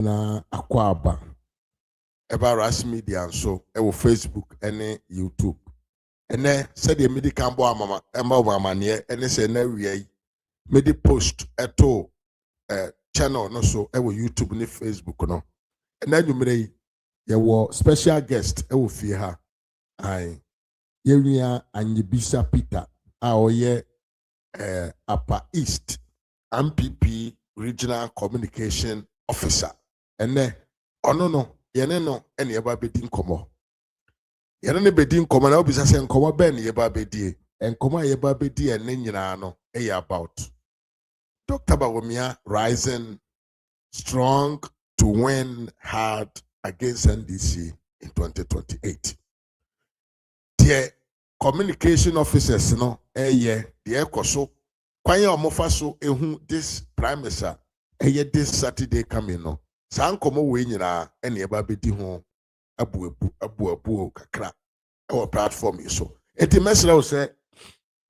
na akwaba eba ras media nso ewo Facebook ene YouTube ene said the medical boy mama mama ne ene se na wiai medi post eto channel no so ewo YouTube ne Facebook no ena nwumre yewo special guest ewo fie ha ai yewia Ayinbisa Peter a oye Upper East MPP Regional Communication Officer ene ono no yene no ene yeba bedi nkomo yene ne bedi nkomo na obisa se nkomo ben yeba bedi nkomo yeba bedi ene nyina no about Dr. Bawumia rising strong to win hard against NDC in 2028. The communication officers no the ekoso kwanye omofa so ehu this prime minister this Saturday coming no san komo we nyina ene eba bedi ho abu kakra our platform so eti mesra o say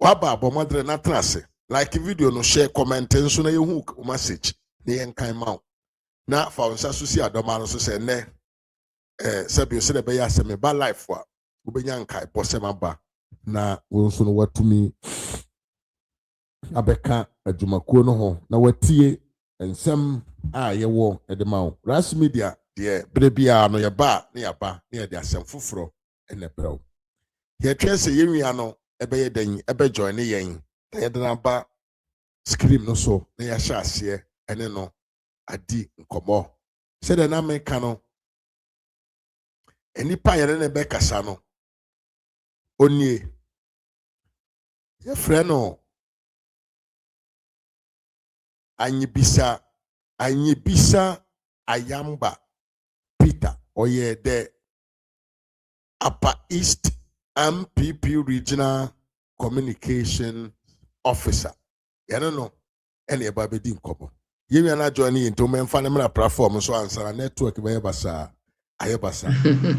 waba abomodre na trase like video no share comment nso na yehu message na yenkan ma na fa onsa so si adoma no so say ne sabi se de be ya se me ba life wa obenya nkai posema ba na wonso no watumi abeka adwumakuo no ho na watie ensem a yewo edema ras media de brebia no ye ba na ya ba na ye de asem foforo ene brew ye twese yenwia no ebeye dan ebe join ne yen ye de na ba scream no so na ya sha ase ene no adi nkomo se de na meka no enipa yere ne be kasa no onie ye frɛ no Ayinbisa Peter oye the Upper East MPP Regional Communication Officer yene no ene eba bedi nkomo yewi na join into memfa na platform so answer network be basa ayebasa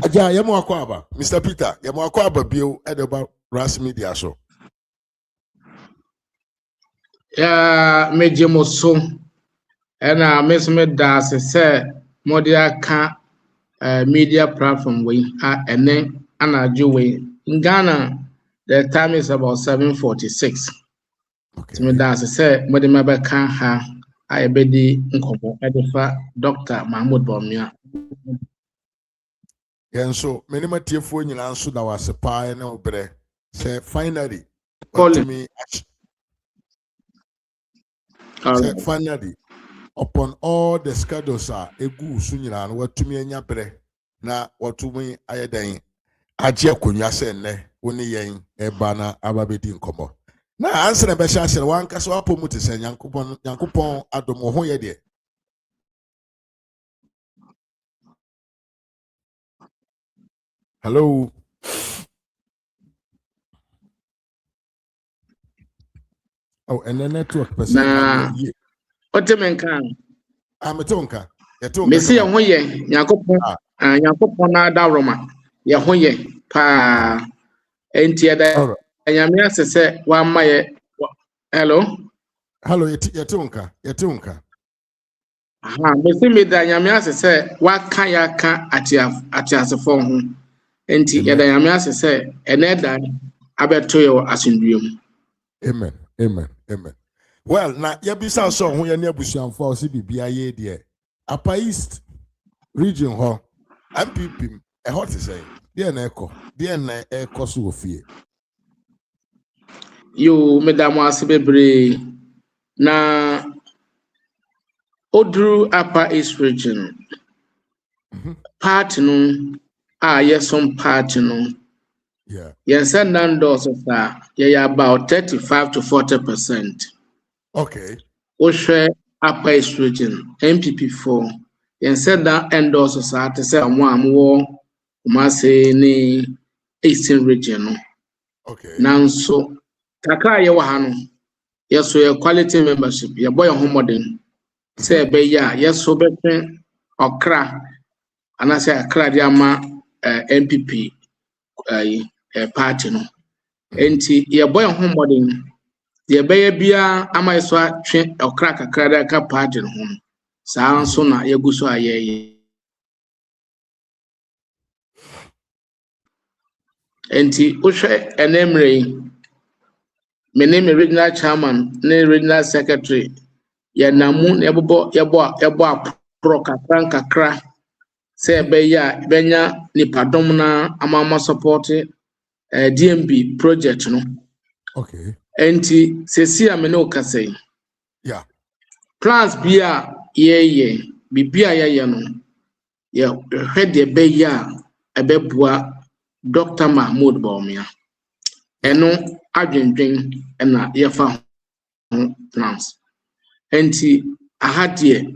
aja yemo akwaba Mr. Peter yemo akwaba bio edeba ras media so ya mejemoso ena mesme da se modia ka media platform we ene anajo we in Ghana the time is about 7:46 okay me da se modi mabeka ha ayebedi nkomo edefa Dr. Mahmoud Bawumia yenso menima tiefo nyina nso da wase pa na obre say finally finally upon all the schedules egu su nyina no watumi anya bre na watumi ayedan agye akonwa se nne woni yen eba na ababedi nkomo na answer be sha sha wan kasa wapo muti se nyankopon adomo ho ye de hello oh and the network person otemenka ametonka mesi ye ho ye nyankopon na adawroma ye ho ye pa enti eda nyame asese wa ma ye hello yetonka mesi me da nyame asese wa kan ya kan atiasefo ho enti eda nyame asese eneda abeto ye asundwem amen well na yebisa so ho ye ne abusuanfo o se bibia ye de Upper East region ho MPP hot say de na eko so ofie yo madam asebebre na odru Upper East region party no some party no yes and those of that about 35 to 40%. Okay. Oshe Upper East region MPP4 yes and that endorse that to say amwo say ni Eastern region. Okay. Now so kakra ye wa hano yes so quality membership ye boy homodern say be ya yes so be okra and I say akra dia ma MPP party no enti ye boy homodern ye be bia ama so atwe okra kakra da ka party no saa nso na yegu so ayeye enti wohwe enemre me name regional chairman ne regional secretary ya namu na yebo pro kakra se beya benya nipadom na amama support DMB project no. Okay. Enti sesi a me no kase. Yeah. Plans bia ye bibia ye no. Ye hwede beya ebeboa Dr. Mahmoud Bawumia. Eno adwendwen na ye fa plans. Enti ahadie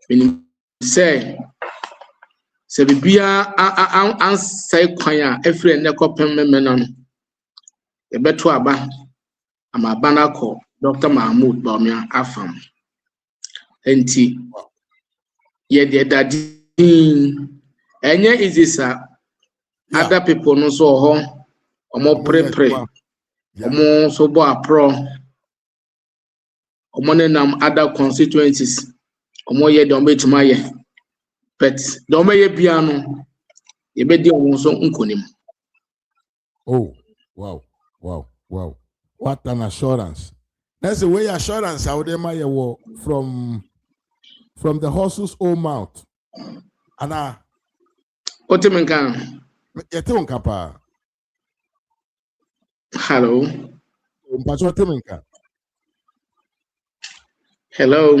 menim say se bibia ansai kwan a efre ne kopem memena no ebeto aba amabana ko Dr. Mahmoud Bawumia afam enti ye de dadi enye izisa other people no so ho omo prepare omo so bo apro omo nenam other constituencies omo ye de omo etima ye but de omo ye bia no ye be di omo so nkonim. Oh, wow. What an assurance. That's the way assurance how they might from the horse's own mouth. Ana Otemenkan. Hello. Hello.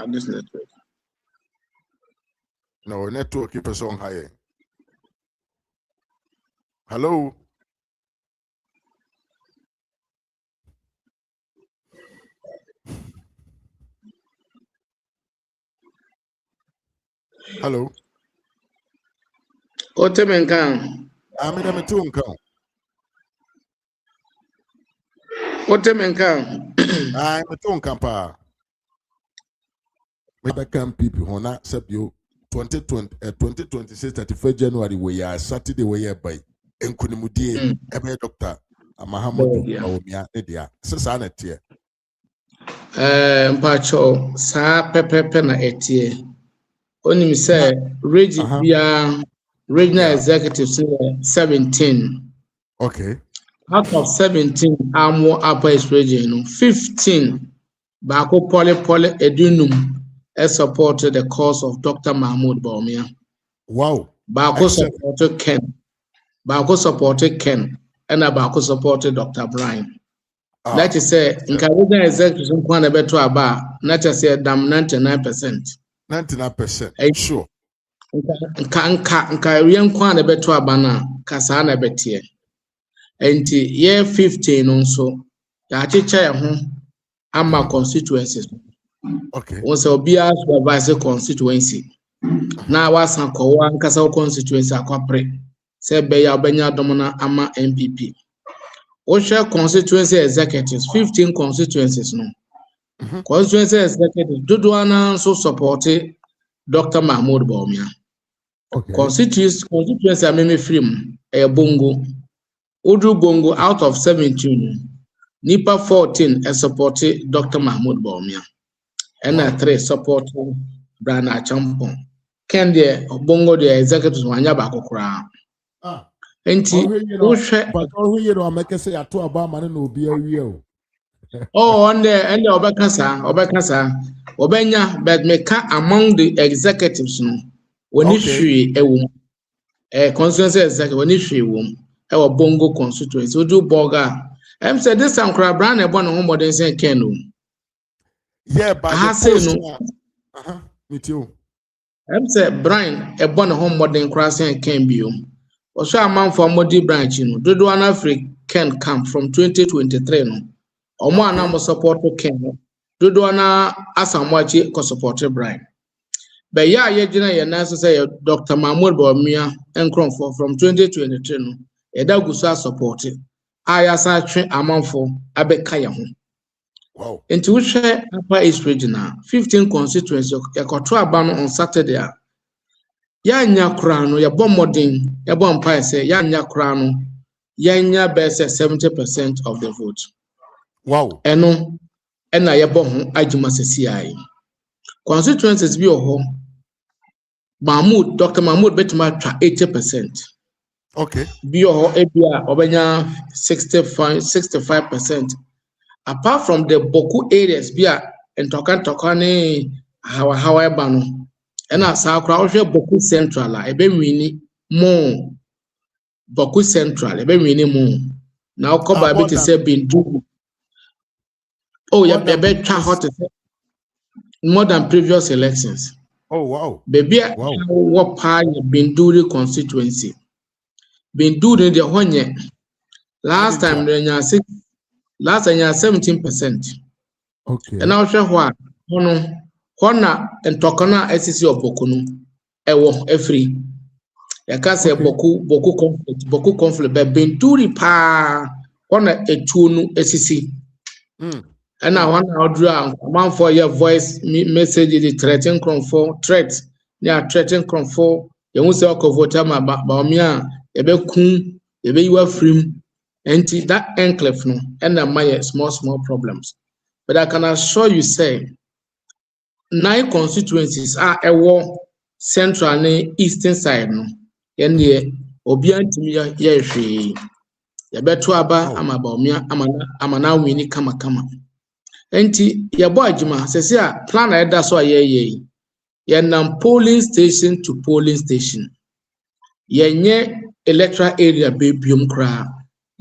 This network. No, network keep us on high. Hello. Hello. Otemenkan. Otemenkan. Otemenkan pa. We can people who not accept you 2026 31st January we are Saturday we are by Enkunimudie ebe Dr. Mahamudu Bawumia edia sesa na tie Mpacho sa pepepe na etie onim say regional executives 17. Okay. Out of 17 Amo Upper East region 15 Bako Poly Edunum supported the cause of Dr. Mahmoud Bawumia. Wow. Bako supported Ken and Bako supported Dr. Brian. That is say in Canadian executives nkwana beto aba na cha say dam 99%. 99%. Sure. Nka ria nkwana beto aba na kasa na betie. Enti year 15 nso ya achicha ya ho ama constituencies. Okay. Once obia supervise constituency. Na wasan kowa nkasa constituency akwapre. Se be ya obenya domona ama MPP. Osha constituency executives 15 constituencies no. Constituency executives dodoana so supported Dr. Mahmoud Bawumia. Okay. Constituency ameme film Bongo. Udu Bongo out of 17. Nipa 14 supported Dr. Mahmoud Bawumia. And 3 supported Brana Champon. Ken de Bongo the executives wanya bako kura. Enti ohwe make say ato aba ma na obi awie o. Oh, and obekasa obenya but meka among the executives no when issue constituency executive when issue e Bongo constituency odu boga em say this ankra brand e no modern say ken o. Yeah, but me too. Em say Brian e no modern cross say ken bi o. Also amount for modi branch no dodo an African camp from 2023 no. Omo anam support Ken. Dodo na asamwachi ko support Brian. But ya yegina ye na say Dr. Mahmoud Bawumia enkronfo from 2023 no. E da gusa support. Aya sa twe amanfo abeka ye ho. Wow. Enti wo hwe Upper East Regional 15 constituency ekoto aba no on Saturday a ya nya kura no ye bomodin ye bompa say ya nya kura no ya nya be 70% of the vote. Wow. Eno ɛna yɛbɔ ho adwuma sɛsiae constituencies bi wɔ hɔ Dr. Mahmood betumi atwa 80%. Okay. Bi wɔ hɔ ebi a ɔbɛnya 65%. Apart from the Boku areas bi a ntɔkwa ne hawa ɛba no ɛna saa koraa ɔhwɛ Boku Central a ɛbɛnwini mo Boku Central ɛbɛnwini mo na ɔkɔ baabi te sɛ Bindu. Oh, yɛbɛtwa hɔ te sɛ more than previous elections. Oh, wow. Baby, what part Binduri constituency? Binduri the honye. Last time they had 17%. Okay. And now share what? Hona and Tokana SCC of Bokuno. Ewo every. I can say Boku conflict, but Binduri pa Hona a tunu SCC. And I want to draw one for your voice message the threatening for threat. Yeah, threatening for you won't say voter Bawumia, you be kun, you be you free, and that enclave no, and my small problems. But I can assure you, say 9 constituencies are a war central and eastern side no, and ye obian to me ye free. You better aba ama Bawumia ama na wini kama. Enti yɛbɔ adwuma sɛsɛ a plan a yɛda so a yɛyɛ yɛnam polling station to polling station yɛnyɛ electoral area bebiom koraa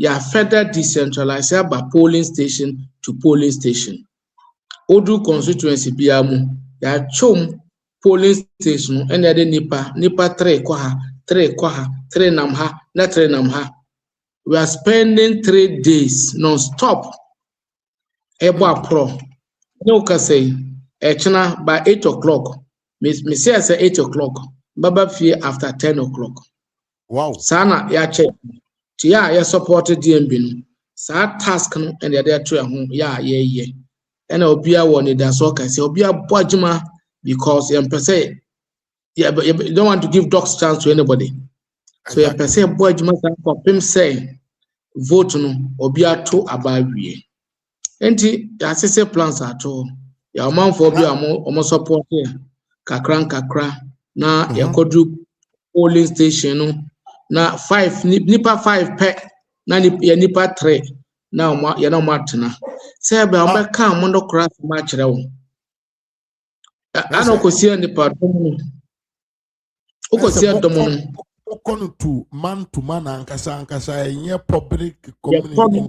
yɛ further decentralized aba polling station to polling station odu constituency biara mu yɛatwom polling station ɛna yɛde nipa 3 kɔ ha 3 kɔ ha 3 nam ha na 3 nam ha. We are spending 3 days non-stop. Ebo pro no ka say echna by 8 o'clock me say 8 o'clock baba fie after 10 o'clock. Wow. Sana ya check ti ya support DMB no sa task no and they to ho ya ye and obia won it so ka say obia boadwuma because you say you don't want to give dogs chance to anybody. So you say boadwuma sa pim say vote no obia to abawie. Enti asese plans ato ya omanfo bi omo support kakra na yakodu polling station no na 5 nipa 5 pe na nipa 3 na ya na matena se be obeka mo ndo kra ma kire wo ana okosia nipa domo okosia domo no okonu to man ankasa enye public community.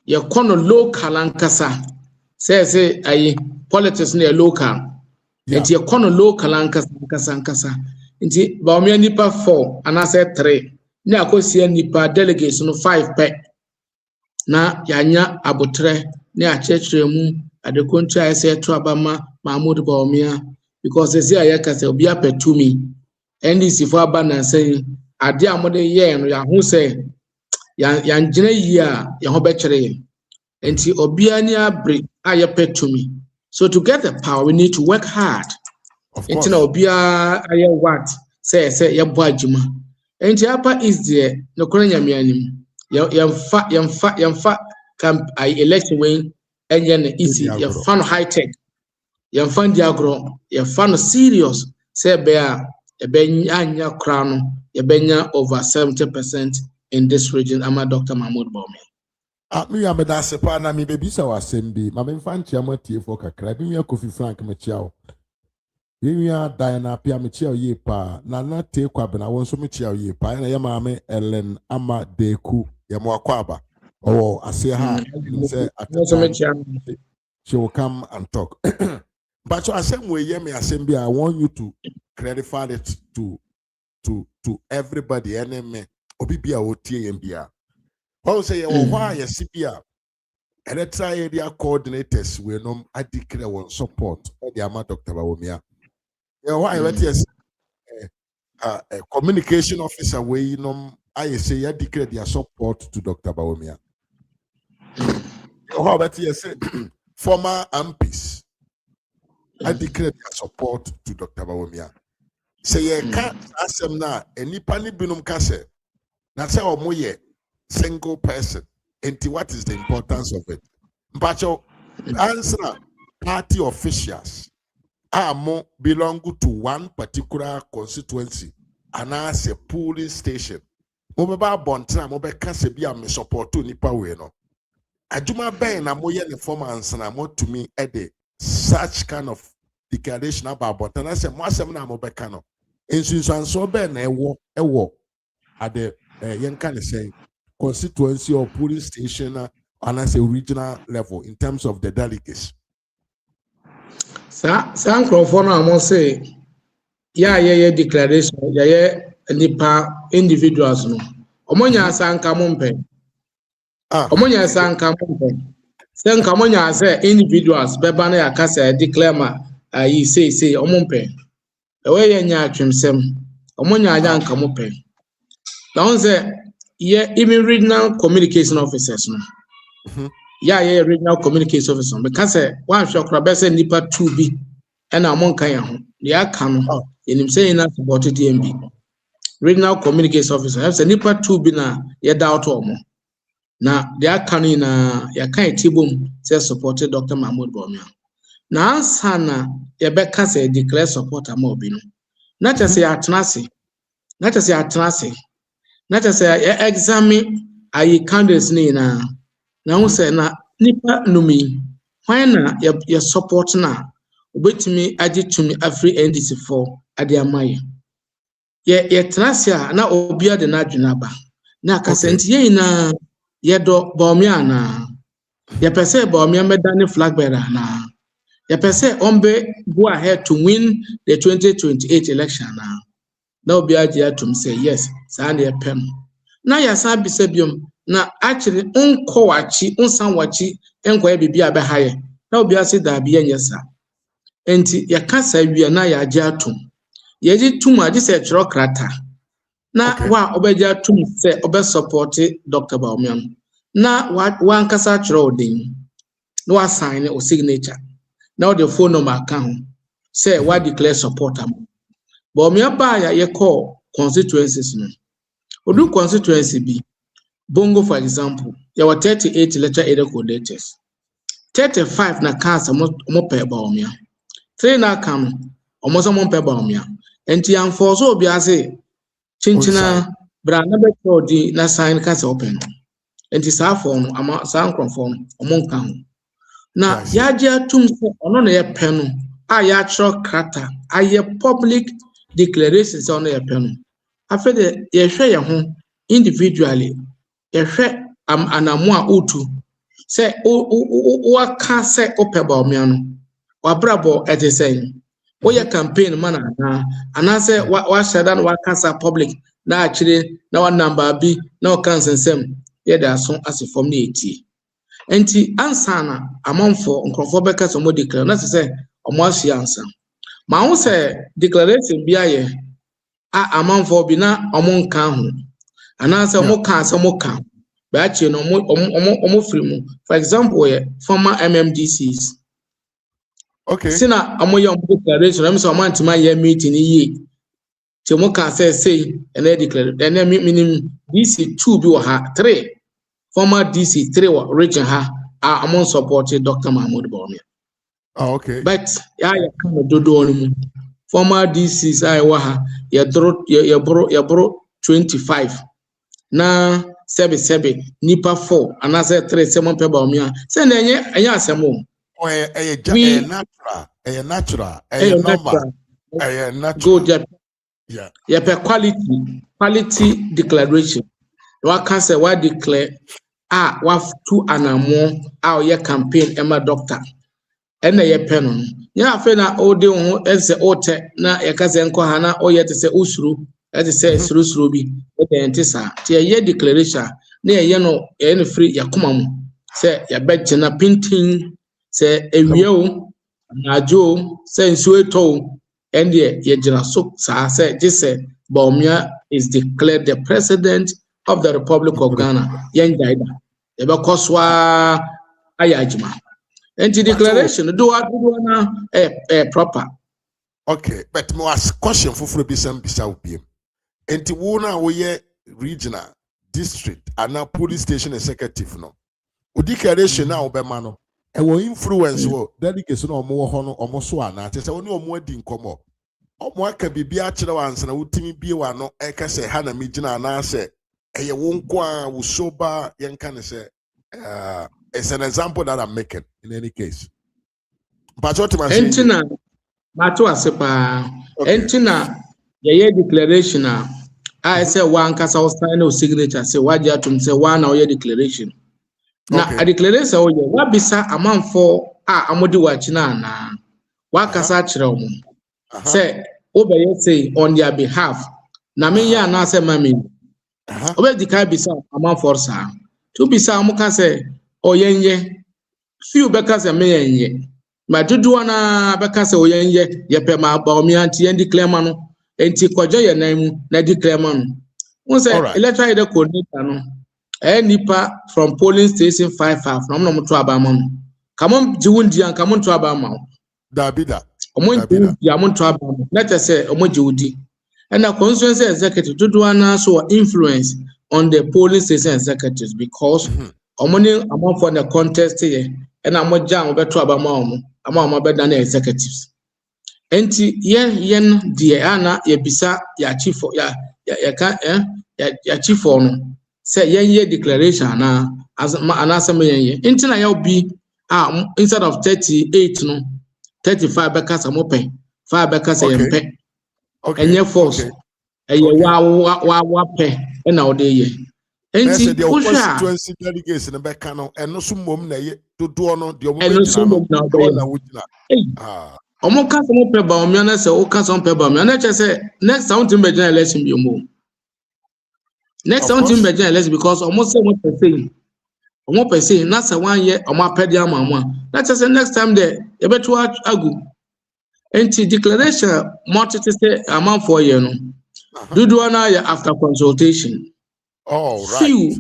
Your corner local ankasa says ayi politics near local. It's your corner local ankasa. Nti Bawumia nipa 4 and I said 3. Na akosi nipa delegates no 5 pe. Na yanya abotre na achechre mu adekontu I said to Abama Mahmood Bawumia because they say ayaka say obi apetumi. NDC for abana say ade amode ye no ya hu say yan jina yi a ye ho bekere enti obia ni abre aye to me. So to get the power we need to work hard. Enti na obia aye what say ye bo adwuma enti apa is there no kora nyame anim yemfa camp election when enye na easy ye fan high tech yemfa diagro ye fan serious say be a anya kra no ye benya over 70% in this region. I'm a Dr. Mahmood Bawumia. Me am da sepa na me bebi sa wasembi. Ma me mfa ntia matie for kakra. Bi me Kofi Frank me chia o. Bi me Diana Pia me chia ye pa. Na te kwa na won so me chia ye pa. Na ye ma me Ellen Ama Deku ye mo akwaba. Oh, ase ha say she will come and talk. But so asem we ye me asem I want you to clarify it to everybody enemy. Obi bia otie yem bia. Paul say why CPR electoral area coordinators we no I declare one support the amount Dr. Bawumia. Why communication officer we no I say you declare their support to Dr. Bawumia. How about say former MPs I declare their support to Dr. Bawumia. Say ye can't asem na enipa ni binum kase. Na say omoye single person. And what is the importance of it? Mpacho answer party officials are more belong to one particular constituency and as a polling station. Mobile bontra mobile kase bi am support to nipa we no. Aduma ben na moye ne form answer na mo to me ede such kind of declaration about but and I say mo asem na mobile kano. Insunsanso ben na ewo at the yen can say constituency or polling station and as a regional level in terms of the delegates. San Crawford I must say, yeah, declaration, yeah, nipa individuals no. Omonya san kamumpe. Omonya san kamumpe. Sen kamonya say individuals beba na yakasa declare ma yi say omumpe. Ewe ye nya atwemsem. Omonya anya nkamumpe. Now say yeah, even regional communication officers no. Yeah, regional communication officer because one shot say nipa 2B and among Kaya, the outcome in him saying that about DMB. Regional communication officer have a nipa 2B na ya doubt or more. Now the outcome in ya kind tibum says supported Dr. Mahmoud Bawumia. Now Sana Yabeka say declare support a mobino. Not just say atnasi, not just say atnasi, not just say examine a candidates na. Now say na nipa numi when na your support na obetumi age to me every NDC4 ade amaye ye trasia na obia de na dwunaba na kasenti ye na ye do Bawumia na ye pese Bawumia medane flag bearer na ye pese ombe go ahead to win the 2028 election na obia age to say yes sa na ye pem na ya sa bisabiom na actually unko wachi unsan wachi enko bibi abehaye na obi ase da bia nyesa enti ya kasa wi na ya age atum ye ji tum age se chiro krata na wa obeji atum se obe support Dr. Bawumia na wa nkasa chiro odin na wa sign o signature na the phone number account say wa declare support am Bawumia ba ya ye call constituencies no odu constituency bi Bongo, for example, there were 38 letter area coordinators. 35 na cancer mo pe Bawumia. 3 na come almost mo pe Bawumia. Enti anforce obi ase chinchina bra na be di na sign cancer open. Enti sa for no ama sa nkronfo no omo nka ho. Na ya je atum se ono na ye pe no a ya chro krata aye public declarations ono ye pe no. Afa de ye hwe ye ho individually yehwe anamu a otu se o ka se ope Bawumia no wabrabo etesen wo ye campaign man ana se wa shada na wa kasa public na akire na wa number bi na o kan sensem ye da so asefom na eti enti ansa na amanfo nkrofo beka so mo declare na se omo asia ansa ma wo se declaration bi aye amanfo bi na omo nka ho ana say omo ka say omo ka ba che no omo free mu for example former MMDCs okay sina omo ye omo declaration am say omo antima ye meeting ye che omo ka say and declare and meaning DC2 bi wo ha 3 former DC3 region ha among supported Dr. Mahmoud Bawumia. Okay But ya kan dodo no mu former DCs I wa ha ye bro 25 na 7 nipa 4 anase 3 semon pe Bawumia se na enye asemo natural normal good yeah per quality declaration wa can say wa declare wa to anamo ye campaign ema doctor ena ye pe no ya afa na ode ho ese ote na ye ka se nko ha na oye te se usuru ete se suru bi e ente sa te ye declaration na ye no free yakoma mu se ya beje na painting se ewie o na ajo se nsu eto and ye gina so sa se jise Bawumia is declared the president of the Republic of Ghana yen jaida e be koswa ayajima enti declaration do na proper. Okay, but mo ask question for bisa ubiem. Enti wo na wo ye regional district and police station executive no. declaration now obemano e wo influence wo delegates no omo ho no omo so ana te se woni omo adi nkomo omo aka bibia kire wanse na wutimi bie wa no e ka se ha na megina na se eye wo nko a wo soba yenka ne se it's an example that I'm making in any case but what am I saying entina mato asepa entina ye declaration I say one kasa sign o signature say waje atum say one na declaration na a declaration o ye wa bisa amanfo amodi wachi na wa kasa kire omo say obeye say on their behalf na me ya na say mami obe dika bisa amanfo sa to bisa amuka say oyenye few beka say me yenye ma dudu na beka say oyenye ye pe ma Bawumia anti en declare ma no enti kwajo ye nan mu na declare ma no won say electoral ide coordinator no nipa from polling station 55 no mo to abama no kamon jiwundi an kamon to abama Dabida omon jiwundi amon to abama let us say omon jiwudi and the constituency executive dudu na so influence on the polling station executives because omoni among for the contest here and amon jam obeto abama omo ama be dan executives enti yen die ana ye bisa ya chief ya chief no say yen declaration na as anasem yen enti na ya bi instead of 38 no 35 beka samopen 5 beka say yen enye force eye wa pe na ode ye enti the constituency delegates na beka no eno so mom na ye dodo no de omo be na wujina omo ka so pe Bawumia na se o ka so pe Bawumia na che se next time to be election bi omo next time to be election because omo se omo per se na se wan ye omo apedi amamwa na che se next time there e beto agu enti declaration multi say amount for year no dudu na ya after consultation few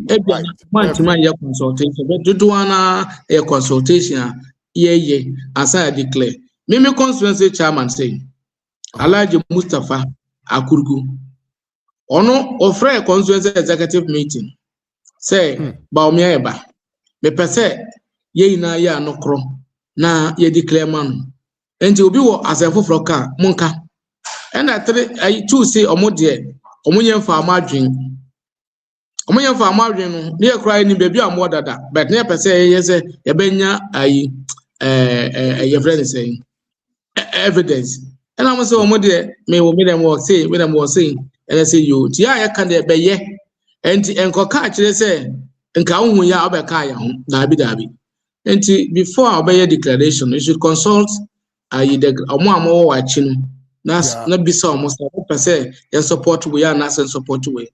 man ya consultation but dudu na ya consultation ye asa declare Mimi constituency chairman say Alhaji Mustafa Akurgu ono offer constituency executive meeting say Bawumia eba me pese ye ina ya nokro na ye declare man enti obi wo asefofro ka monka and I two say omo de omo yemfa amadwen no ne kra ni bebi amo dada but ne pese ye say ye benya ayi ye friend say evidence and I'm so mode me wo me dem was saying and I say you tia ya kan de be ye enti enko ka kire say nka hu ya obeka ya hu dabi enti before obey declaration you should consult the omo wachi no na bisa omo say you support we ya na support we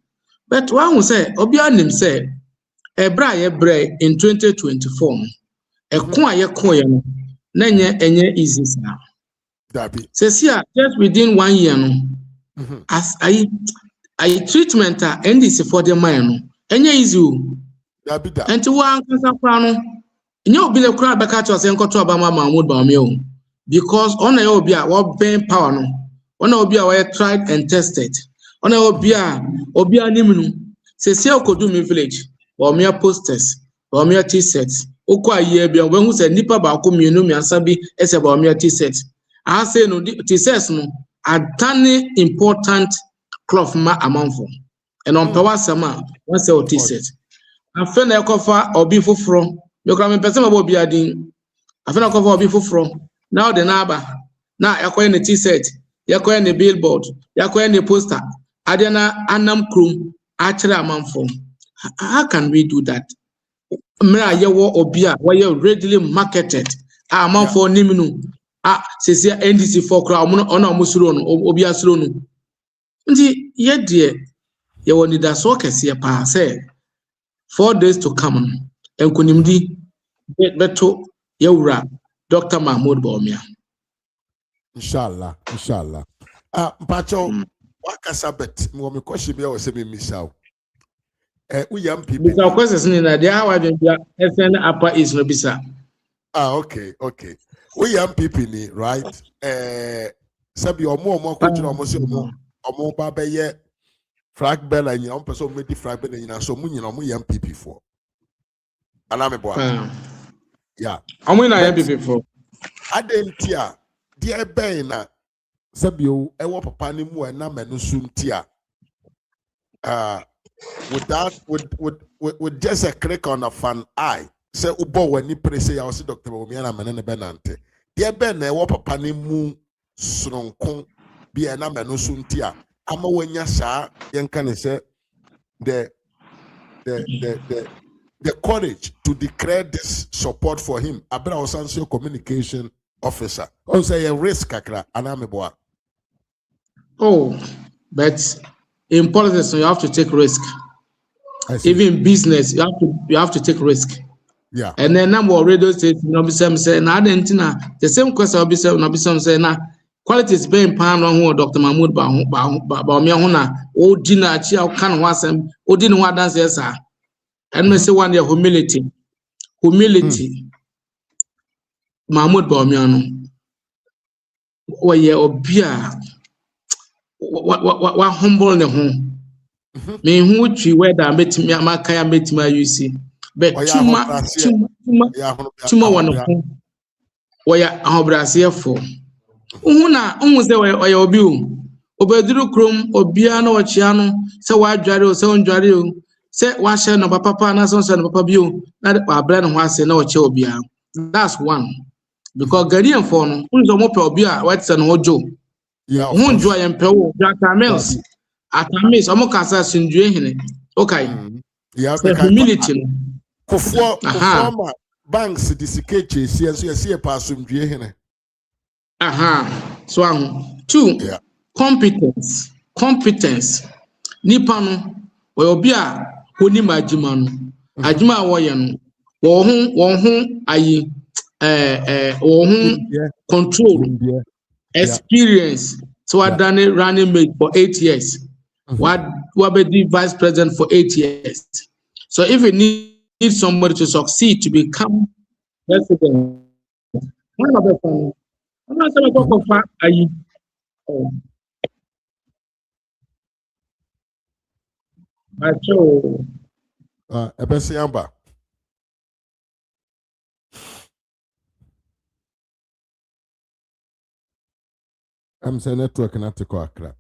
but one say obi anim say ebra ye bre in 2024 ekon aye kon ye no na enye easy now says here just within 1 year no as I treatment NDC for the man enye easy enti wa nkasa kwa no enye obi le kura beka to say nkoto Obama Mahmoud Bawumia because ona ye obi a wo ben power no ona obi a we tried and tested ona obi a anim no says here Okodumi village Bawumia posters Bawumia t-shirts okwa ye bia we hu say nipa ba ko mienu miansa bi ese Bawumia t-shirts I say no t-shirts no are tiny important cloth ma amanfo and on power sama one say t-shirt afa na ekofa obi foforo me kra me pese ma obi adin afa na ekofa obi foforo now the naba na ekoye ne t-shirt yakoye ne billboard yakoye ne poster adena anam krum akire amanfo how can we do that mra yewo obi a we readily marketed amanfo niminu says NDC for crowd on musuro no obi asuro no nti ye de ye woni da so kese pa say 4 days to come enkunimdi beto yewura Dr. Mahmoud Bawumia inshallah pacho wakasa bet mo me kwahye bia wo se me misao uyam people because questions ni na dia wa bia SN upper is no bisa okay we young people ni right sabi omo kwetuna omo se omo ba be ye flag bell and you person made the flag bell and so mu nyina omo young people for Anameboa. Yeah. I'm going to before. Adentia, dear Baina, Sabio, Ewa Papa Nimu and Namenu Suntia. With just a click on a fan eye. Say Ubo when you press I was Dr. Bawumia and Benante. Dear Ben, Ewa Papa Nimu Sunonkon, be an Amenu Suntia. Ama when ya sa, Yankan say the courage to declare this support for him. Abra Osanso communication officer. Also a risk kakra anameboa. Oh, but in politics you have to take risk. Even in business you have to take risk. Yeah. And then number of radio stations no say na the same question be say na qualities being pan on who Dr. Mahmoud Bawumia ho na o di na chi o kan ho asem o di ne ho dance yes sir. And me say one day humility. Mahmoud Bawumia no oye obia wa humble ne ho. Me hu twi whether metimi amaka ya metimi ayusi. But tuma one ho. Oya ahobrase for. Uhu say oya obi o. Obeduru krom obia na ochia no say wa dware o say ondware o. Say wa share no papa na so no papa bi o. Na abra no ho ase na ochia obia. That's one. Because Ghanaian for no unzo mo pe obia wa tse no ojo. Yeah. Hunjo ayempe wo Jatamels. Atamis omo kasa sindue hene. Okay. Yeah, humility. Kofo banks disikeche see pass sindue hene. So two, yeah. competence. Nipa no we obi a honi majima no. Ajima wo ye no. Wo ho ayi control. Experience. So I done it running mate for 8 years. What be the vice president for 8 years. So if you need somebody to succeed to become president, one of the I'm not saying about Ebesiamba. I'm saying network not to Accra.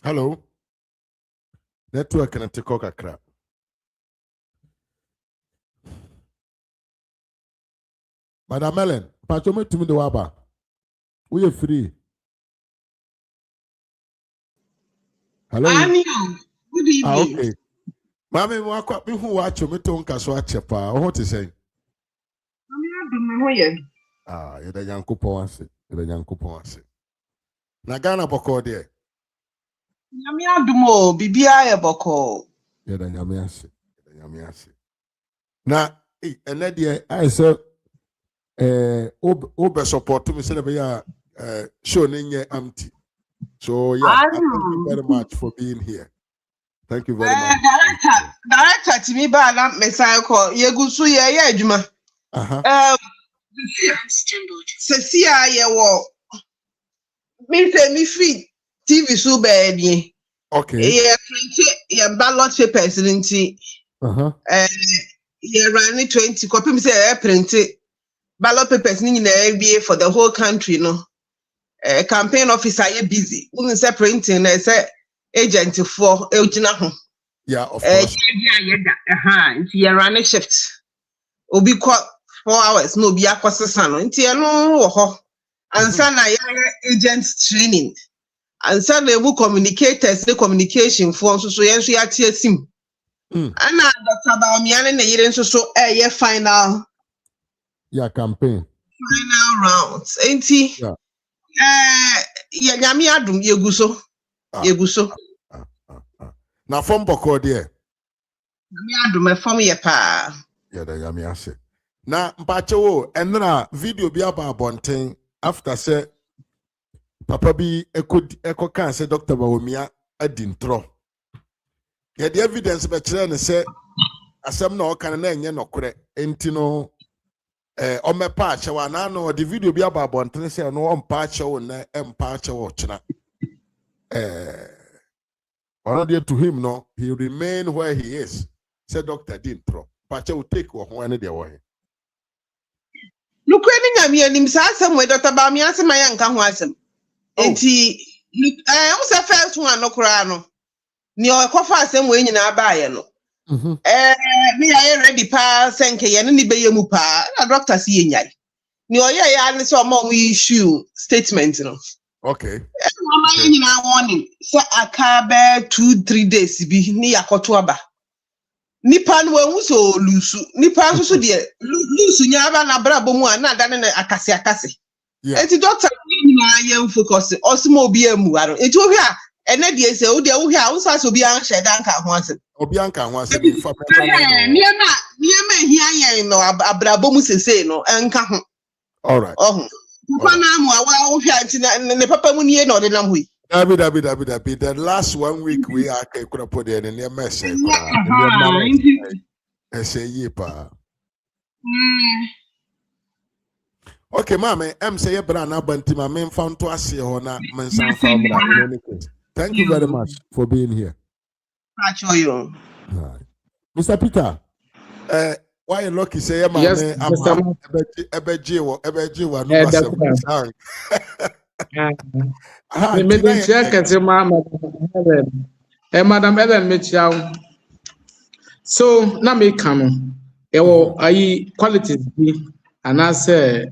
Hello. Network not to Accra. Madam Ellen, Patrome to me the waba. We are free. Hello. Good evening. Okay. Mami, who watch you? Me to so chepa. What is saying? You're the young couple once. You're the young couple once. Nagana boko there. Nyame adumo bibia ye boko. You're the Yamiasi. Na, and there I said, over support to me, say, show ninja empty. So, yeah, thank you very much for being here. Thank you very much. Director to me, but I'm Messiah call. Yegusu, yeah, Juma. Cecia, yeah, well, me free TV so bad. Okay. Yeah, ballot papers, didn't he? Yeah, running 20 copy, say, printed ballot papers in the ABA for the whole country, no. Campaign officer, you busy. We say printing, I say agent for Eugene. Yeah, of course. Yeah, running shift. Obi call 4 hours, no be akwasasano. Nti no ho. And sana agent training. And sana we communicators, the communication for so yenso ya tie sim. Ana Dr. Bawumia na yire nso so final. Yeah, campaign. Final rounds. Nti Nyame adum yeguso. Na from boko there. Nyame adum from ye pa. Yeah, the Nyame ase. Na mpache wo enra video bi aba bonten after say papa bi eko kan say Dr. Bawumia adintro. Yeah, the evidence be kire ne say asem na o kan na enye nokore enti no on my patch, I know the video be about one say no on patch or na patch or china. Already to him, no, he remain where he is. Said Dr. Dintro. Patch will take one day away. Look, when I'm somewhere, Dr. Bawumia, my young Kawasam. And he, I was the first one, no crano. Near coffee, some way in our buyer. Me, I already pass and any bay mupa, a doctor seeing ya. Near ya, so more we issue statement. Okay. In our warning, so I can't bear 2-3 days be near Kotuaba. Nipan we so lusu. Nipan so dear lusu nyaba na brabo mu na da na akase akase. Enti doctor na yem focus osimo obi emu aro. Enti wo hia ene de se wo de wo hia wo sa so bi an sheda nka ho ase. Obi anka ho ase bi fa pepa na. Niema hia yen no abrabo mu sese no enka ho. All right. Oh. Papa na mu awa wo hia enti ne papa mu nie na ode nam hui. Dabi. The last 1 week we are could put in the message. I say yepa. Okay, mama, I'm say brana banti ma men found to us here na mensan family. Thank you very much for being here. You. Mr. Peter, why you lucky say man ebeji no Madam Ellen Mitchell. So na me come ewo ayi qualities bi anase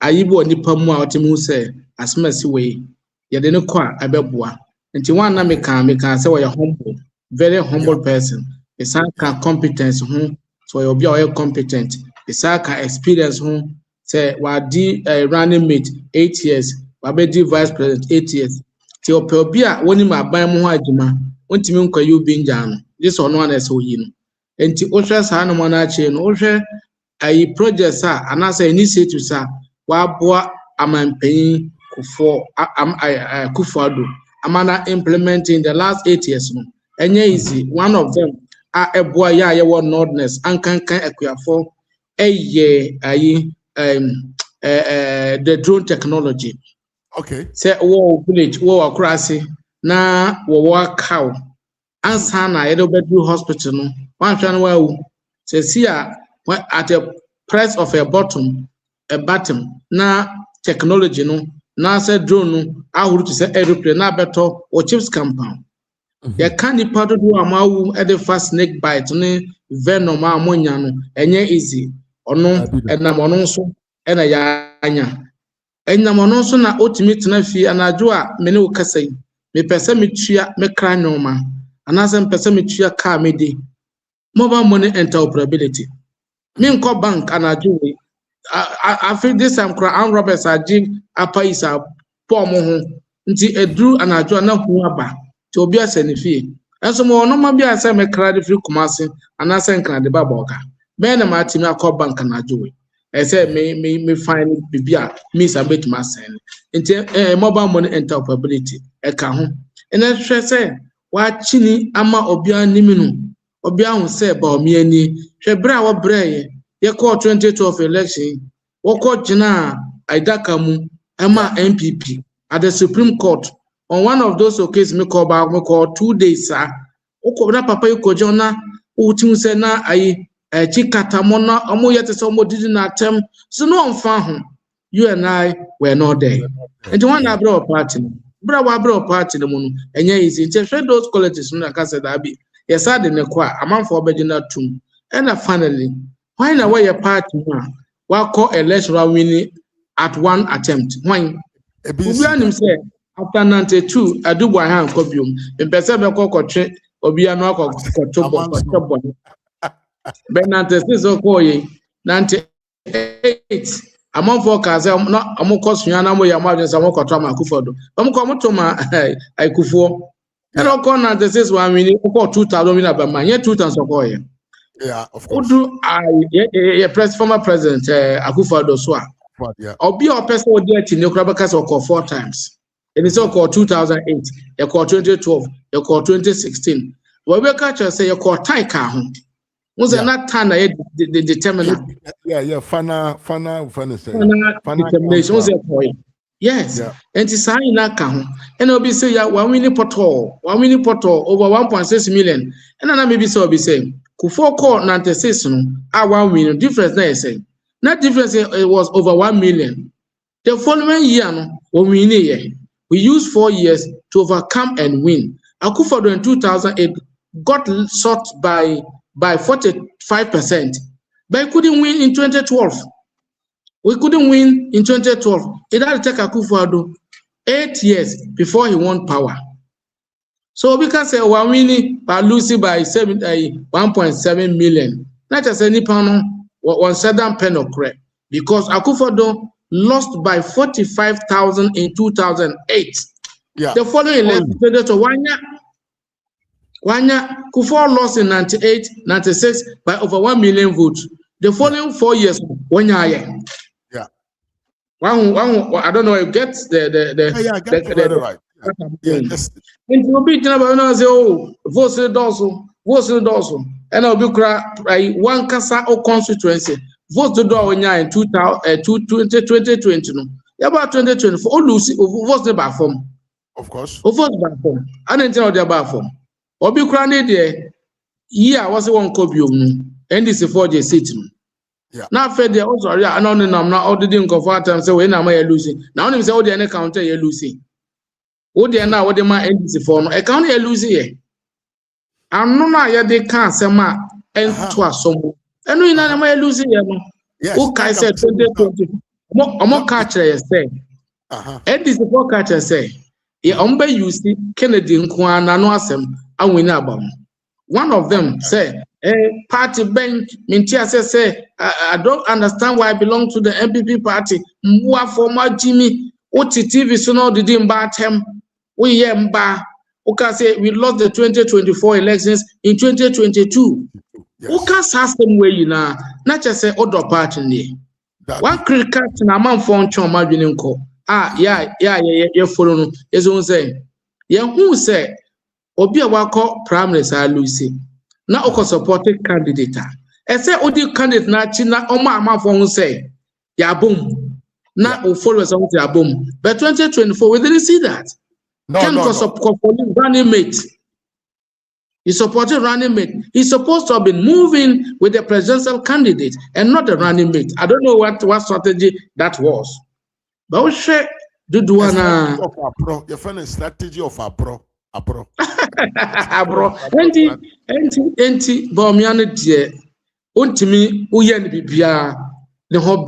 ayi bo nipa mu a otimu say asmasi we ye de ne kwa abeboa nti wan na me kan say we humble, very humble person. Esa ka competence ho so you be competent. Esa ka experience ho say wa di running mate 8 years. Abedi vice president 8 years. Ti obi a woni ma ban mu ho adwuma ontimi nkwa yu bi njano this ono na so yi no enti ohwe sa no mo na ache no ohwe ayi projects a anasa initiatives a wa boa amampan Kufuado amana implementing the last 8 years no enye easy. One of them a eboa ya ye won nordness ankankan akuafo eye ayi the drone technology. Okay. Say wo village wo akurase na wo cow ansa na yedo bedu hospital no wan hwa no wawu say see at the price of a bottom na technology no na say drone no ahuru to say aeroplane na beto o chips compound ya kan ni pado do amawu e the fast snake bite ne venom amonya no enye easy ono enam ono nso ena ya anya enyamono so na ultimate na fi anajo a mene wo kasai me pese metua me kra nyoma anase pese metua ka mede mobile money interoperability me nko bank anajo we I feel this am kra an robbers agi apa isa pom ho nti edru anajo na hu aba ti obi asani fi enso mo no ma bia se me kra de free kumase anase nkra de baboka be na ma timi akọ bank anajo we I said, me find Bibia, Miss Abet Massen. Mobile money interoperability. And then she said, what chini ama obia niminu, obia who said Bawumia ni, she bra wa bray, ye call 2012 election, what called Jina, Idakamu, Emma MPP, at the Supreme Court. On one of those occasions, me call 2 days, sir. Okobra papa yuko jona, uti musena ayi. Chikatamona omoyete so mo did na tem so no mfa ho you and I were not there and one abro party bra wa bro party no mu enye easy nti hwe those qualities no aka say that be yes ade ne kwa amanfo obegina tum and finally why na we party one wa call electoral winning at one attempt when we anim say after 92 adubo han kobium mpese be kokotwe obi anu akokotwo bo Benante so koye 98 among forecast no amokosu yana mo ya majen sa mokoto ma Kufuado amko moto ma Kufuo ero ko na the says one minute ko 2000 win aba ma ye 2000 so koye yeah of course former president Kufuado so yeah obi o person o dey tin ekura baka so ko 4 times and it's so called 2008 you call 2012 you call 2016 we be catch say you call tie ka ho Was that time I determined? Yeah. Fana Determination was a point. Yes, and it's sign that count. And I'll be saying, yeah, 1 million portal over 1.6 million. And then I maybe so be saying, Kufo call 96 1 million difference. There say, not difference. It was over 1 million. The following year, we used 4 years to overcome and win. Akufo-Addo in 2008 got shot by 45%, but he couldn't win in 2012. We couldn't win in 2012. It had to take Akufo-Addo 8 years before he won power. So we can say we're winning by losing by 1.7 million. Not just any panel, one certain pen of crap. Because Akufo-Addo lost by 45,000 in 2008. Yeah. The following election, so Wanya Kufuor lost in 98, 96 by over 1 million votes. The following 4 years, Wanya. Yeah. One, I don't know. It gets the right. Yeah. And to be votes also, and I'll be cry one casa or constituency. Vote the door in 2020. About 2024, all Lucy votes the back form. Of course. Votes back form. I didn't tell their back form. Or be granted there. Yeah, was the one copy of me. And this is for the city. Yeah. Now, Fed, they also are not all the didn't go for time. So when am I losing? Now, I'm saying, oh, the counter you're losing. Oh, they are now what they might end this for. I can't hear losing. I'm not yet they can't say my end to us some. And we know I'm losing. Yes. Who can say 2020? I'm not catcher, say. And this is what catcher say. Yeah, you see, Kennedy Nkwana no asem and we know. One of them say, party bench, Mintia say, I don't understand why I belong to the MPP party. Mwa former Jimmy, TV so no didn't bat him. We mba. Okay, say we lost the 2024 elections in 2022. Okay, system way now, not just say other party. One cricket na man phone choma binko. Yeah, follow. Is one say, yeah, who say, Obi Awako Prime Minister Lucy. Now, Oko supported candidate. I say, Odi candidate na China, Oma phone say, ya boom. Now, followers on the boom. But 2024, we didn't see that. No. Support running mate. He supported running mate. He's supposed to have been moving with the presidential candidate and not the running mate. I don't know what strategy that was. But we share do one. Your friend strategy of a bro. Abro. Enti Bawumia ne de ontimi uye ne bibia ne ho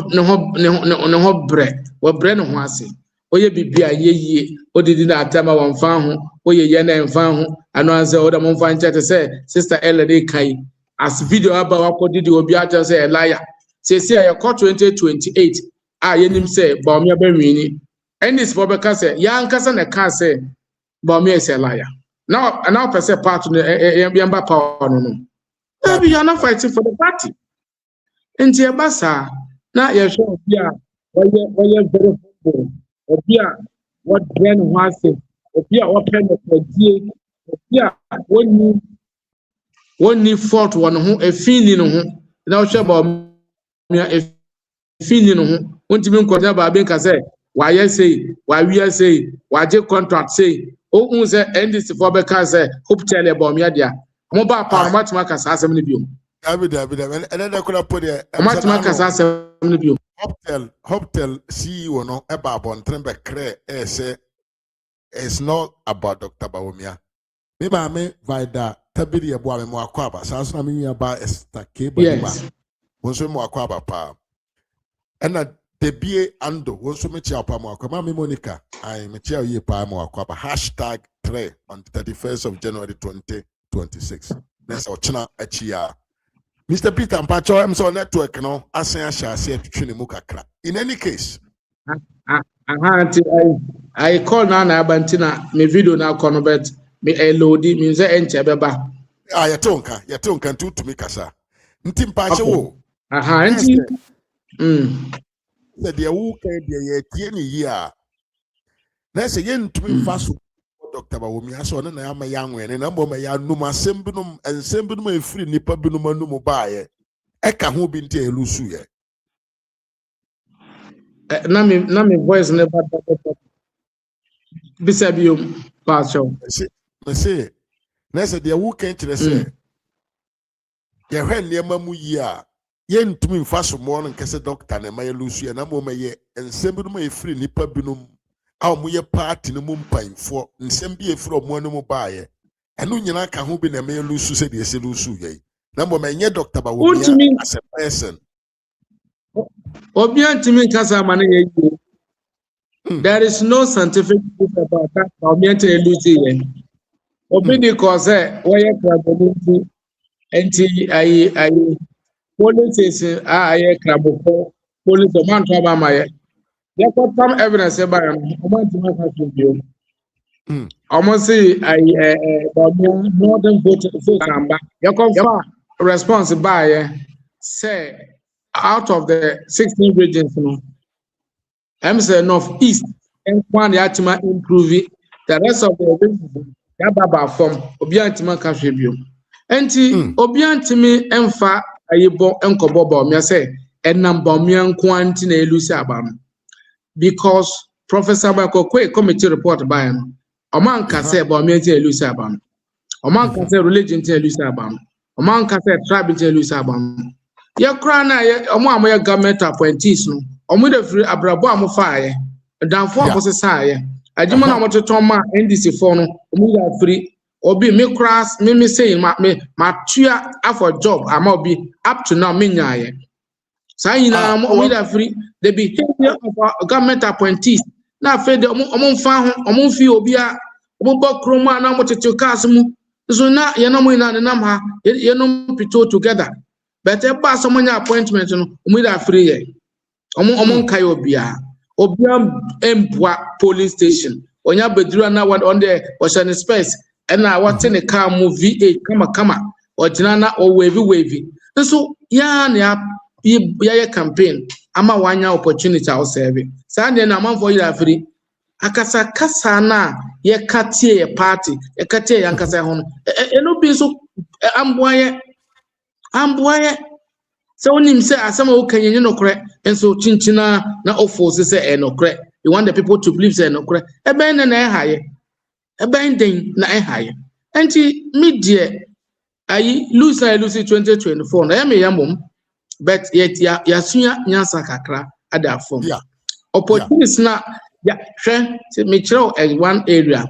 bre wo bre ne ho ase oye bibia yeye odidi na atama wonfa ho oye ye na enfa ho ano anse oda mo mfa nche te say sister Ella dey kai as video aba wakodidi obi aja say Elijah say ya 2028 yenim say Bawumia be nwini endis for be ka say ya nkasa na ka say Bawumia is a liar. Now per se part of the power no. Maybe you are not fighting for the party. In the Bassa, now you're sure you're very humble. What brand was it? What kind of idea? When you fought one who a feeling now sure about me a feeling won't even consider by being say, why you say, why we say, why your contract say. Oh, say NDC for because hope tell about me there. Mobile power much mark as assembly view. And then I could have put a much mark as assembly view. Hotel CEO no about on Trembe Cre say it's not about Dr. Bawumia. Maybe I may vida tabidi about me more quaba. Sounds I mean about a cable. Yes. Was more quaba pa. And Debie Ando was so much up Mami Monica. I mature ye palm or quaba #3 on the 31st of January 2026. That's our China Achia. Mr. Peter and Pacho, I'm so network no. I say I shall say to Trinimukakra. In any case, I call Nana Bantina, me video now convert me a loady means a enchebeba. Yatonka two to me casa. Ntim Pacho. Said the who can be a teeny year. Let's again to me fast Dr. Bawumia so na ya ma yang we na mbọ ma ya num asem binum ensem binum e free nipa binum anum baaye e ka ho bi ntia elusu ye na me voice never bisabio pastor me say na se de wo kan kire se ye hwe nneema mu yi a ye ntumi mfa so mo no nkese doctor na ma elusu ye na mbọ ma ye ensem binum e free nipa binum a mo ye party no mu mpanfo nsem bi e free o mo anum baaye enu nyina ka ho bi na ma elusu se de se lusu ye na mbọ ma nye Dr. Bawumia as a person Obiantimi kasa mane ye. There is no scientific proof about that. Obiante elusi. Obidi cause why crabology anti police aye craboko police man to ba maye. There got some evidence about omantima kasa bio. Almost say northern vote amba. You confirm response by say out of the 16 regions, I'm saying northeast and one yatima improve the rest of the regions. Yababa from Obiantima Kashibio. Enti Obiantimi emfa ayibo enkobo Bawumia say enam Bawumia nkwanti na elusi abam. Because Professor Michael Kwe committee report by him. Oman ka say Bawumia ti elusi abam. Oman ka say religion ti elusi abam. Oman ka say tribe ti elusi abam. Ya kra na omo amoya government appointees no omo de free abrabo amofa danfo abosesa ye adwuma na mototon ma NDC for no omo ya free obi me cross me say ma tua for job ama obi up to now me nyaye sa yina omo da free the behavior of our government appointees na fe de omo mfa ho omo fi obi a omo bo kroma na motetu cars mu so na ye no mo ina nam ha ye no pito together. But a pass on appointment with a free year. Among Kayobia, Empwa police station. On your bedroom now on there was an space, and I want in a car move V8, come, or Tinana or wavy. And so, ya campaign. I'm a 1 year opportunity I'll serve it. Sunday, I'm on for you free. Akasa Kasana, ye katie party, a katie Yankasa home. And no piece of Amboye so him say asama o kanyenye no kre enso chinchina na ofo say no kre you want the people to believe say no kre eben na ehaye eben den na ehaye enti media ayi lose 2024 na me yamom but yet ya sunya nyansa kakra ada form opportunities na ya hwe me kire one area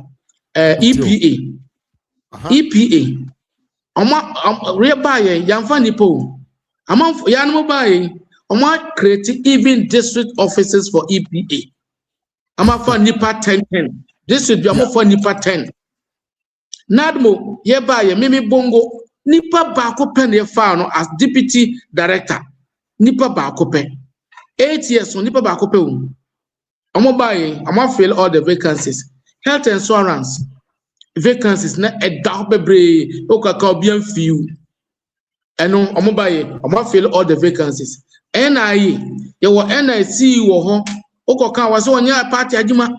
EPA Rebaye, Yanfani Po. Among Yanmobaye, create even district offices for EPA. For Nipa 10. District for Nipa 10. Nadmo, Yebaye, Mimi Bongo, Nipa Bakopen Yefano as deputy director. Nipa Bakopen. 8 years on Nipa Bakopen. Fill all the vacancies. Health insurance. Vacancies na dark bebre okaka bien few eno fill all the vacancies NIE you NIC wo ho okoka wase onya party adwuma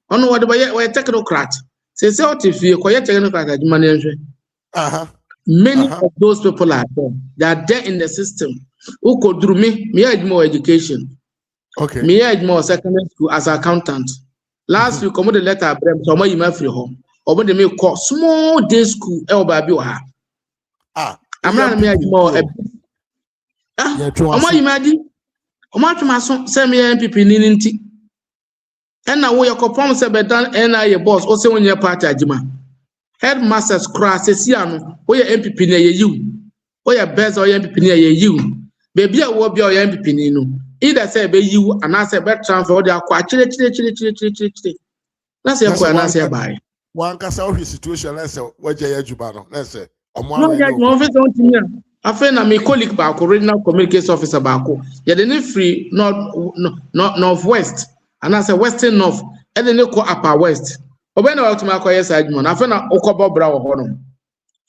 ono wo de we technocrat say otifie ko ye technocrat adwuma na nhwe many of those people are there. They are there in the system ukoduru me adwuma education me adwuma secondary school as accountant last week come the letter brem so my yima free home obo de me call small day school e oba bi o ha I'm not me more omo yimadi omo atuma so say me MPP ni nti and na wo yakopom se bedan NIA boss o se wonye party agima headmasters cross esi ano wo ye MPP na ye yiw wo ye best o ye MPP na ye yiw baby a wo bia o ye MPP ni no either say be yiw ana say be transfer the akwa chire na say akwa na say buy one kasa o situation na say waje ya juba no na say no ya no fit don tinya afa na me colleague ba ko regional communications officer ba ko ye de ne free northwest ana say western north e de ne ko upper west obe na ultima ko yes adwuma na afa na ukobo bra wo ho no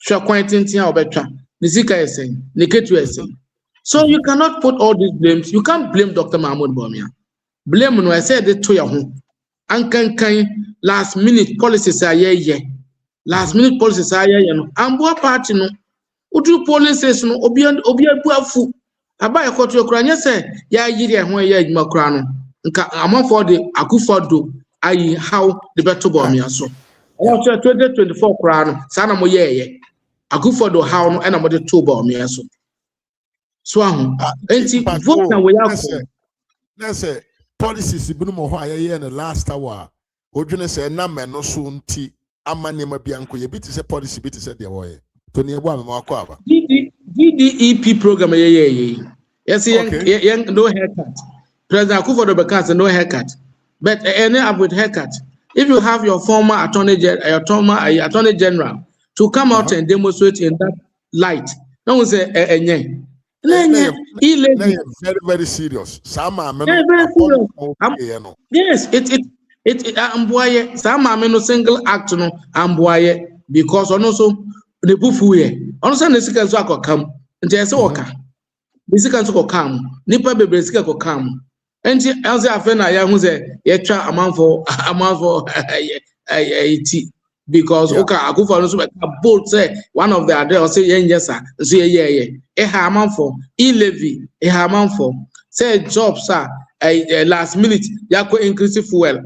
hwe kwan tintin a obetwa ne sika esen ne ketu esen. So you cannot put all these blames. You can't blame Dr. Mahmoud Bawumia. Blame no I said it to your home. ankankan last minute policies aye last minute policies aye no amboa party no udu policies no obi abuafu abaye koto kura nye se ya yiri ho ya adwuma kura no nka amafo de akufodo ayi how the better Bawumia so 2024 kura no sana mo ye akufodo how no na mo de to Bawumia so ahu enti vote na we yakọ na say policies bi no mo ho aye na last hour odwene say na me no so nti amane ma bia nko ye bi ti say policy bi ti say de wo ye to ne ebo amema akọ aba DDEP program yes no haircut President Akufodo Bekas no haircut but any up with haircut if you have your former attorney general to come out and demonstrate in that light no one say enye very very serious sama yes it amboye sama no single act no amboye because also the bufu here also the sika so akokam nti ese woka the sika so kokam nipa bebre sika kokam nti else afa na ya hu se ye twa amanfo iti because oka Akufo no so bold say one of the other say yenjesa so ye ha amanfo levy ha amanfo say jobs are last minute yakọ increase fuel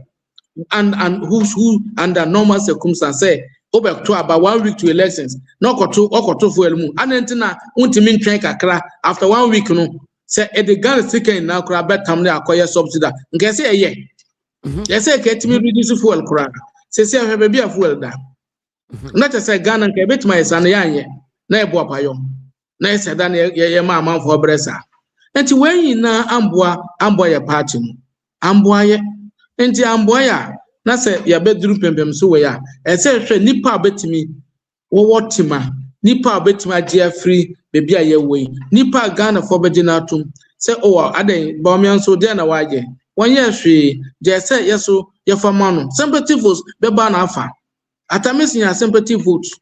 and who under normal circumstances say over to about 1 week to elections no okoto fuel mu anentina untimi ntwen kakra after 1 week no say the Ghana second now kra betam na akoye subsidy nke say ye say ke timi reduce fuel kra say ahwe be fuel da na te say Ghana nke betima yesa na yanye na ebo apayo na yesa da na ye ma amanfo bresa enti when na amboa ye party no amboa ye enti amboa ya na say ya bedru pempem so we ya e say hwe nipa betimi wo tima nipa betima dia free bebi aye we nipa Ghana for begina atum say aden Bawumia so dia na waje wonye hwe je say yeso ye fama no sympathy votes be ba na afa atamesi ya sympathy votes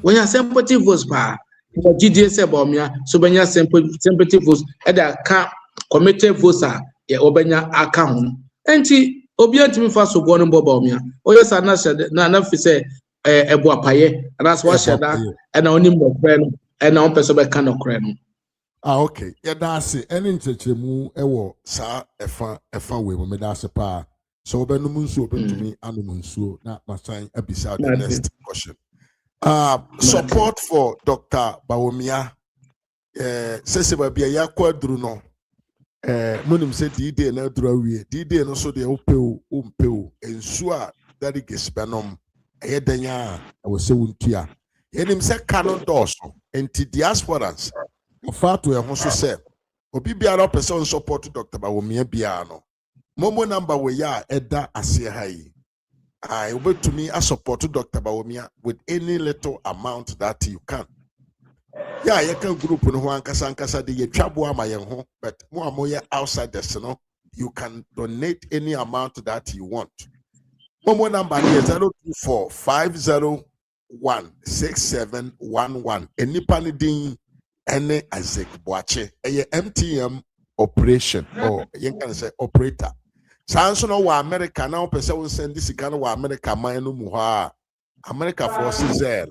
when ya sympathy votes pa GDA say Bawumia so benya sympathy votes e da ka committee votes ye obenya aka ho enti obi antimi fa so go no Bawumia oyesa na fi say ebo apaye and what sheda and oni mo kre no and on person be kan okre no okay yeah that's it any nchechemu ewo sa efa we mo da se pa so obenu munsu obentumi anu munsu na masan abisa the next question support for Dr. Bawumia sese ba bia yakwa duru no munim se dide na duru awie dide no so de opeu ensu a that is benom edenya we se wuntua yenim se canon doso enti diasporans ofato e ho so se obi biara person support Dr. Bawumia bia no momo number we ya eda ase hai I obetumi a support Dr. Bawumia with any little amount that you can. Yeah, you can group no ho ankasa de ye twabo ama ye ho but mo amoye outside this no you can donate any amount that you want. Momo number is 024-501-6711. Enipa ni din ene Isaac Boache. Eye MTM operation or you can say operator. Sanso no wa America now person will send this kind of America man no mu ha. America forces Zell.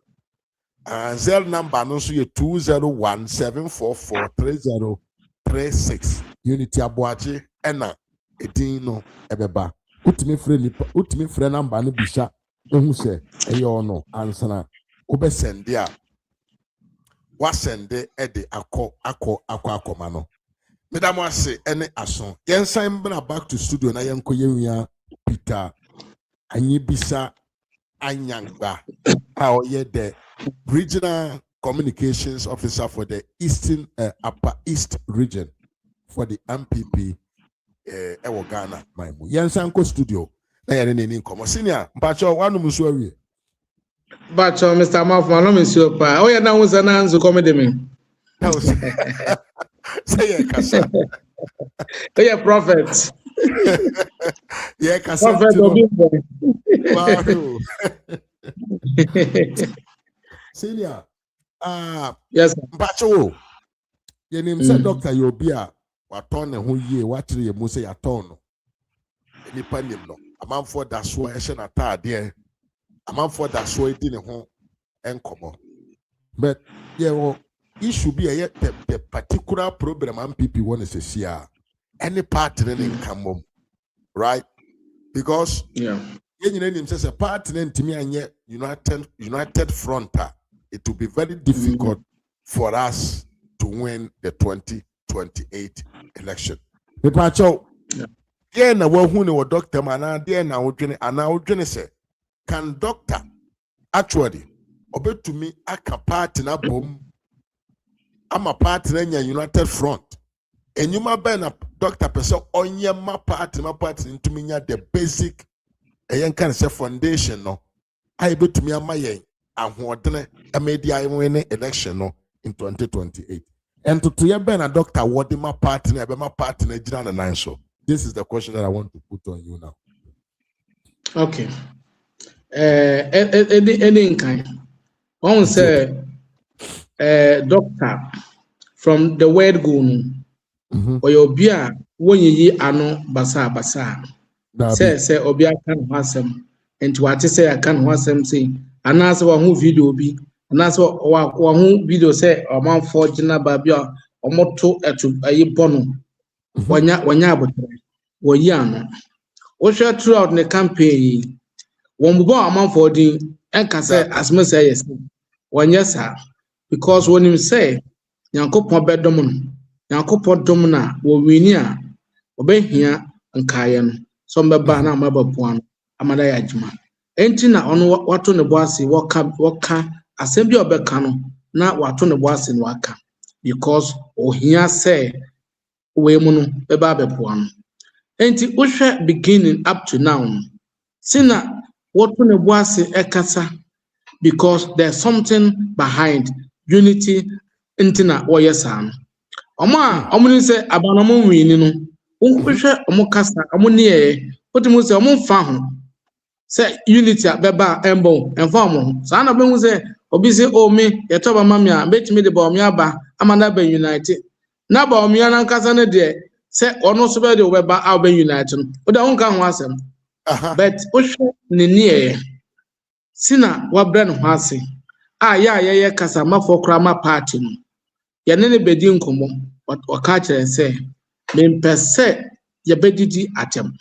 And Zell number no so ye 201-744-3036. Unity Aboache ena edin no ebeba. Utimi free number no bisha ehu se eyo no ansana obe send a wa send e de akọ no Madam wase ene ason yensan bna back to studio na yenko yenwia Peter Ayinbisa Anyangba how ye the regional communications officer for the eastern upper east region for the MPP ewo Ghana maimu yensan ko studio na yene neni nkomo senior mpacho wanu musu awie bacho Mr. Mafma no musu pa o ye na wonsa na nzu comedy me say ye kasa yeah prophet yeah kasa prophet wow senior yes mpacho ye nim say doctor Yobia waton ne ho yie watire ye mu say yaton no nipa nim no amanfoɔ da so ɛhyɛ n'ataadeɛ amanfoɔ da so edi ne ho nkɔmɔ but yeah issue be the particular problem MPP want to see any partner in come right because yeah you says a partner to me and yet united front it will be very difficult for us to win the 2028 election. Yeah, na who know doctor man there now say can doctor actually obey to me aka partner boom. I'm a partner in United Front. And you might be a doctor person on your my partner into me the basic can say foundation no. I able to me a my and what a media winning election no in 2028. And to your ben a doctor what my partner and so. This is the question that I want to put on you now. Okay. Any kind. One say doctor from the word go or your beer when you ano basa say obia can wasem and what say I can wasem say and answer one video be and answer one video say or man for jina babia or moto etu ayi bono wanya abotre wo yi ano wo share throughout the campaign one bo amount for the enka say as me say yes wanya sa because when him say Yankopon bedom no Yankopon dom na wo wini a obehia nkaye no so mbeba na amabapoa no amada ya adwuma enti na ono wato ne boase woka asem bi obeka no na wato ne boase no waka because ohia say we mu no beba abepoa no enti wohwe beginning up to now sina wato ne boase ekasa because there's something behind unity intina woyesan omo say abanomo wini no wohwe omo kasa omo ne otimu say omo fa ho say unity beba embo enfa omo sa na be say obi say o me yeto ba mami a betimi de Bawumia ba amanda ba united na Bawumia na kasa ne de say ono so be de beba a ba united no o da won ka ho asem but wohwe ne ne sina wabrɛ no ho ase a ye kasa mafo kra ma party no ye ne bedi nkomo waka kyerɛ sɛ mempɛsɛ ye bedidi atem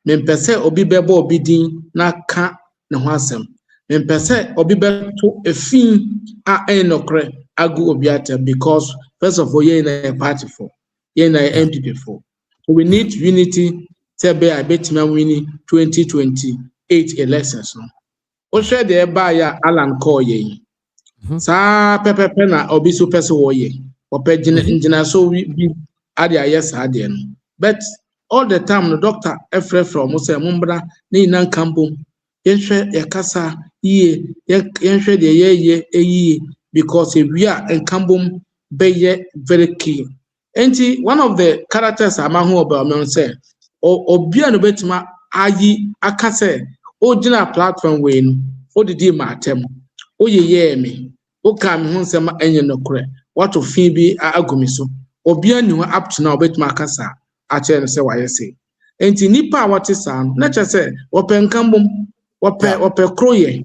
mempɛsɛ obi bɛbɔ obi din na ka ne ho asɛm mempɛsɛ obi bɛto efin a enokre agu obi atem because first of all ye na a party for ye na MPP for so we need unity to be a betima winning 2028 elections no o share the eba ya Alan call ye sa pepepe na obi so pese wo ye ope gina so bi ade ayes ade no but all the time the doctor efre from say mumbra ni nan kambom yenhwe yakasa ye yenhwe de ye because we are enkambom be very key enti one of the characters amahu Bawumia say obi anu betima ayi akase original platform we no odidi matem oyeye me o ka me ho nsem enye nokre wato fi bi agumi so obi ani ho up to now betima akasa a che no se waye se enti nipa a wote sa no na che se wopenkambom wope kroye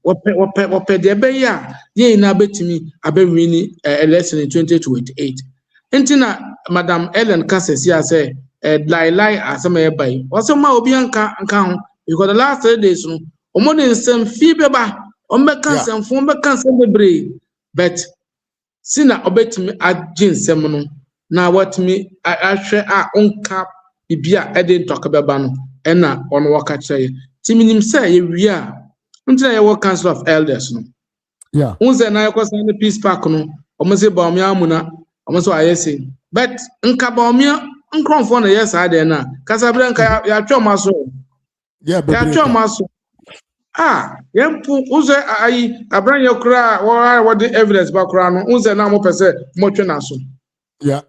wope de be ya ye na betimi abewini election in 2028 enti na Madam Ellen Kasesi say lie asema e bai osema obi anka ho because the last 3 days no omo de nsem fi beba ombeka nsem fo ombeka nsem bebre but sina obetimi agin nsem no na watimi ahwe a onka bibia e de ntoka beba no e na ono waka kire timinim say ye wi a ntina ye wo council of elders no unze na yakosa ne peace park no omo se Bawumia amuna omo so ayese but nka Bawumia nkronfo na yes ade na kasabre nka ya twomaso ya twomaso yempu uze ayi abranye kura what the evidence ba kura no uze na mo pese mo twenaso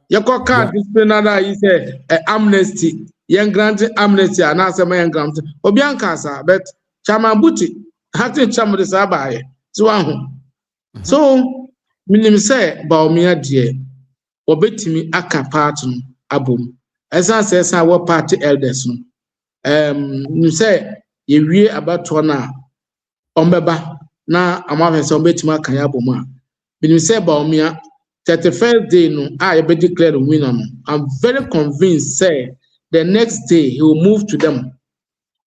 yekoka disciplinary yi say amnesty yen grant amnesty and asema yen grant obi ankasa but chama buti hatin chama de sabaye so ahu so minim say Bawumia de obetimi aka part no abom esa say what party elders no You say you read about one ombeba na amafẹ sẹ ọbẹtumi aka ya abọ mu a binim sẹ Bawumia 31st day no a yẹbẹ declare the winner no I'm very convinced say the next day he will move to them.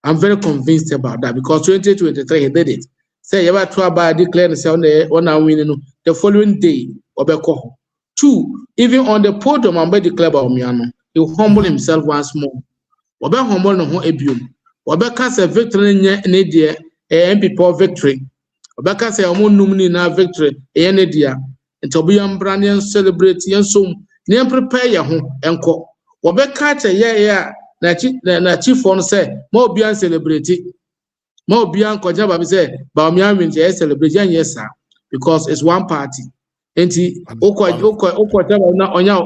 I'm very convinced about that because 2023 he did it. Say yẹbẹ to aba declare say on a winning no the following day ọbẹkọ hɔ. 2 even on the podium I'm declare Bawumia no he will humble himself once more. Ọbẹ humble no ho ebiom. Ọbẹka sẹ victory nye ne deɛ MPP victory. Obaka say omo num ni na victory e ne dia. Nti obo yam bra ne celebrate yen so ne prepare ye ho enko. Obaka che ye ya na chief on say ma obi an celebrate. Ma obi an koja ba say Bawumia win je celebrate yen yes sir because it's one party. Nti okwa na onya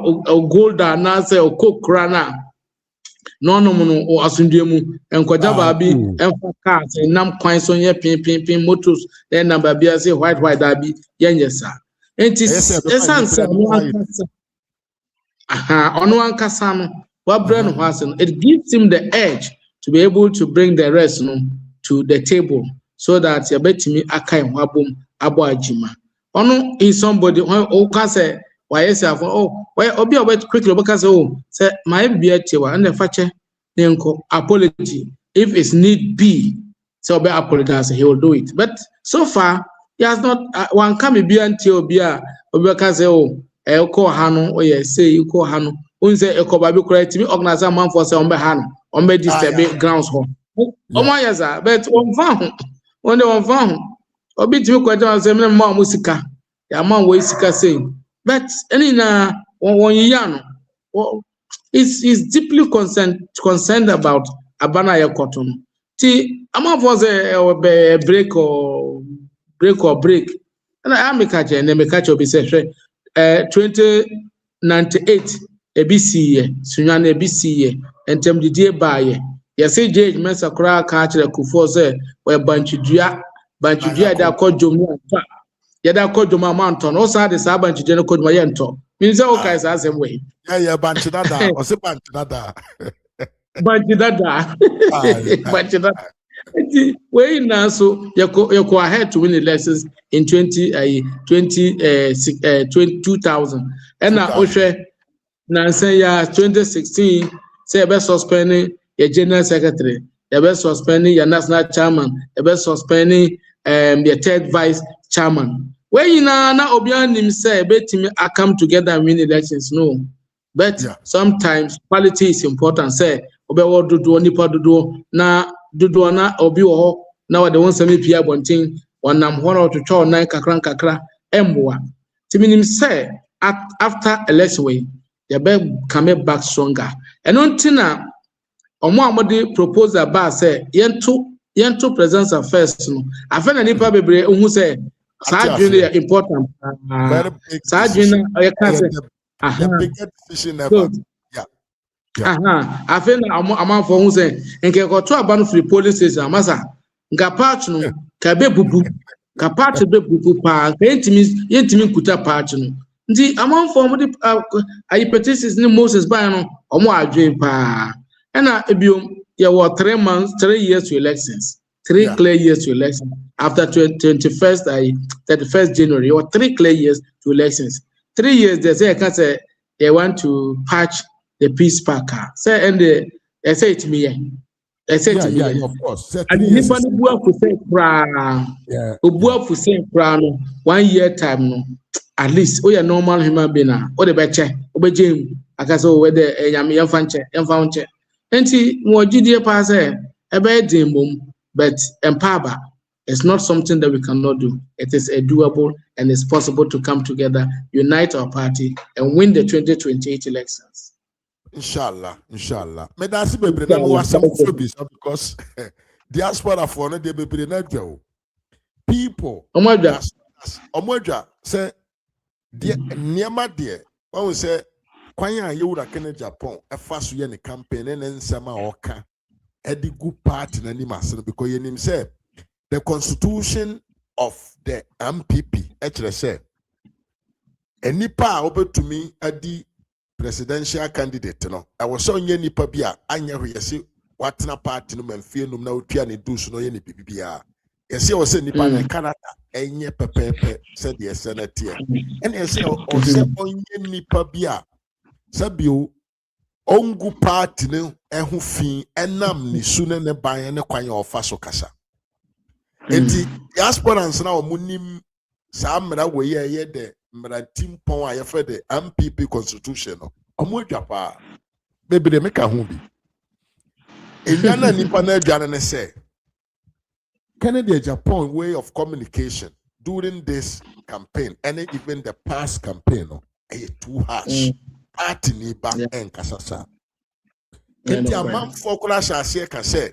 gold na say okokra na no o asundue mu enkoja baabi enfa cars nam kwan so nye pin motos then number bia say white that be yenyesa enti esanse ono ankasa no wa bra no hwase no it gives him the edge to be able to bring the rest no to the table so that yabetimi akai ho abom abo agima ono is somebody who can say why yes why obi obet quickly because say my be atiwa and the fache nenko apology if it's need be so obi apologize he will do it but so far he has not one can be until obi can say call hanu say you call hanu unse ekoba correct me organize a man for say on be hanu on be disturb grounds ho omo but on van obi timi kwaja say me ma musika ya man we sika say but any na one year no is deeply concerned about abana yakoton. See, I'm for the break. And I am a catcher and then catch up 2098 ABC Sunyana ABC and Tem the dear buyer. Yes, say Jay Mensa Kra catcher Kufo say where Banchudia that called Jomu. Yada called Joma Mountain, also had the Saban to General Code Mayento. Means all guys as same way. Yeah, Banchidada, or say Banchidada. Banchidada. Where now so you ahead to win the lessons in 2000. And now Oshe Nancy 2016 say best suspending your general secretary, the best suspending your national chairman, the best suspending the third vice chairman. Where you now Obian him say betimi I come together and win elections. No. But sometimes quality is important. Say obewo dodo nipa dodo na dodo na obi wo na the one semi pia bontin wanam hono to cho nine kakra emboa. Timinim say after election way they be come back stronger. And until omo amode proposal ba say yento presence first no. Afa na nipa bebre ohun say Sajuna important. Sajuna, I can say, the biggest decision ever. I think I'm for who say, and can go to a ban free police station, Massa. Gapachno, Kabe Bubu, Kapacha Bubu, Yentimi Kuta Pachno. The amount for I petitions no Moses Bano, or more dream pa. And I you were 3 years to elections. 3 clear years to elections. After 31st January, or 3 clear years to elections. 3 years, they say, I can say, they want to patch the peace packer. Say, and they say to me, they say to me, of course. And anybody who have to say, who 1 year time, no, at least, we are normal human being, or the better, or Jim, I can say, whether a young fancher, and see, more GDA pass a bad boom. But empower is not something that we cannot do. It is a doable and it's possible to come together, unite our party, and win the 2028 elections. Inshallah. Me that's because diaspora for no be people. Omodja say the niema there. When we say kwanya ye would can Japan, a fast ye campaign and nsema oka. Edi good part in any mass because you name say the constitution of the MPP actually say any power over to me at the presidential candidate. No, I was showing any papia anya we see watena party no memfie no na otua ne dus no ye ne bibia yesi o se nipa na Canada enye pepepe se de senate and yesi o se onye nipa bia sabio ongu party no ehu fi enam ni sune ne ban ne kwan ofa so kasa enti aspirants na omunim sa mra we ye de mra timpon a ye fe de MPP constitution no omo adwapa bebere meka ho bi enyana nipa na adwane ne say Canada Japan way of communication during this campaign and even the past campaign no too harsh party ni ba enkasasa enti amanfo kura shase ka say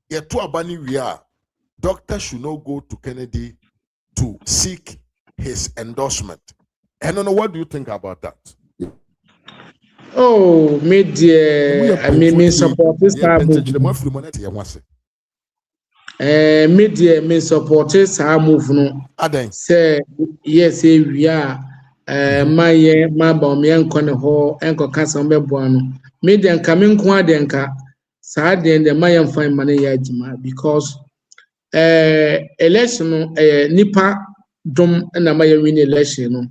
ye to abani wia doctor should not go to Kennedy to seek his endorsement. I don't know, what do you think about that? Oh, media, I mean, support this media, me support this move. No, say yes, we are. My Bawumia nkone ho enko kasa mbeboano media nkamen ko adenka saa den de my fine money ya jima because election nipa dom na my win election no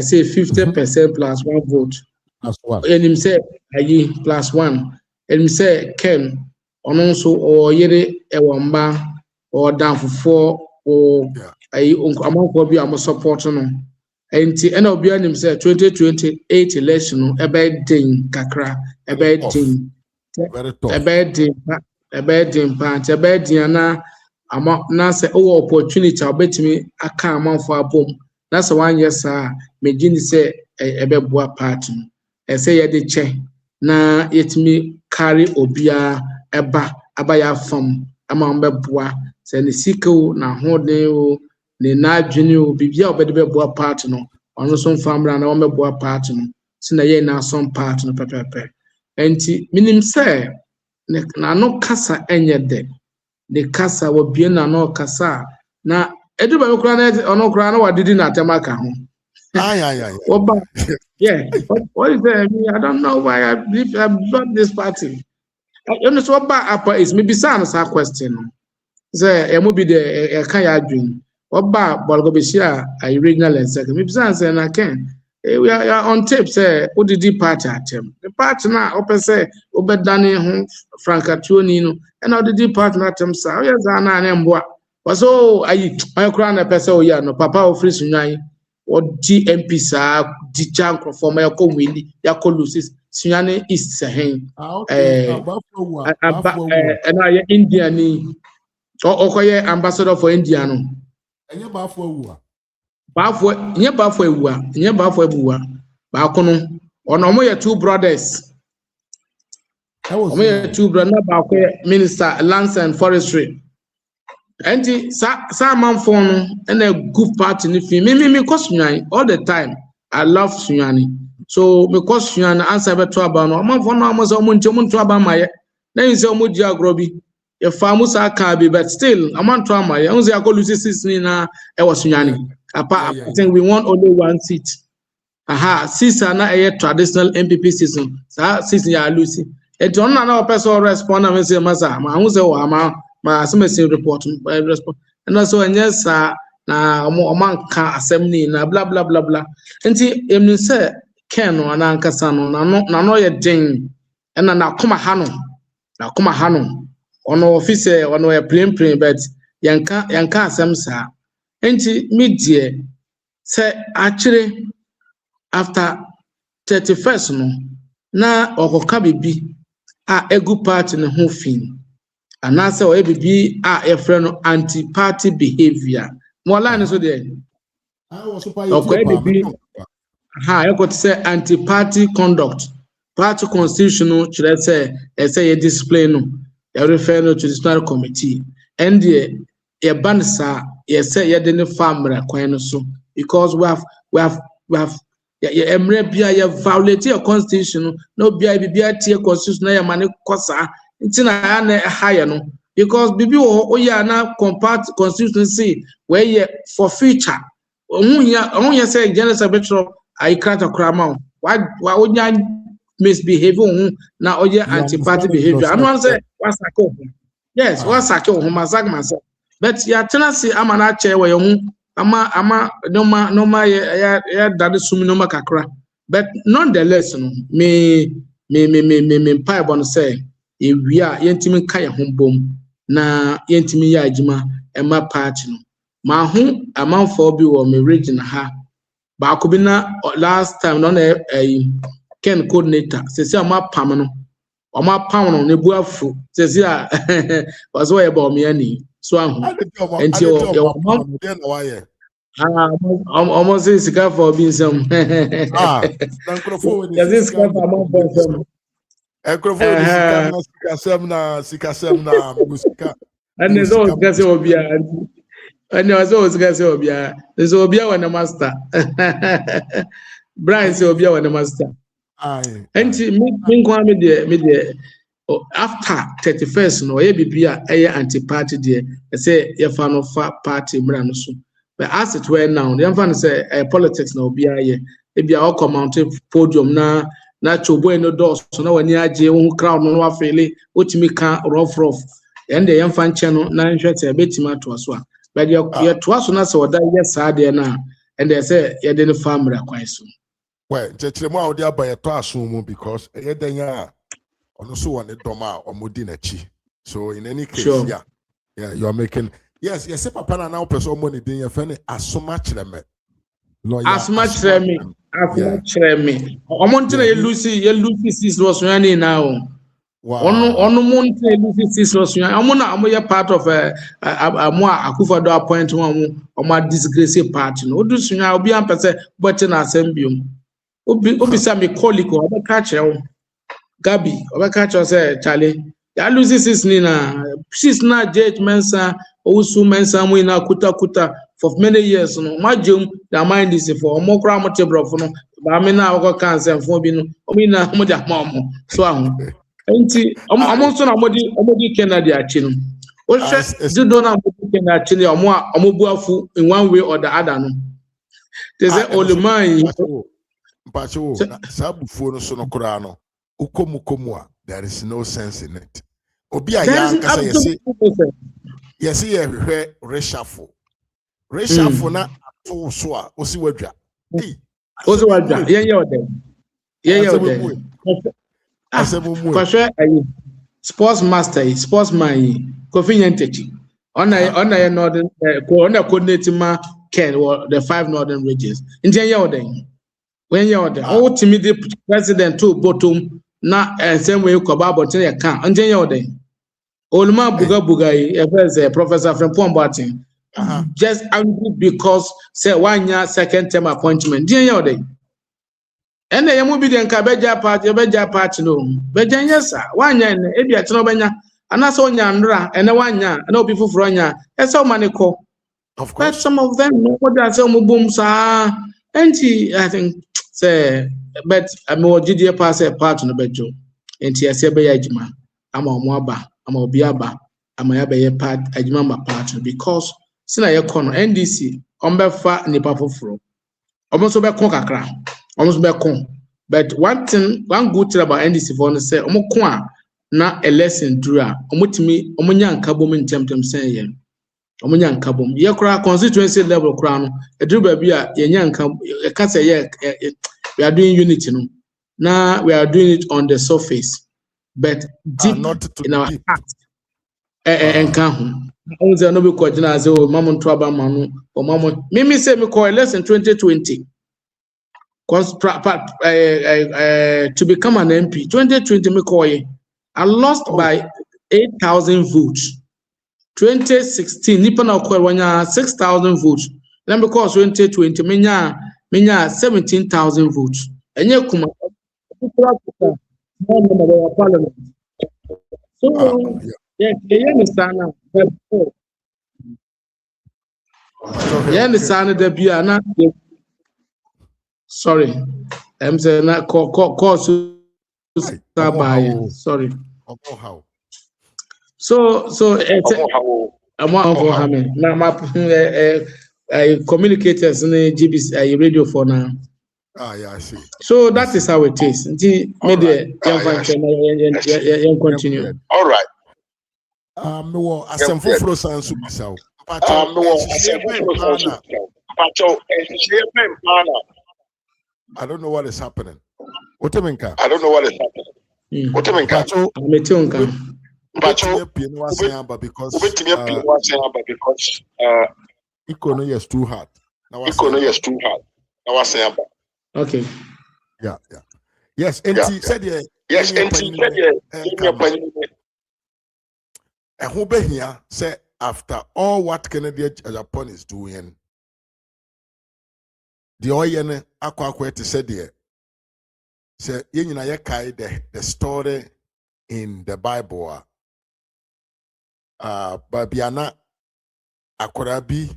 say 50% plus 1 vote and him say ayi plus 1 and him say Ken ono so o yere ewamba or down for or ayi amanko bi am support no enti ena obi anim say 2028 election no ebe din kakra ebe din ebe din na ama na say o opportunity obetimi aka amanfo abom na say 1 year sa megini say ebe boa party e say ye de che na yetimi carry obia eba abaya fam ama mbeboa say ne sika na hoden o ne nadwene o bibia obede beboa party no ono so famra na omeboa party no sina ye na some party no pepepe enti minim say na no kasa enye de the kasa wo bie na no kasa na eduba me kura na ono kura na wadidi na temaka ho oba yeah what is there? I don't know why I believe I bought this party. You know so apa is maybe some question say e mo bi de e kan ya adwin oba bolgo be share a regional executive maybe some say na ken we are on tape say odidi party atem the party na open say obedane ho frankatuoni no and odidi party na atem sa yes na na mboa waso ayi ayokra na pese o ya no papa ofri sunyan o GMP sa di chankro form ya ko wini ya ko lusis sunyane east sehen na ya India ni okoye ambassador for India no enye bafo awua nye bafo ebuwa ba kono ono mo ye two brothers omo ye two brothers na ba ko minister lands and forestry enti sa manfo no na good party ni fi me kosunyan all the time I love sunyani so me kosunyan answer beto aba no manfo no amoza omo nto aba maye na yin se omo di agrobi ye famu sa ka bi but still amanto amaye unze akolusi 6 na e wosunyani I think we want only 1 seat. Sisa na traditional MPP season. Season ya Lucy. It on na person respond na say masa ma hu say wa ma asem report respond. And also yes na o man ka assembly na blah blah blah blah. Enti em say Ken no na nkasa no na no ye den and na koma ha no. Ono office ono ye plain but yanka asem sa. Enti media say actually after 31st no na okoka bibi a egu party ne ho fin ana say o bibi a e friend no anti party behavior mo line so there bibi e got say anti party conduct party constitution no chere say say discipline no e refer no to disciplinary committee and the e ban sa yes say ye de family kwan no so because we have emre bia ye violate your constitution no bia bibia tie constitution na ye mane kosa ntina ya na higher no because bibi o ya na compart constituency where ye for future ohunya say general secretary I krata krama wa onya misbehaving now or anti-party behavior. I'm not saying what's a call. Yes, what's a call myself. But yeah, tenancy I'm an chair where you ama no ma ya that is sumi no ma kakra. But nonetheless, me pie bon say if we are yentimi kaya home na yentimi ya adwuma ema party no. Ma ho amanfo bi wo me region ha. Ba ko bi na last time no na Ken coordinator sesi ama pam no oma pam no ne buafu sesi a was why Bawumia ni so ahu enti almost say sika for being some microphone is sika musika and there's always gase obia and there's always gase obia there's obia when the master Brian say obia when the master and me go me there after 31st no ye bibia anti party there say ye fa no fa party mra no so but as it were now the fan say politics na obia ye e bia o come out podium na chobo no doors so na wani age wo crowd no afele otimi ka rough and the yan fan channel na nhwete betima to so but ye to so na say oda ye saa de na and they say ye de no family kwan so well chechiremu a odi abaye to aso because ye denya ono so one doma omodi na chi so in any case sure. yeah you are making yes say papa na now person money dey your friend asoma chireme asoma chireme omontina ye Lucy sis was running now ono montina Lucy sis was amona amoye part of amo akufado appoint omo disgrace party no odu sunya obi ampese but na assemblium obi sa me colleague obeka kire Gabi, Obakacho said, Charlie, ya lose sis Nina, sis na Jade Mensa, Osu Mensa, Wina, Kuta for many years. No, my jum, the mind is for more cramotable for no, Bamina, Oka cancer, for Bino, Omina, Moda Mamo, so I'm also Omodi Kennedy Achin. What do not actually or more Omobuafu in one way or the other. There's all the mind. Pacho, Sabu Funo Sonocorano. Ukomukomua, there is no sense in it. Obia yang kasa yes reshuffle na to so a osi wadwa sports man convenient on northern coordinating ma Ken the 5 northern regions in when you're the ultimate president to bottom na same way ko ba botin ya kan nje ya odai oluma buga e professor Frempong Boateng just angry because say wanya second term appointment nje ya odai ene ye mu bi den ka beja party no beja yesa wanya ene e bia tino benya anasa onya ndra ene wanya ene obi fufuro nya ese o maniko of course but some of them no what that say o bom sa enti I think say but I'm more GDA pass a part on the bedroom. And Tia be Ajima. I'm a Mwaba, I'm a Biaba, I'm a Bay part Ajima partner because Sina Yakono NDC on Befa Nipa Fro. Almost be Coca almost be con. But one good thing about NDC for the say Omokwa na a lesson dura Omutimi Omunyan Kabum in Temptem saying Omunyan Kabum. Yakra constituency level crown a dribble beer Yanka a cassa we are doing unity no. Now we are doing it on the surface, but deep not in our heart. And come. Only no be coordinate say oh mamon trouble manu or mamon. Me say me call less in 2020. To become an MP 2020 me call I lost by 8,000 votes. 2016 nipa na call wanya 6,000 votes. Then because 2020 Minya 17,000 votes. And you come parliament. So, yeah, you understand now. You understand that we are not. Sorry, I'm saying that cause. Sorry. So I'm for having now my communicators in the GBC radio for now. Yeah, I see. So that is how it is. Continue. All right. No, asem foforo sansu bisa. I don't know what is happening. What do you mean? I don't know what is happening. What do you mean? Because economy is too hard. Economy is too hard. Now I say about. Okay. Yeah. Yes, and he said yes, and he said and who be here say after all what Kennedy Japan is doing, the oyen aqua to say there. Say the story in the Bible. Babiana akorabi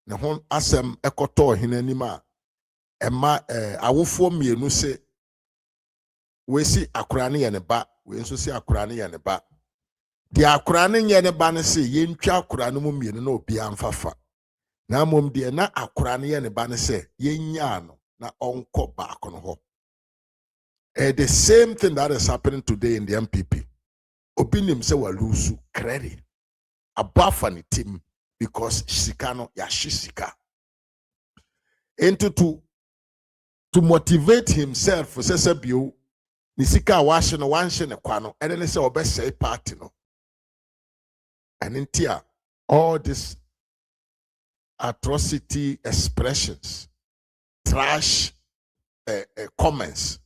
ne hon asem ekoto hinanima ema awofo mienu se we si akora ne ye ne ba we nso si akora ne ye ne ba di akora ne ye ne ba ne se ye ntwa akora no mu mienu na obi amfafa na mom de na akora ne ye ne ba ne se ye nya no na onko ba akono ho the same thing that is happening today in the MPP obinim se wa lose credit abafani team because Shikano Yashishika. Into to motivate himself for Sesabio, Nisika washing a one shin a quano, and then they say best say party no. And in tia, all these atrocity expressions, trash comments,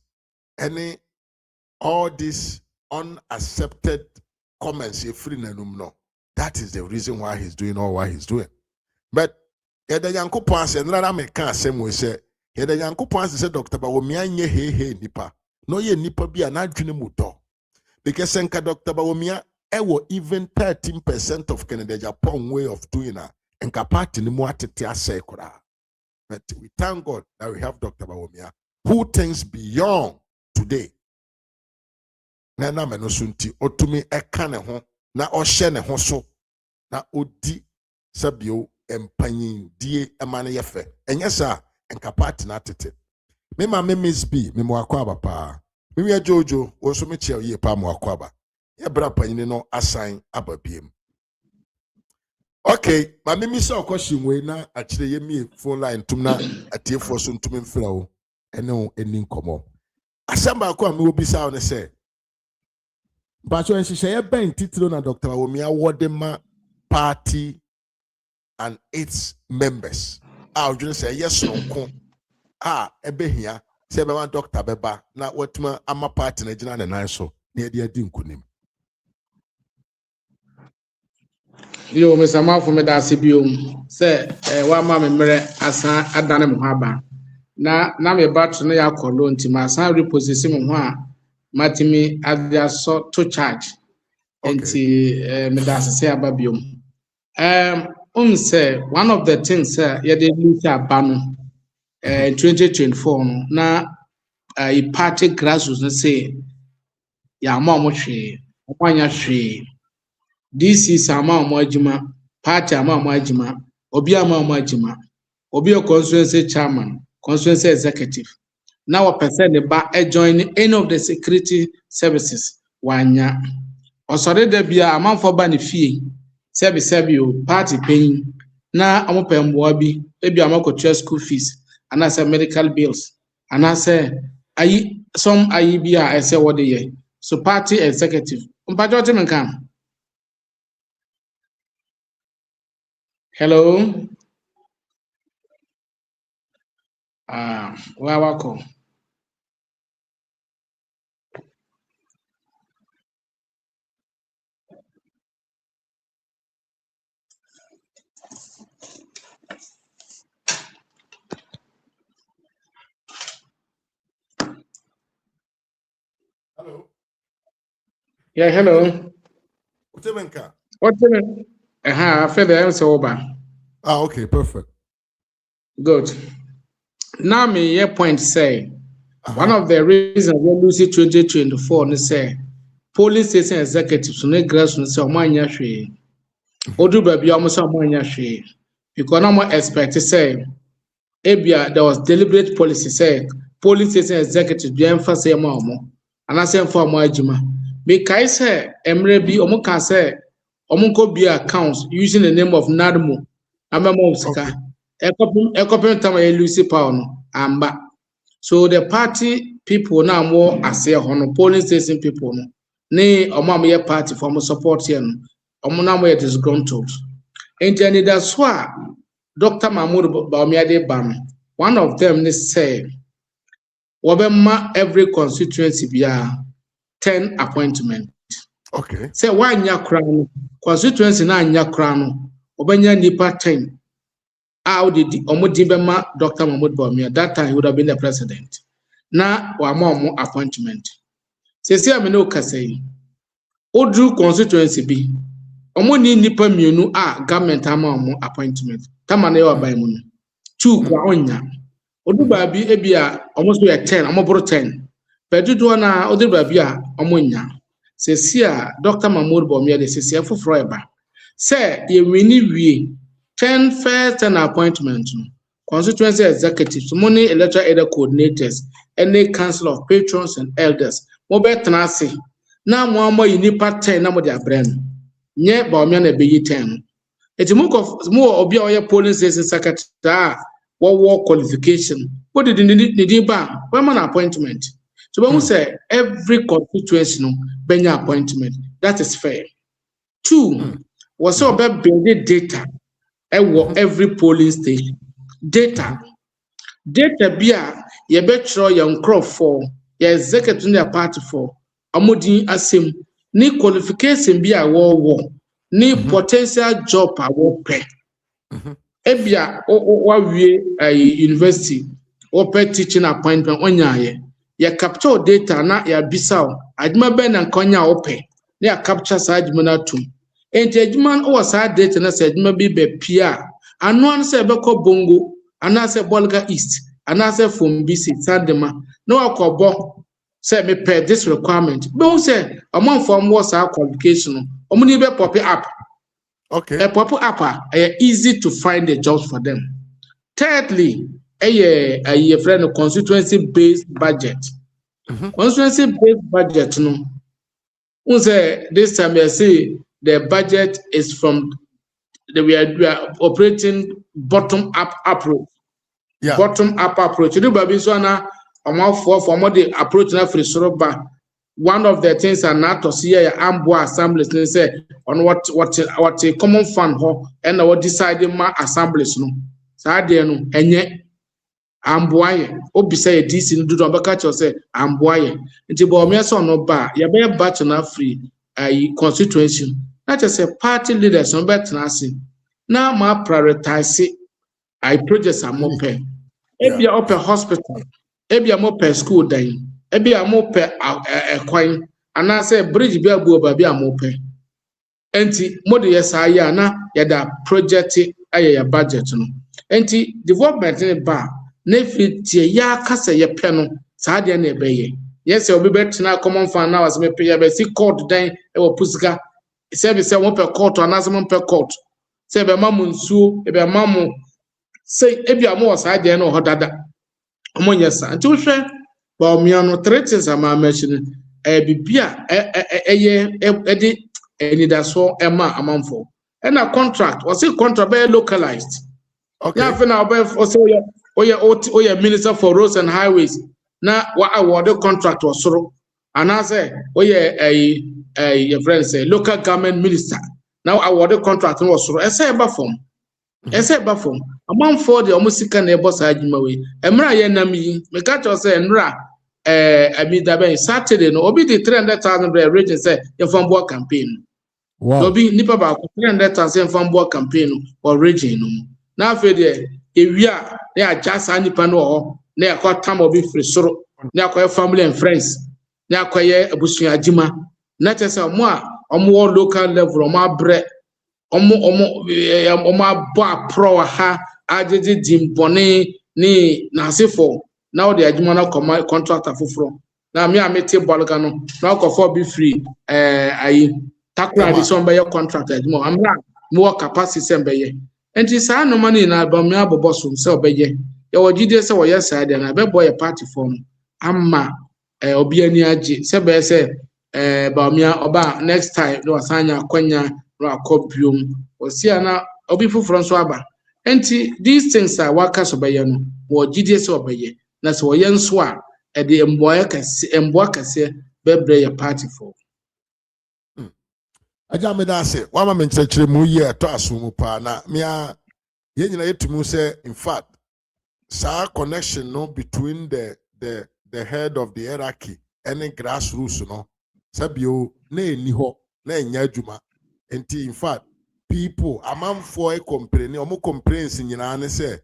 all these unaccepted comments, you free no. That is the reason why he's doing all what he's doing. But the Yankopon said, "Nara me can same way say." The Yankopon said, "Dr. Bawumia nye he nipa. No ye nipa bi anadwene mu do." Because senka Dr. Bawumia ewo even 13% of Canada Japan way of doing a enka party ni mu atete asay kora. But we thank God that we have Dr. Bawumia who thinks beyond today. Na na menosunti otumi eka ne ho na ohye ne ho so. Na odi sabio empanyin die emane yefe enye sa enka party na tete me ma me miss b me mo akwaba pa me wi ajojo wo so me che ye pa mo akwaba ye bra panyin no asan ababiem. Okay, ma me miss okwashimwe na akire ye mi phone line tum na atiefo so ntum mfira wo ene wo eni nkomo asamba akwa me obi sa ne se bacho enhihye ye ben titiro na Dr. Bawumia wodema party and its members. I'll just say yes no ebehia say be one doctor beba na watuma ama party na gina na so na ye di nkunim. Yo Mr. Mafo me da sebiom say wa ma me mere asan adane mo aba na me batch no yakolo ntima asan reposition mo ho a matimi adia so to charge enti me da se ababiom. Say one of the things you did lose abano in 2024 no na party grassroots say ya mama hwe okwanya hwe this is ama adwuma party ama adwuma obi ama adwuma obi a constituency chairman constituency executive now a person ba join any of the security services wanya osore da bia amanfo ba ne fie sebi party paying na amopemboa bi ebi amakotua school fees and as medical bills and as some bi I say what they so party executive mpajote menka hello wako Hello. Yeah, hello. Utemenka. Further answer over. Okay, perfect. Good. Now me point say one of the reasons we lose 2024 is say polling station executives no grassroots say omanya hwe. Odu ba bia omo say omanya hwe. Because no more expect say ebia there was deliberate policy say police station executive bi emphasize ma omo anase mfa omo adwuma me kai say emre bi omo ka say omo ko bi accounts using the name of Nadmo amemo sika ekopem tam e Lucy Paul no amba so the party people now more ase hono polling station people no ne omo am ye party for mo support here no omo na mo ye disgruntled enti that's why Dr. Mahmoud Bawumia de ban one of them they say wabema every constituency bia 10 appointment. Okay. Say why nya kra constituency na nya kra no obanya nipa 10. How did omudi bema Dr. Mahmoud Bawumia that time he would have been the president. Na wa mo appointment. Say me no kase. Odru constituency bi omoni nipa mienu government ama mo appointment. Tama na yo aban mu no. 2 kwa onya. Odu baabi ebia almost we 10 amoboro 10 pedudo na odu baabi a omonya sesi a Dr. Mahmoud Bawumia de sesi afoforo eba say ye wini wie 10 first and appointment constituency executives money electoral area coordinators any council of patrons and elders mo betena ase na mo amo yinipa 10 na mo de abrem nye Bawumia na be yi 10 mo obi a oye polling station secretary war qualification. What did the ban? When an appointment. So when we say every constituency no benya appointment, that is fair. 2 was so about building data every polling station. Data bia ye betro young crop for ye executive in their party for amodin asem ni qualification bia war ni potential job war pay. Ebia wawie university open teaching appointment onyaye ya capture data na ya bisao adwuma be na nkonya ope na ya capture sa adwuma na tum enti adwuma o sa data na sa adwuma bi be pia anu an se be ko bongo ana se Bolga East ana se Fombisi Sandema na wakobo say me per this requirement be who say among form was our qualification omuni be pop up. Okay. A pop up easy to find the jobs for them. Thirdly, a friend of constituency based budget. Constituency based budget no. This time I say the budget is from we are operating bottom up approach. Yeah. Bottom up approach. You do baby so na for more the approach na free soroba. One of the things are not to see a ambo assemblies and say on what a common fund ho and what deciding my assemblies no. Sadia no enye amboaye obi say DC no do baka cho say amboaye nti Bawumia so no ba ya be batch na free constituency na just say party leaders no bet na ase na ma prioritize projects am open ebi open hospital ebi am open school dan ebi amope ekwan ana say bridge bi abu oba bi amope enti mode yesa ya na yada project aye budget no enti development ne ba na fitie ya kasa ye pe no saa de na ebeye yes obi betena common fund na was me pe ya be si court dan e wo pusika se be se wo pe court ana se mo pe court se be mamu nsuo e be mamu say ebi amo saa de na ho dada omo nyesa enti wo hwe Bawumia no threats ama mention bibia edi enidaso ema amanfo and a contract was a contract be localized. Okay. Yeah, now oye minister for roads and highways na wa award contract was so and I say oye your friend say local government minister now award contract was so say ba form amanfo de omusika na ebo sa adwuma we emra ye nam yi me ka cho say enra Dabe Saturday no obi the 300,000 region say your farm campaign. Wow. Obi nipa ba 300,000 farm campaign or region no. Na fe de ewia na just nipa no ho na yakotam obi free soro na yakoye family and friends na yakoye abusuan agima na tese omo local level omo abre omo abo pro ha ajeje dimbone ni nasefo now the adjumana contractor fufuro na me amete bolga no na okofo be free takura di so be your contract adjumo amra more capacity sembe ye enti sa no money na Bawumia bobo so se obeye yɛwɔ gyidie sɛ wɔyɛ saa deɛ na bɛbɔ yɛ party form ama obi ani agye sɛ bɛyɛ sɛ Bawumia ɔba next time na wasan nya akwanya na akɔ biom wɔsia na obi foforɔ nso aba enti these things a waka so bɛyɛ no wɔ gyidie sɛ ɔbɛyɛ na sɛ wɔyɛ nso a ɛde mboa kɛse bɛbrɛ yɛ party form Aja me da se wa ma me nkyerɛkyerɛ mu yɛ to aso mu pa na mea yɛ nyina yɛtumi sɛ in fact sa connection no between the head of the hierarchy and the grassroots no sabio na eni hɔ na enya adwuma enti in fact people amanfo e complain omo complaints nyina ne sɛ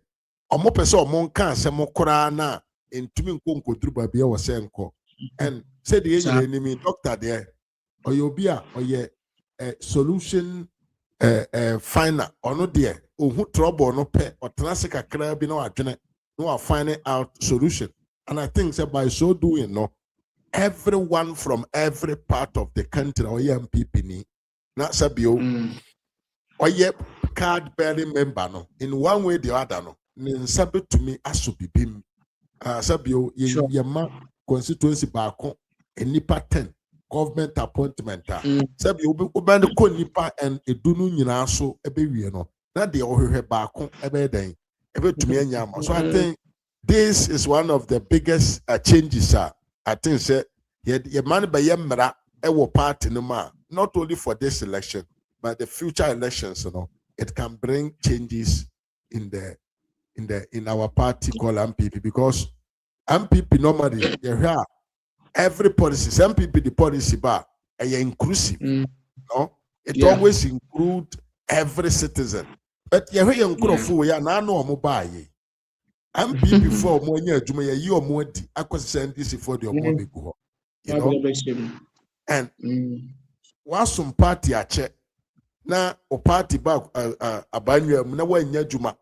omo pɛ sɛ omo nka asɛm koraa na entumi nkonkoduru ba bia wɔ sɛ nkɔ and said the yɛ nyina ni doctor there oyobi a oyɛ solution final ono there ohu trouble no pɛ ɔtena kakra bi na wadwene no finding out solution. And I think that by so doing, no, everyone from every part of the country, or MPP ni, not Sabio, or yet card bearing member, no, in one way or the other, no, Sabi to me as to be bim. Sabio, your constituency back and nipa 10 government appointment. Sabio, Uban the co nipa and a dunu yinaso, a baby, no, not the over back on every day. Every to me and yama. So I think this is one of the biggest changes. I think say your money by yemra ewo party no ma not only for this election but the future elections. You know, it can bring changes in our party called MPP because MPP normally they have every policy. MPP the policy bar are inclusive. No, it always include every citizen. But you hear young ya na no mobile. MPP for more year to me a year more acquisition this for the omo you know. And was some party a check na o party back abanyu na wa nya juma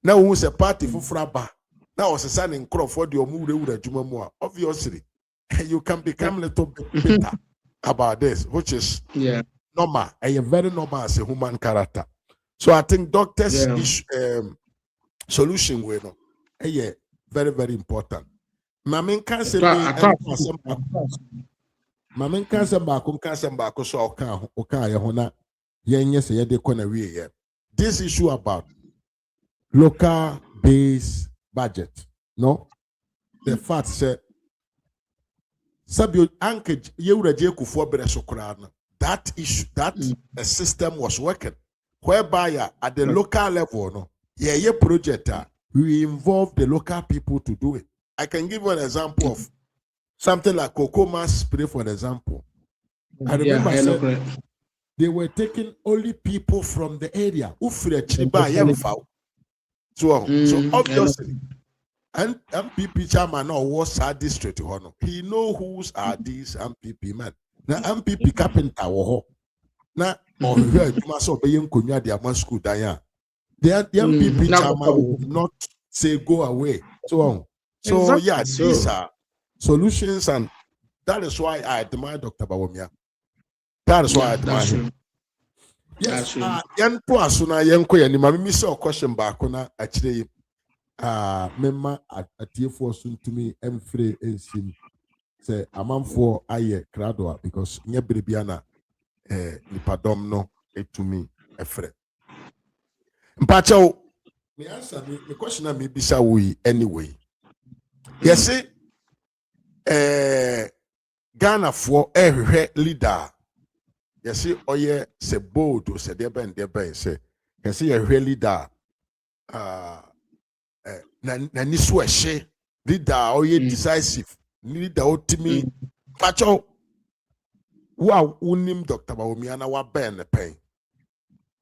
na who say party fufura ba na o sesa ne nkro for the omo wura juma mu a obviously you can become a little bit bitter about this, which is normal, a very normal as a human character. So I think doctors solution we know very, very important. Mamin cancer Mamin cancer back so okay hona yes de kona we this issue about local base budget, no? The fact said Sabio Ankage Yuraje Kufo Beresokrana. That issue, that system was working. Whereby at the local level, no, project we involve the local people to do it. I can give you an example of something like Kokoma spray, for example. I remember they were taking only people from the area. So obviously, and MPP chairman or was our district, he know who's are these MPP man. Now MPP carpenter now or you must obey him kunya the school diane. The MPP chairman will not say go away. So yeah, these are solutions, and that is why I admire Dr. Bawumia. That is why I admire him. Yes, yan po asuna yan ko yan mami mi say question back na actually memma atiefo so ntumi emfre ensim say amanfo aye krado because nya berebia na nipadom no etumi efre mpacho me answer me question na me bisa we anyway yes Ghana for ehwe leader. Yes, oye se bold or se deben say yes, a really da na nisweshe leader oye decisive leader otimi pacho wa unim Dr. Bawumia na wa ben the pain.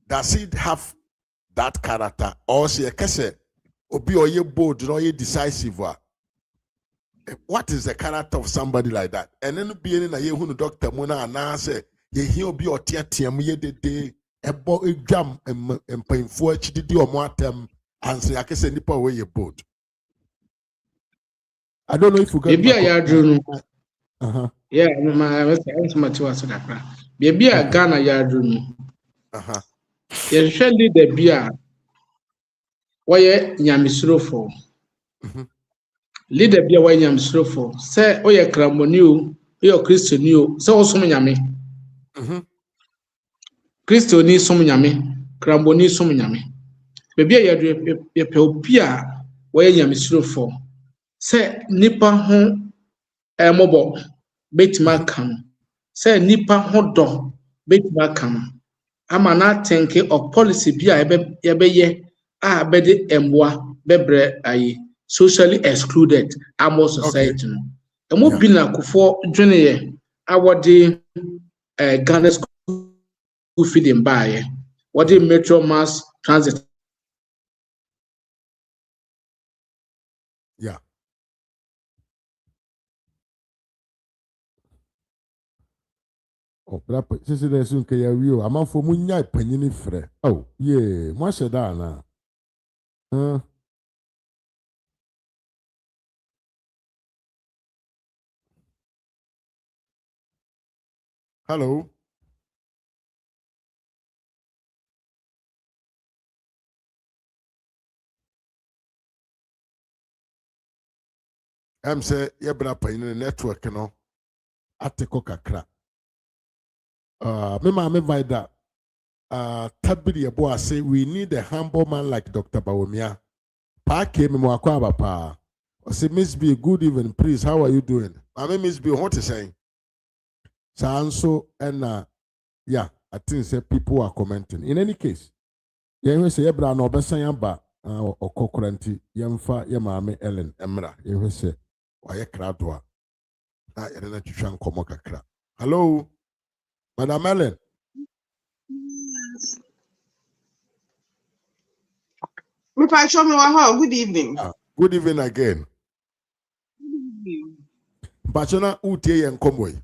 Does it have that character or say kese obi oye bold or oye decisive? What is the character of somebody like that? And then be in a yehu Dr. Mona and say he'll be or tiam ye de a boy jam and painful HD or more term and say I can send it away your boat. I don't know if you got maybe I drew. Yeah, my two as a baby a Ghana yardroom. Usually the beer why Yamisro for Leader be a wanyam strofo. Say oye kramboni o Christian o say osum nyame. Christo ni som nyame, kramboni som nyame. Baby a ye pe obi a woyɛ nyamesuro sɛ nipa ho mobo betima kan sɛ nipa ho dɔ betima kan ama na think of policy bi a yɛbɛyɛ a bɛde emboa bebre ayi socially excluded amo society no emo bi na kofo dwene ye awode Ghana school feeding by what the metro mass transit. Yeah. Oh, brapa, sisi na esu nke ya wio. Amanfo mu nya panyini frɛ. Oh, yeah, mo ahyɛ da na. Hello. Say yebra panyini network no. Ateko kakra. Me ma me vida. Tabiri yebo ase we need a humble man like Dr. Bawumia. Pa ke me mo akwa abapa. I say Miss B, good evening, please. How are you doing? I Miss B, what is saying? So and yeah, I think say people are commenting. In any case, yeah, say yebra no besan yamba or kokoranti yemfa yemame Ellen Emra. You say why kradwa. Na yena twitwa nkomo kakra. Hello, Madam Ellen. Yes. Show me how. Good evening. Good evening again. Bachona utie yen komwe.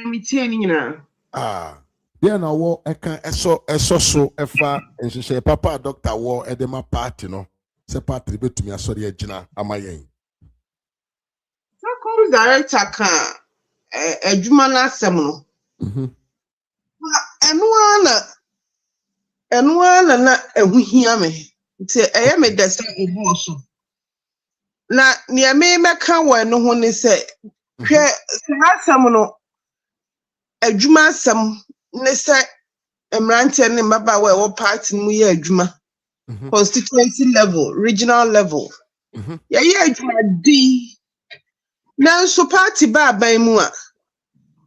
I'm telling now. There na wo eka eso so efa enhyehyɛ papa doctor wo edema party no. Se party betumi asori agina amayen. So come director kan adwuma na asɛm no. Eno na ehuhia me. Nti eye me dese obo so. Na ne me meka wo eno ho ne se hwɛ asɛm no adwuma asɛm ne se emrante ne mbaba wo party mu ye adwuma. Constituency level, regional level. Ye adwuma di. Na so party ba ban mu a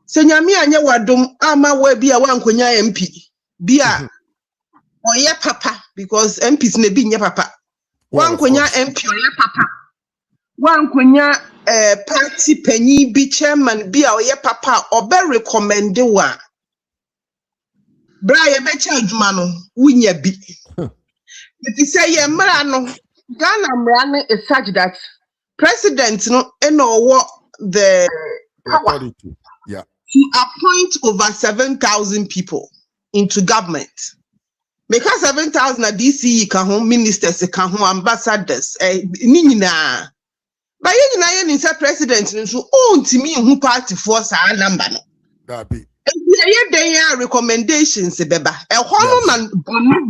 se nyame anya wadom ama wa bi a wankonya MP bia oye papa because MPs ne bi nye papa wankonya MP oye papa wankonya party panyi bi chairman bi a oye papa obe recommend wa bra ye be cha adwuma no wunya bi it is say ye mra no Ghana mra no is such that president no eno the power to appoint over 7,000 people into government. Because 7,000 are DCE can home ministers, can home ambassadors, nina. But you know, president, so own to me who party force our number. They are recommendations, beba. A hono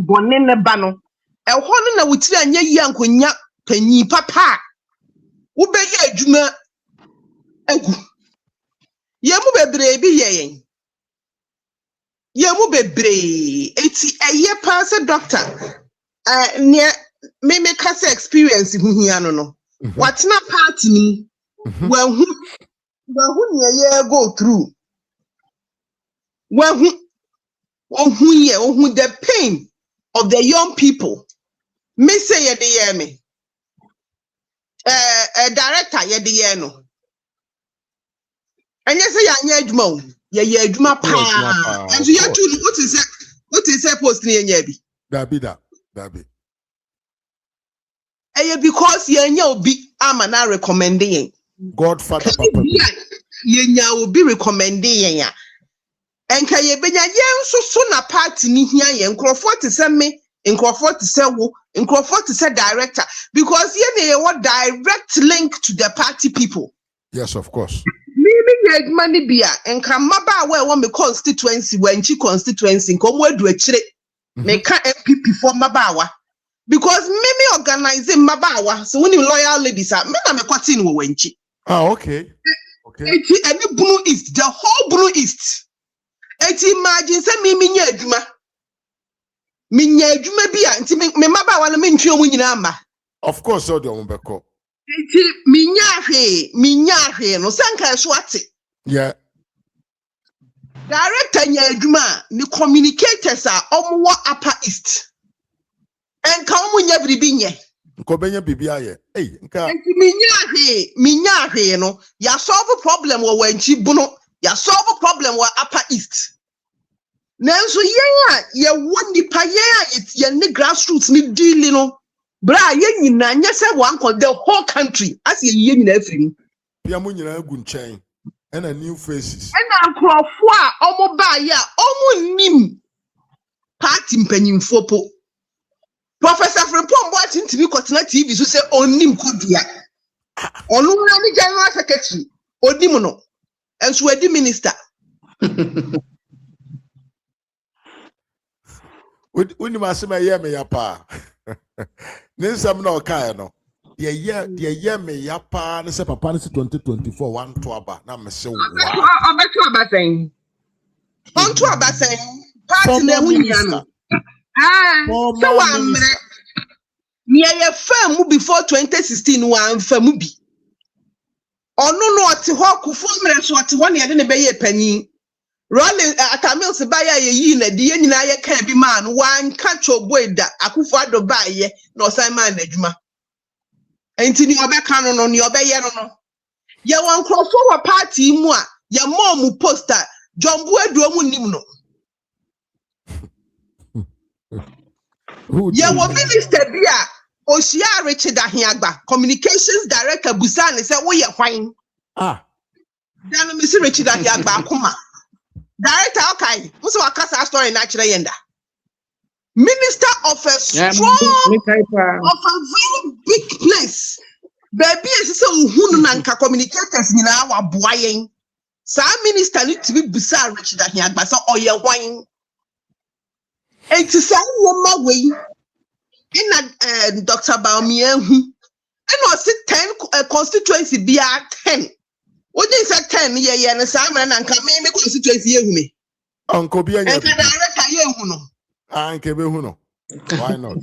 bonne bano. A hono na wutira nya yankonya penyi papa. Ube ye juma egu. Yemu bebre bi yeyen. Yemu bebre. Eti eye pass doctor. Near me kase experience here no. What na party ni? When who ye go through? When who the pain of the young people. Me say ye de ye me. Director ye de ye no. And yes, I adwuma ye adwuma pa. And you too, what is post near Yabi? Dabi. Because ye will be amana recommending. Godfather papa. Ye will be recommending. And can ye be so na party ni here ye Crawford to send me in Crawford to say who in Crawford to say director because ye what direct link to the party people. Yes, of course. Maybe money bia and come maba where one me constituency when she constituency come where do a chire make MPP for mabawa because maybe organizing mabawa. So when you loyal ladies are, me na me kwatin wo wenchi. Ah, okay. Okay. Any Blue East, the whole Blue East. Imagine say me nya adwuma. Me nya adwuma bi a nti me mabawa na me ntwe omu nyina amba. Of course, so the umbeko. Me nya hwe no sanka so ate. Yeah. Director nya adwuma ni communicators are omo Upper East. Enka omo nya biribi nye. Nko benya bibi aye. Hey, nka. Me nya hwe no, ya solve problem wo wanchi bunu, ya solve problem wo Upper East. Nanso yen a ye woni pa yen a ye ne grassroots ni deal no. Bra yen nyina nya se one the whole country as ye nyina afiri. Pia mo nyina agu nchen. And a new faces. And nkrofo a omo ba ya omo nim party mpanyimfo po. Professor Frimpong Boat ntimi kotena TV so say onim kodia. Onu na ni general secretary odim no. Enso edi minister. Uni masema ye me yapa. Ninsam na okai no. The year me yapa ne se papa ne 2024 one to aba na me se wa. Obeto abasen. On to abasen. Party na hunya no. So amre. Me ye fam before 2016 wan fam bi. Ono no ate ho kufo mre so ate ho ne ye de ne be ye panyin. Rolling Akamil se ba ya ye na de ye nyina ye kan bi man wan catch boy da akufo ado ba ye no sai man adwuma. Enti ni obeka no ni obeye no. Ye wan krofo wa party mu a ye mom poster Jombu edu mu nim no. Ye wo minister bia Oshia Richard Ahiagba communications director Busani say wo ye hwan. Dan me si Richard Ahiagba akoma. Director okay, muso wakasa story na kire yenda. Minister of a strong of a very big place. Baby is so uhunu na nka communicators nyina wa boayen. Sa minister ni tibi bisa Richard Ahiagba so oye hwan. Enti sa woman wey in Dr. Bawumia hu. And was 10 constituency bia 10. What is that 10 ye na sa man na nka me constituency ye hu me. Uncle bia nya. Enka director ye hu no. Nke be hu no. Why not?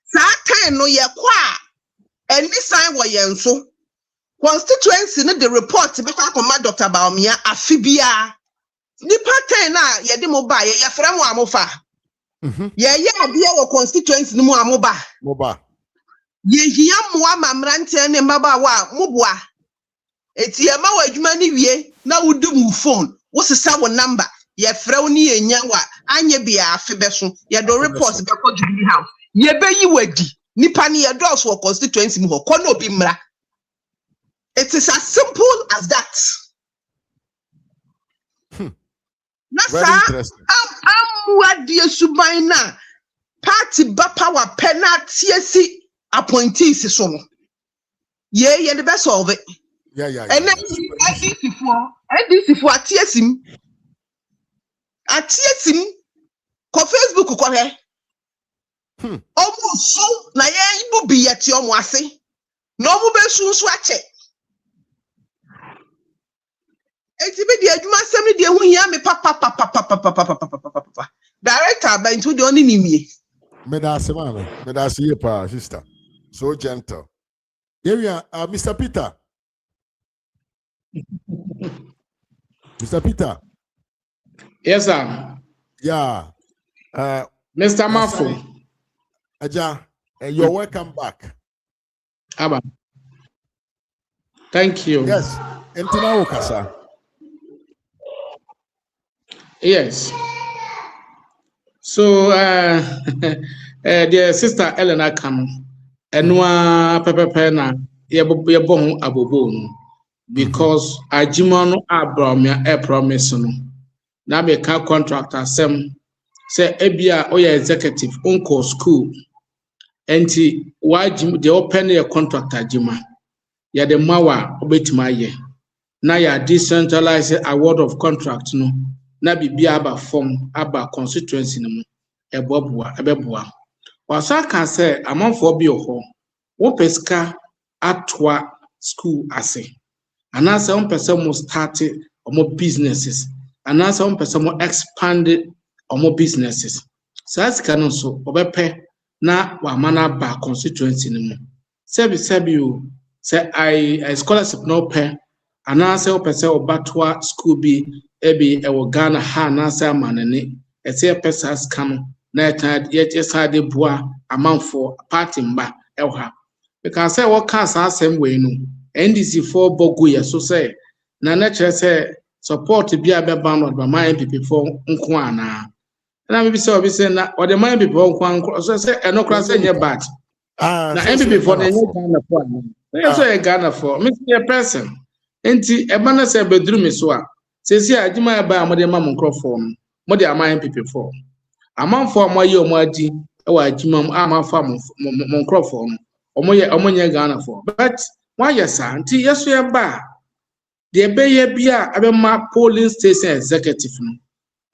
Sa 10 no ye kwa any sign wa ye nso. Constituency no the report be kwa koma Dr. Bawumia afibia. Nipa 10 na ye de mo ba ye frem wa mofa. Ye abia wo constituency no mu amoba. Moba. Ye hia mo amamrante ne mbaba wa moboa. Eti ye ma wa adwuma ni wie na wudi mu phone. Wo sesa wo number. Ye frɛ ni ye nya wa anye bia afebe so. Ye do report be ko Jubilee House. Ye be yi wadi. Nipa ni ye do so constituency mu ho. Ko no bi mra. It is as simple as that. Very interesting. Wadi suban na party ba power penalty si appointees so no. Ye the best solve it. Yeah. And then this for atiesim ko Facebook ko he. Omo so na ye ibu bi yeti omo ase. No omo be sunsu ache. Eti be di adwuma sem ni de hu hia me papa. Director ba into the only nimie. Me da se ma me da se ye pa sister. So gentle. Here we are, Mr. Peter. Mr. Peter. Yes, sir. Yeah. Mr. Mafu. Aja, you're welcome back. Aba. Thank you. Yes. Entina Okasa. Yes. So, the sister Elena Kano, Enwa Pepepena, Yabon Abobon, because Ajimano Bawumia promise no. Na be ka contractor sem say ebia oya executive uncle school. Enti wajim the open your contractor jima. Ya de mawa obetima ye. Na ya decentralized award of contract no. Na bibia aba form aba constituency no. Ebobua. Wasaka say amount for bi ho. Wo peska atwa school ase. Anasa on person mo start more businesses. Anasa on person mo expand more businesses. So as can so obepe na wa mana ba constituency ni mo. Sebi o say I scholarship no pay. Anasa on person obatwa school bi ebi ewo Ghana ha anasa manene. Ese pesa scan na yet side boa amount for party mba elha. Because say what can same way no. NDC for Boguya so say na nature say support be a banned by my MPP for Nkwana. And I maybe say na or the my people Nkwan so say no class any bad. Na MPP for the Ghana for. So Ghana for me a person. Enti e bana say bedroom so a say adwuma ba amode ma microphone mo de ama MPP for. Amam for mo ye mo adi e wa adwuma ama fa mo microphone. Omonye Ghana for. But why yes, auntie? Yes, we are bad. The Bia Abema polling station executive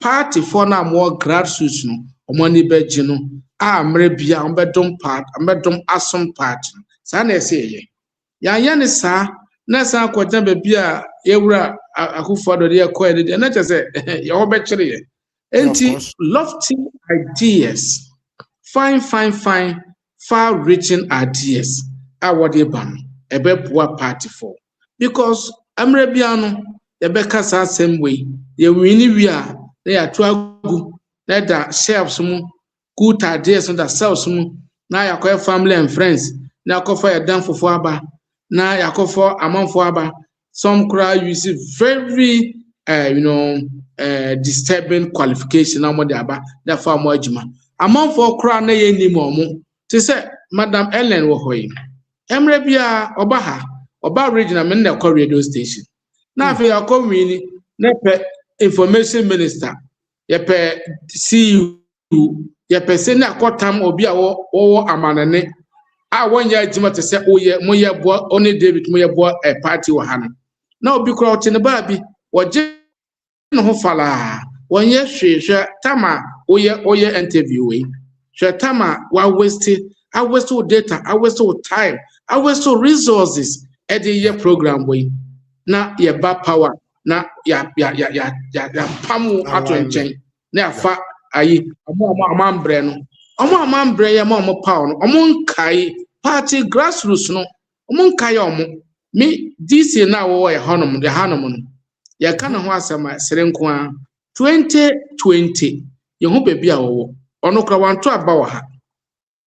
party for now more grassroots no money bedgino. Mrebia umbedom part, umbedom assom part. Sana say yan sa nasa kwata bebia ewura akufado de acquired and not just say your betchery. Enti lofty ideas. Fine, far-reaching ideas are what they ban. A poor party for because Amrebiano, the Beckers are same way. You we are they are too good let that share some good ideas on that sell some now you call family and friends now call for a down for Faba now you call for among Faba some crowd use very disturbing qualification now more about that far more among for crowd na ye ni mo to say Madam Ellen Wohoy Emrebia Oba regional men na call radio station. Now for your community, nepe information minister, yepe CU, yepe sena kotam obi a wo amanane. A one year jima to say moye boa only David moye boa a party wahana. Now obi crowd in the baby, or jen ho fala. 1 year she tama oye interviewing. She tama wa wasted. I waste data, I waste time, I waste resources at the year program way. Na ya ba power, na ya pamu ato nchen. Na fa ayi, amambre no. Amambre ya mo power no. Nkai party grassroots no. Nkai omo. Me this year na wo ya hanom no. Ya kana ho asema serenko a 2020 ye ho baby a wo. Ono kra wanto aba wo ha.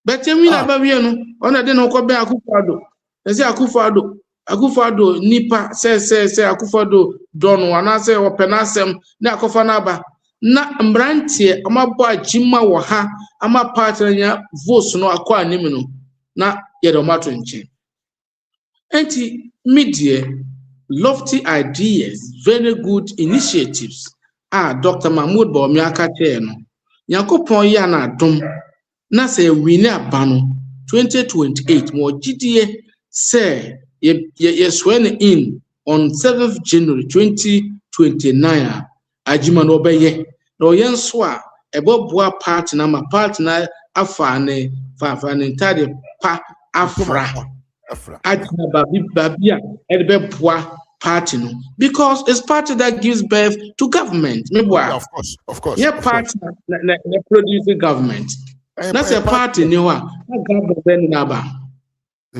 But you mean about you on a dinner called Akufado. They say Akufado, Nipa, say Akufado, Don, one answer or Penasem, Nakofanaba. Na Mbrantie, ama boy Jimma Waha, ama partner ya votes no acquire nimino, na Yedomato in chain. Anti media, lofty ideas, very good initiatives. Dr. Mahmoud Bawumia Kateno. Yakopon yana dum. Na say we na bano 2028 more GDA say ye swear in on 7th January 2029 ajima no obeye no yen so a eboboa party na ma party na afa ne tade pa afra ajima babia ebeboa party no because it's party that gives birth to government of course yeah party na producing government. That's a party,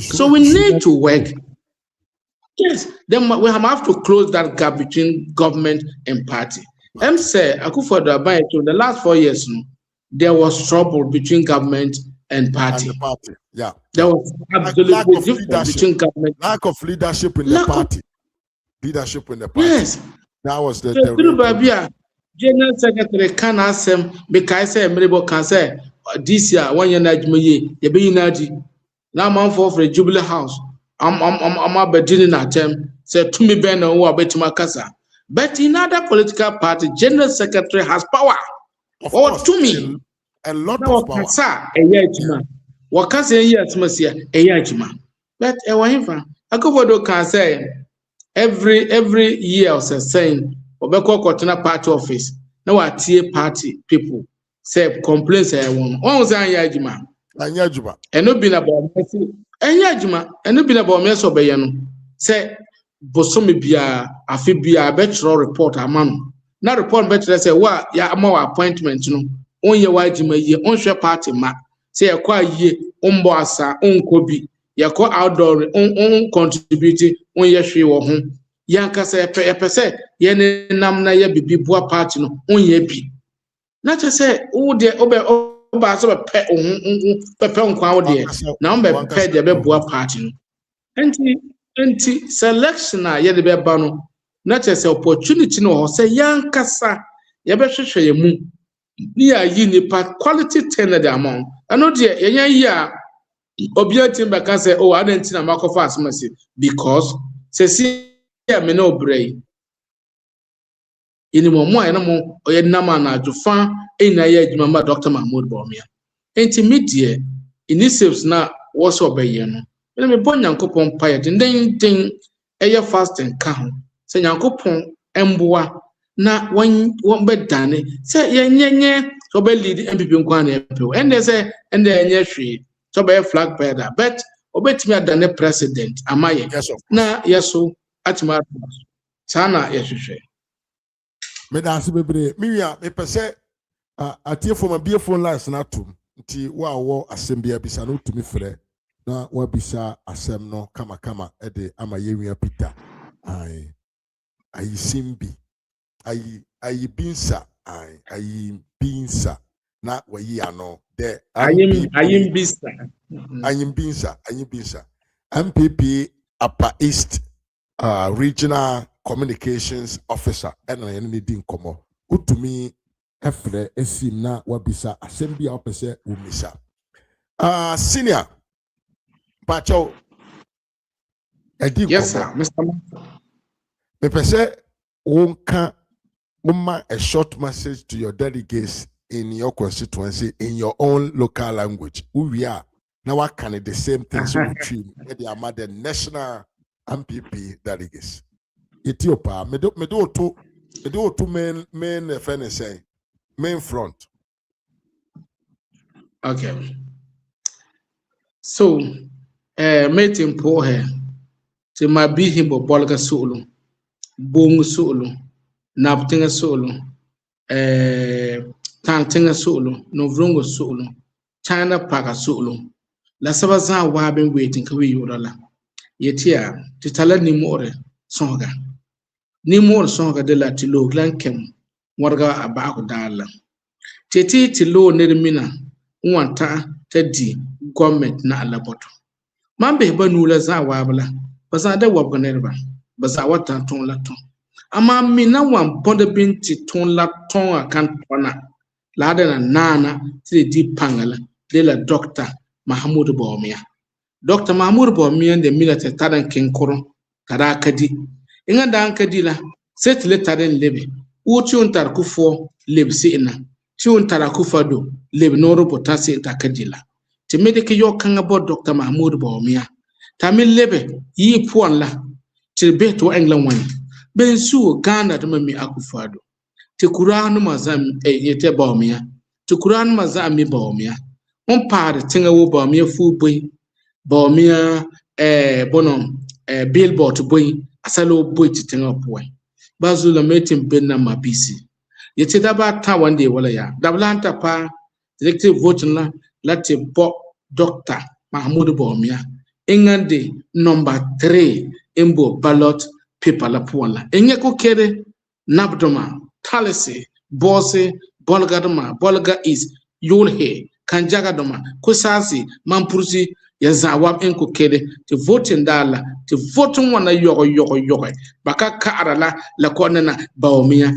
so we need to work. Yes, then we have to close that gap between government and party. I'm saying, the last 4 years, there was trouble between government and party. Yeah, there was absolutely difference between government. Lack of leadership in the party. Leadership in the party. Yes, that was the General Secretary can ask him because Meribo can say. This year, 1 year Najmaye, you be Naji. Now, man for a Jubilee House. I'm a beginning attempt. Say to me, Ben, or Betumakasa. But in other political party, General Secretary has power. Or to me, a lot of power. A yajima. Wakasa yasmasia, a yajima. But a wife, I can say every year, I was saying, Obeko Kotana party office. Now, I party people. Say complaints I want. One was yajima. Anya Juba. And no been about Messi. Enya Juma, and no been about Meso Bayano. Say, Bosomi Bia, Afibia, Betro report a man. Now report better say, what ya more appointment, you know. On your white ye, on your party, ma. Say a quiet ye, boassa, kobi. Ya call outdoor, contributing, on your shoe or home. Yanka say, per se, yen namna ye be boa party, no, on ye be. Not to say, oh, dear, oba so pe pepe nkwa wo de na on be pe de be boa party no enti selection a ye de be ba no na chese opportunity no ho say yankasa ye be hwehwe ye mu ni ayi nipa quality ten the amount ano de yenya yi a obi antim be ka say oh adanti na makofa asmase because say see ya me no brei ini mo ena mo oye nama na adwofa ena ye adwuma ma Dr. Mahmoud Bawumia enti media initiatives na was obeye no ena me bon yankopon paye den eye fasting ka ho se yankopon emboa na won bedane se yenyenye so be lead MPP nkwa na epe ende se ende enye hwe so be flag bearer but obetimi adane president amaye na yeso atima sana yehwehwe Me dance bebre miya me pese atie for my beer phone lines na tum nti wa wo asem bia bisa no tumi frɛ na wa bisa asem no kama ede ama Ayinbisa Peter ayi simbi Ayinbisa na wayi ano de Ayinbisa MPP Upper East Regional Communications Officer and I need komo utumi efre esim na wabisa assembly opese umisa senior Pacho yes sir Mr. Me pese wonka a short message to your delegates in your constituency in your own local language we are now what can the same things with they are the national MPP delegates Ethiopia, me do two main say main front. Okay. So, meeting poor here. To my be him bo bolga solo, boom solo, naptinga solo, tantinga solo, novrongo solo, China paga solo. La sabaza wa been waiting kawi yola. Yetia, titala ni more songa. Ni more songa de la tilo glankem warga abaku dala teti tilo nermina wanta tadi government na alaboto mambe ba nula za wabla basa da wabga nerba basa wata ton la ton ama mina wan bonda binti ton la ton akan tona la da nana di pangala de la Dr. Mahmoud Bawumia Dr. Mahmoud Bawumia de milata tadan kenkoro tada kadi inga dan kadila set le taden lebe uchi untar kufo lebe ina chi untar kufado lebe noro potasi ta kadila te medike yo kanga bo Dr. Mahmoud Bawumia tamil lebe yi puan la te beto england wani ben su Ghana de mami akufado te kuranu mazam yete Bawumia te kuranu mazam mi Bawumia on pare tinga wo Bawumia fu boy Bawumia bonom billboard boy asalo boy titinga boy bazula meeting benna mabisi yete daba ta wande wala ya dablanta pa directive vote na lati bo Dr. Mahmoud Bawumia ingande number 3 imbo ballot paper la puala enye ko kere nabdoma talisi bosse bolga is yulhe kanjaga doma kusasi mampursi ya zawab enko kede te vote ndala te vote wana yogo baka kaarala la konena Bawumia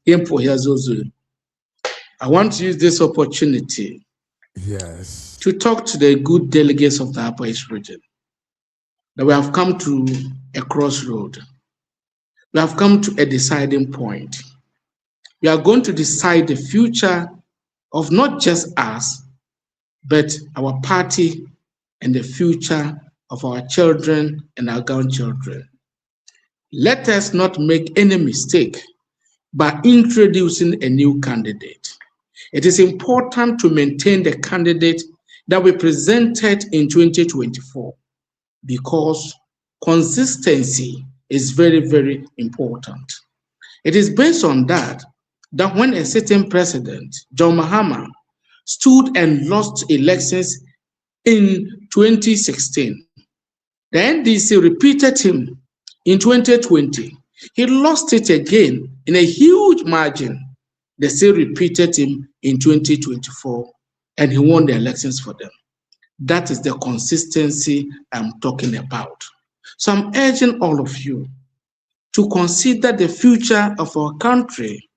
empo ya zozo. I want to use this opportunity to talk to the good delegates of the Upper East region that we have come to a crossroad. We have come to a deciding point. We are going to decide the future of not just us, but our party and the future of our children and our grandchildren. Let us not make any mistake by introducing a new candidate. It is important to maintain the candidate that we presented in 2024 because consistency is very, very important. It is based on that when a certain president, John Mahama, stood and lost elections in 2016, the NDC repeated him in 2020. He lost it again in a huge margin. They still repeated him in 2024, and he won the elections for them. That is the consistency I'm talking about. So I'm urging all of you to consider the future of our country,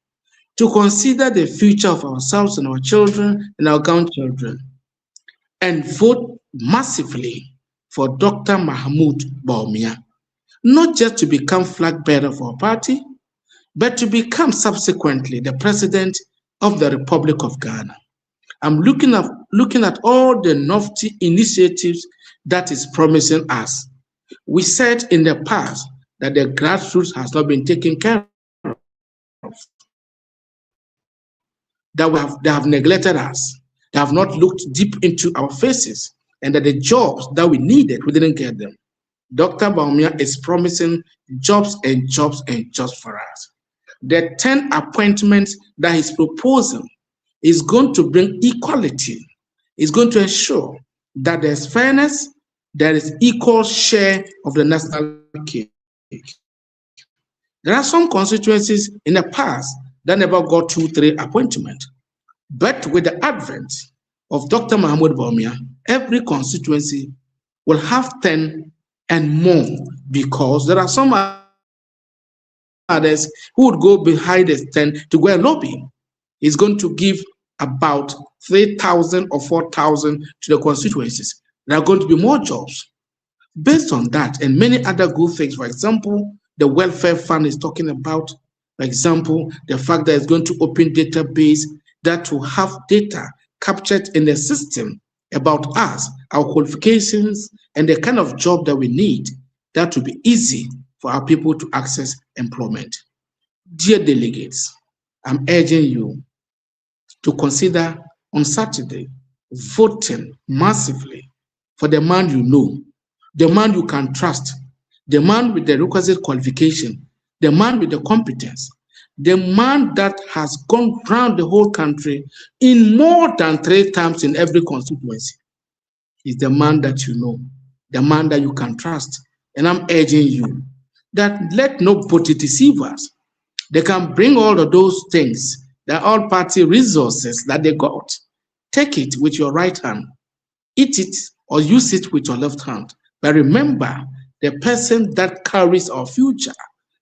to consider the future of ourselves and our children and our grandchildren, and vote massively for Dr. Mahmoud Bawumia, not just to become flag bearer for our party, but to become subsequently the president of the Republic of Ghana. I'm looking at all the lofty initiatives that is promising us. We said in the past that the grassroots has not been taken care of, that they have neglected us, they have not looked deep into our faces, and that the jobs that we needed, we didn't get them. Dr. Bawumia is promising jobs and jobs and jobs for us. The 10 appointments that he's proposing is going to bring equality. It's going to ensure that there's fairness, there is equal share of the national cake. There are some constituencies in the past that never got 2-3 appointments. But with the advent of Dr. Mahmoud Bawumia, every constituency will have 10 and more, because there are some others who would go behind the 10 to go and lobby. He's going to give about 3,000 or 4,000 to the constituencies. There are going to be more jobs. Based on that and many other good things, for example, the welfare fund is talking about, for example, the fact that it's going to open database that will have data captured in the system about us, our qualifications, and the kind of job that we need, that will be easy for our people to access employment. Dear delegates, I'm urging you to consider on Saturday voting massively for the man you know, the man you can trust, the man with the requisite qualification, the man with the competence, the man that has gone around the whole country in more than 3 times in every constituency. Is the man that you know, the man that you can trust. And I'm urging you that let nobody deceive us. They can bring all of those things, the all-party resources that they got. Take it with your right hand, eat it or use it with your left hand. But remember, the person that carries our future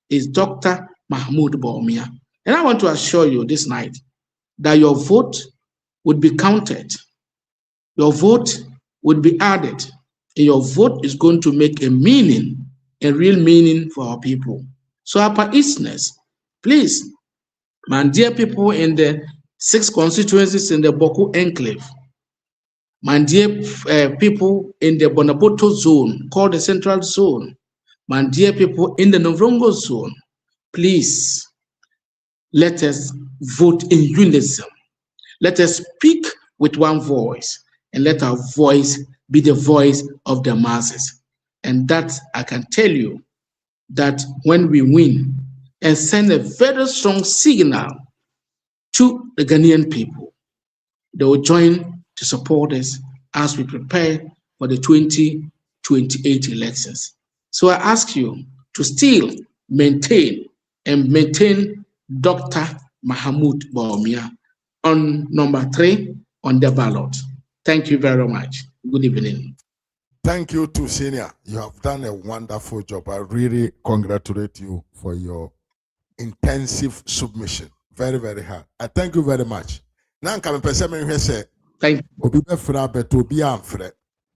is Dr. Mahmoud Bawumia. And I want to assure you this night that your vote would be counted. Your vote would be added. And your vote is going to make a meaning, a real meaning for our people. So Upper Easterners, please, my dear people in the 6 constituencies in the Boku Enclave, my dear people in the Bonaboto zone, called the Central Zone, my dear people in the Novrongo zone, please, let us vote in unison. Let us speak with one voice, and let our voice be the voice of the masses. And that I can tell you that when we win and send a very strong signal to the Ghanaian people, they will join to support us as we prepare for the 2028 elections. So I ask you to still maintain Dr. Mahmoud Bawumia on number 3 on the ballot. Thank you very much. Good evening. Thank you to Senior. You have done a wonderful job. I really congratulate you for your intensive submission. Very, very hard. I thank you very much. Now I'm coming to say, thank you. Obi befra beto obi amfre.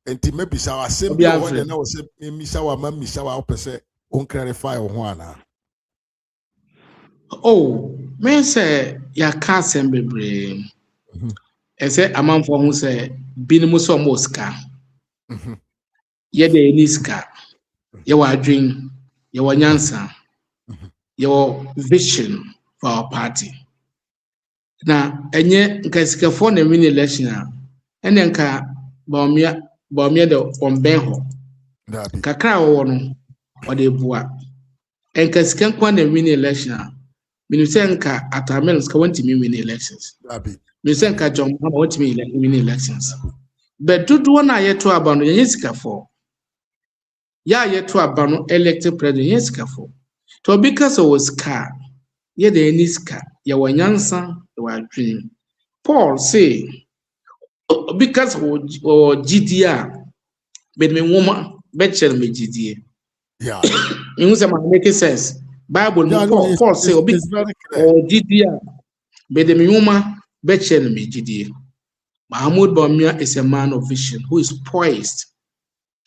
Enti mebisa wa sembi o wode na wo se misa wa mamisa wa opese on clarify o ho ana. Oh, me say ya ka sem bebre. E say amanfo hu say binimu so moska. Ye de niska. Ye wa adwen, ye wa nyansa. Your vision for our party. na enye nka sikafo na win election a ene nka Bawumia de omben ho Dabi. kakra wo no o de bua enka sikankwa na win election a minu se nka Atamel ska want me win elections Dabi. minu se nka John Mahama want me win elections but dodo na yeto aba no yenye sikafo ya yeto aba no elected president yenye sikafo to because of was car ye de any ska ye wanyansa ye wadwene Paul say because o GDA but me woman betchel me GDA Yeah. you say make sense Bible Yeah, no, Paul say it's very clear. o GDA but me woman betchel me GDA Mahmoud Bawumia is a man of vision who is poised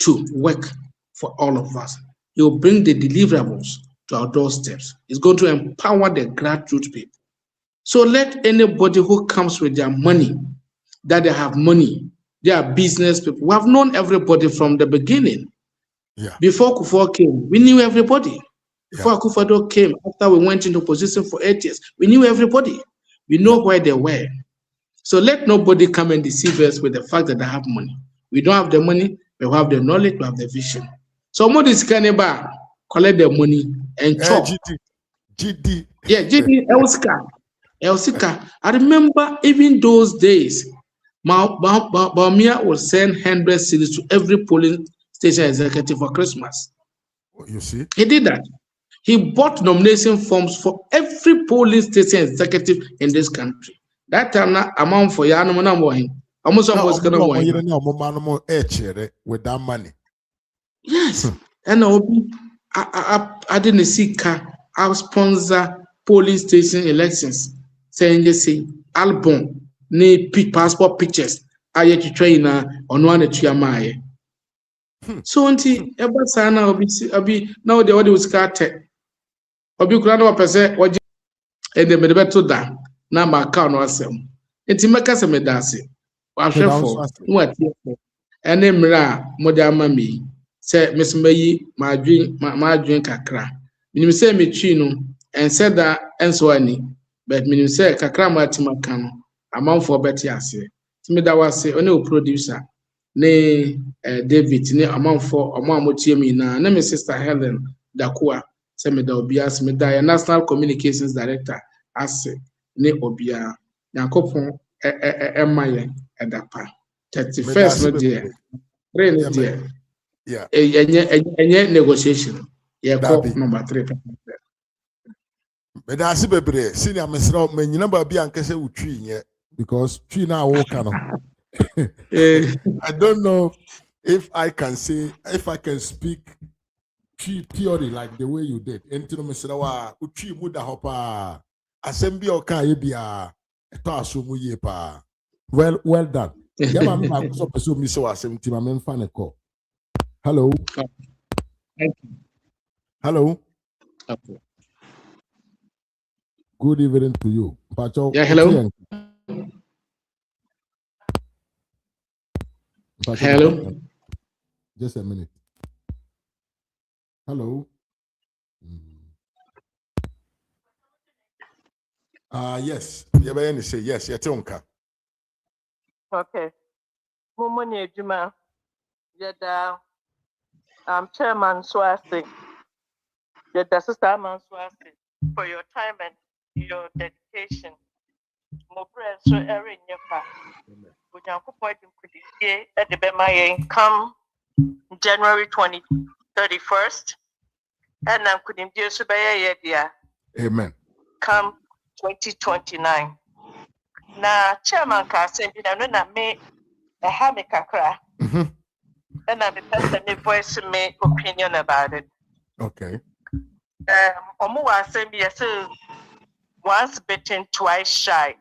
to work for all of us. He will bring the deliverables to our doorsteps. He's going to empower the grassroots people. So let anybody who comes with their money, that they have money, they are business people. We have known everybody from the beginning. Yeah. Before Kufuor came, we knew everybody. Before Yeah. Akufo-Addo came, after we went into position for 8 years, we knew everybody. We know where they were. So let nobody come and deceive us with the fact that they have money. We don't have the money, we have the knowledge, we have the vision. So what is Kaneba collect the money and chop. GD. Yeah, GD Elsika. I remember even those days, Bawumia would send 100 cedis to every polling station executive for Christmas. You see? He did that. He bought nomination forms for every polling station executive in this country. That time, na amount for ya no mo him. Almost was gonna mo him. With that money. Yes, and I didn't see car. I sponsor polling station elections. Saying you see album, ne passport pictures. I to train on one at Yamaye. So until ever sana obi now the what was carted. Obi kura no pese oje and the beto da na ma account no asem. Enti meka se me da ase. Wa hwefo no atie fo. Ene mra mo de ama me. Se mesmayi madwen kakra. Minim se metwi no ense da enso ani. But minim se kakra ma atima kan no amanfo beti ase. Timi da wase one o producer ne David ne amanfo omo amotie mi na me sister Helen Dakua se me da obia se me da ya National Communications Director ase ne obia Yakopon emaye edapa 31st no dia rain dia yeah enye negotiation ye call number 3 but that's bebre senior mesra me nyina ba bia nkese utwi nye because twi na wo ka no I don't know if I can speak theory like the way you did. Enti no mesra wa utwi mu da hopa asem bi o ka ye bia eto aso mu ye pa well done. Yeah, man, I so pursue me so asem ti ma me mfa ne call. Hello. Thank you. Hello. Okay. Good evening to you. Pacho, yeah, hello. Pacho, hello. Just a minute. Hello. Yes. You say yes. You're okay. Mumuni Juma. Yada Chairman Swasti. Yada Sister Man Swasti. For your time and your dedication. Mobre so every nyefa. Unyanko point in Kudie at the Bemaye come January 31st. And I'm couldn't do so by a Amen. Come 2029. Na Chairman Kasim, you know, na me a hamikakra. And I'm a person voice me opinion about it. Okay. Omo say yes, once bitten, twice shy.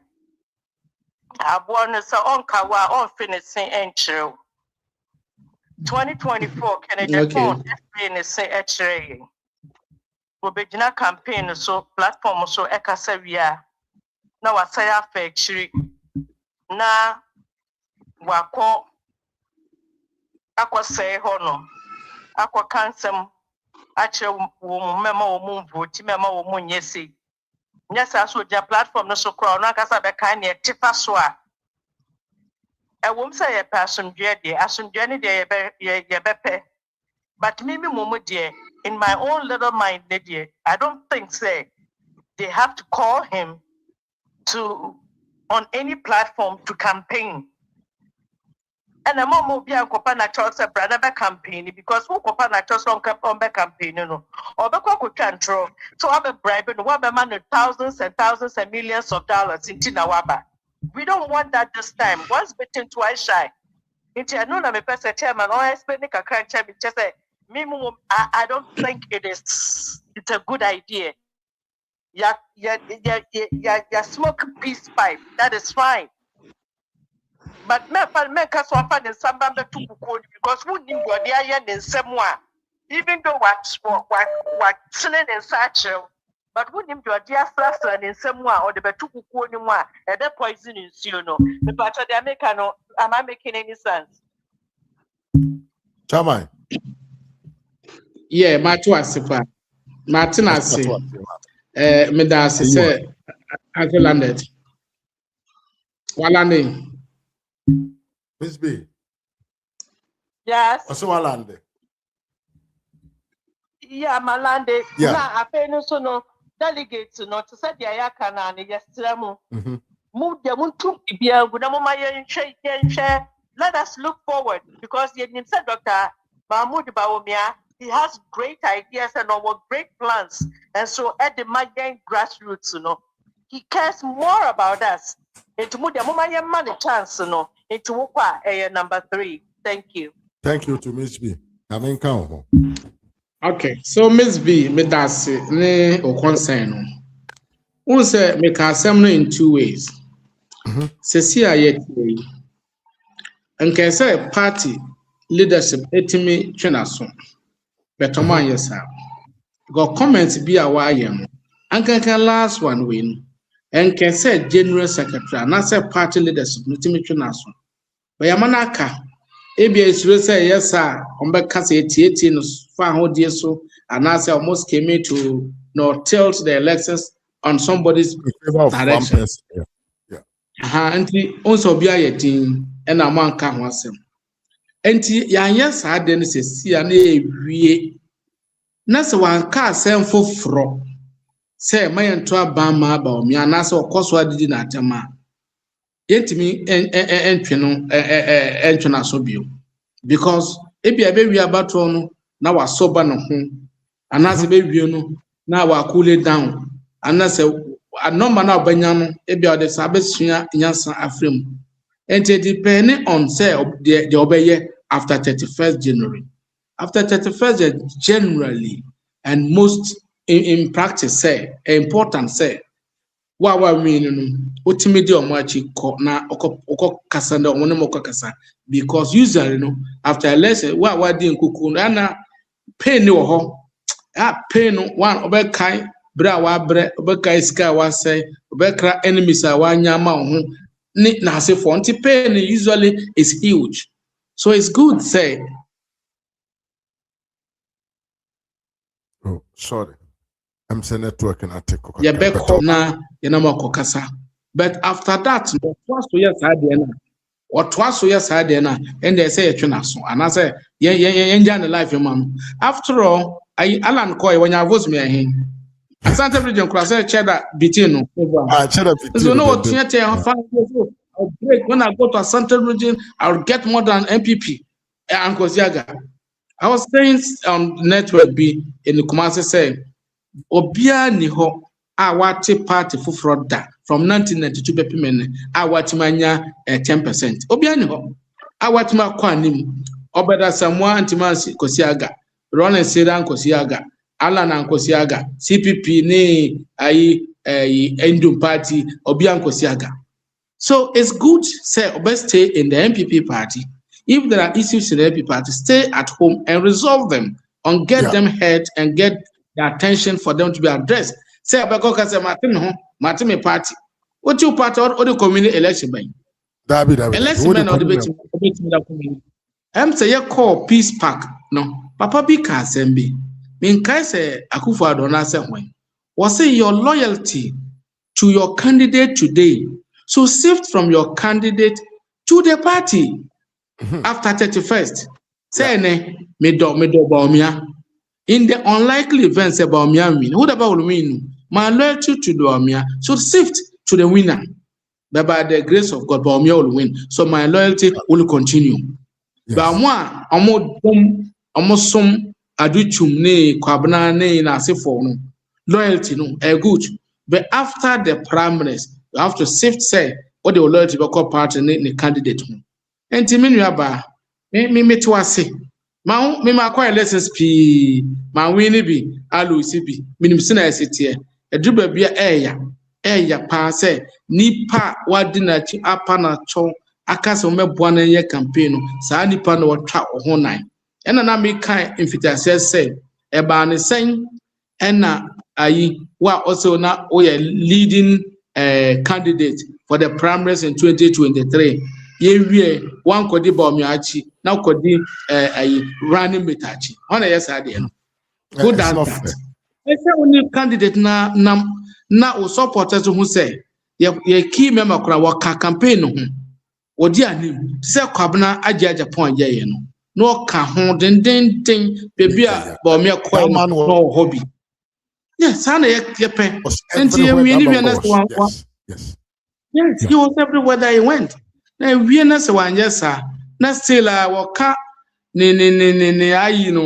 I want to say on kawa on finishing entry. 2024 can I phone finishing entry. We begin a campaign so platform so ekasavia. Now I say actually na wako akwa say hono akwa cancel actually wo mema wo mu vote mema wo mu nyesi Yes, I saw your platform no so crown na kasa be kan ne tifa so a. E wom say ye person dwe de asomdwe ne de ye bepe. But me momo de in my own little mind de I don't think say they have to call him to on any platform to campaign. And a mom will be a copa natural brother campaign because who copa natural on back campaign, or the cocoa control. So I'm a bribe and what man thousands and thousands and millions of dollars in Tinawaba. We don't want that this time. Once bitten, twice shy. Into I know I'm a person chairman or I spend a crunch just say, I don't think it's a good idea. Yeah, smoke peace pipe. That is fine. But me cause one fan in Sambamba to because who knew what they are in somewhere. Even though what chilling in such but who knew your dear sister in somewhere or the betuku anymore and the poison is the part of the American. Am I making any sense? Chairman. Yeah, Matuasifa. Martinasi. Medasi say Uncle landed. Walande. Miss B. Yes. Also Walande. Yeah, Malande. Yeah. Now I pay no so no delegates no to say the ayakana and yesterday move the moon to be a good share. Let us look forward because the said Dr. Bawumia, he has great ideas and our great plans. And so at the Mayan grassroots, he cares more about us. Into the Mayan money chance, into number 3. Thank you. Thank you to Miss B. Having come. Okay, so Miss B, me that's ne o concern. Who say me can assembly in 2 ways. Sesi ayet and can say party leadership etimi twenaso. Betoma yesa. Got comments be a wire. And can last one win. And can say general secretary and I say party leadership etimi twenaso. But Yamanaka. ABS will say yes, sir. On back case 18 far how dear so, and I say almost came in to tilt the elections on somebody's direction. Yeah. And he also be a team and a man can was him. And yes, I didn't say, and we Nasa one car send for fro. Say, my entire Bama Bawumia, and that's of course what did not ma. Yet me and because if you baby about one now was sober no home, and as a baby now I cool it down, and that's a number now Banyano, if you are the Sabbath Yansa Afrim, and depending on say the obey after 31st January. After 31st generally, and most in practice say important say. Wa mean ultimately or much na oko kasa na omo mo kasa because usually after election wa din kuku na pain ni wo ho pain one obekai bra wa bre obekai sika wa say obekra enemies a wa nya ma ho ni na say for anti pain usually is huge, so it's good say. Oh, sorry. I'm saying network and I take Yeah, back home na yenamo kasa. But after that, twice to yes I na or twice to yes I na and they say so and I say yeah life man. After all, I Alan Coy when I vote me here. Asante region cross cheddar between cheddar so no what I'll break when I go to Asante region, I'll get more than MPP and Kosiaga. I was saying on network B in the Kumasi say Obia ni ho a wate party fufuro da from 1992 bepimene a wate manya 10%. Obia ni ho a wate makwa anim obeda Samoa Antimansi Kosiaga, Ronan Sedan Kosiaga, Alan Kosiaga, CPP ni Endum party Obia Kosiaga. So it's good say obe stay in the MPP party. If there are issues in the MPP party, stay at home and resolve them and get them heard and get the attention for them to be addressed. Say about say Martin party. What you party or the community election by? Election man or the say you call peace park. No, Papa Bika Sembi. Mean kai say Akufo-Addo na say when. Was say your loyalty to your candidate today. So sift from your candidate to the party after 31st. Say me do Bawumia. In the unlikely events about Bawumia win, who will win? My loyalty to Bawumia. So sift to the winner. But by the grace of God, Bawumia will win. So my loyalty will continue. But moi, almost some aduchum ne kwabna ne na asefo no loyalty no good. But after the primaries, you have to sift say what the loyalty be call party ne candidate. Enti me nua ba me to ase. Me acquire lessons p ma win bi alusi bi minim sina esetie. Eduba bia eya pa say nipa wadi na chi apa na cho akasa omeboa na ye campaign no saa nipa na wotwa ho nan. Ena na me kan infitase say eba ne sen ena ayi wa also na we leading candidate for the primaries in 2023. Ye wie one kodi Bawumia achi na kodi ayi running mate achi. Ona yes ade no. Who does that? I say only candidate na o supporters who say ye key member kura waka campaign no ho. Wodi anim se kwabna agya Japan ye no. No ka ho den baby a Bawumia coin no hobby. Yes, sana ye pen. Enti ye wini bi na one. Yes. Yes, he was everywhere that he went. Now we na se wan yes sir. Na still waka ne ayi no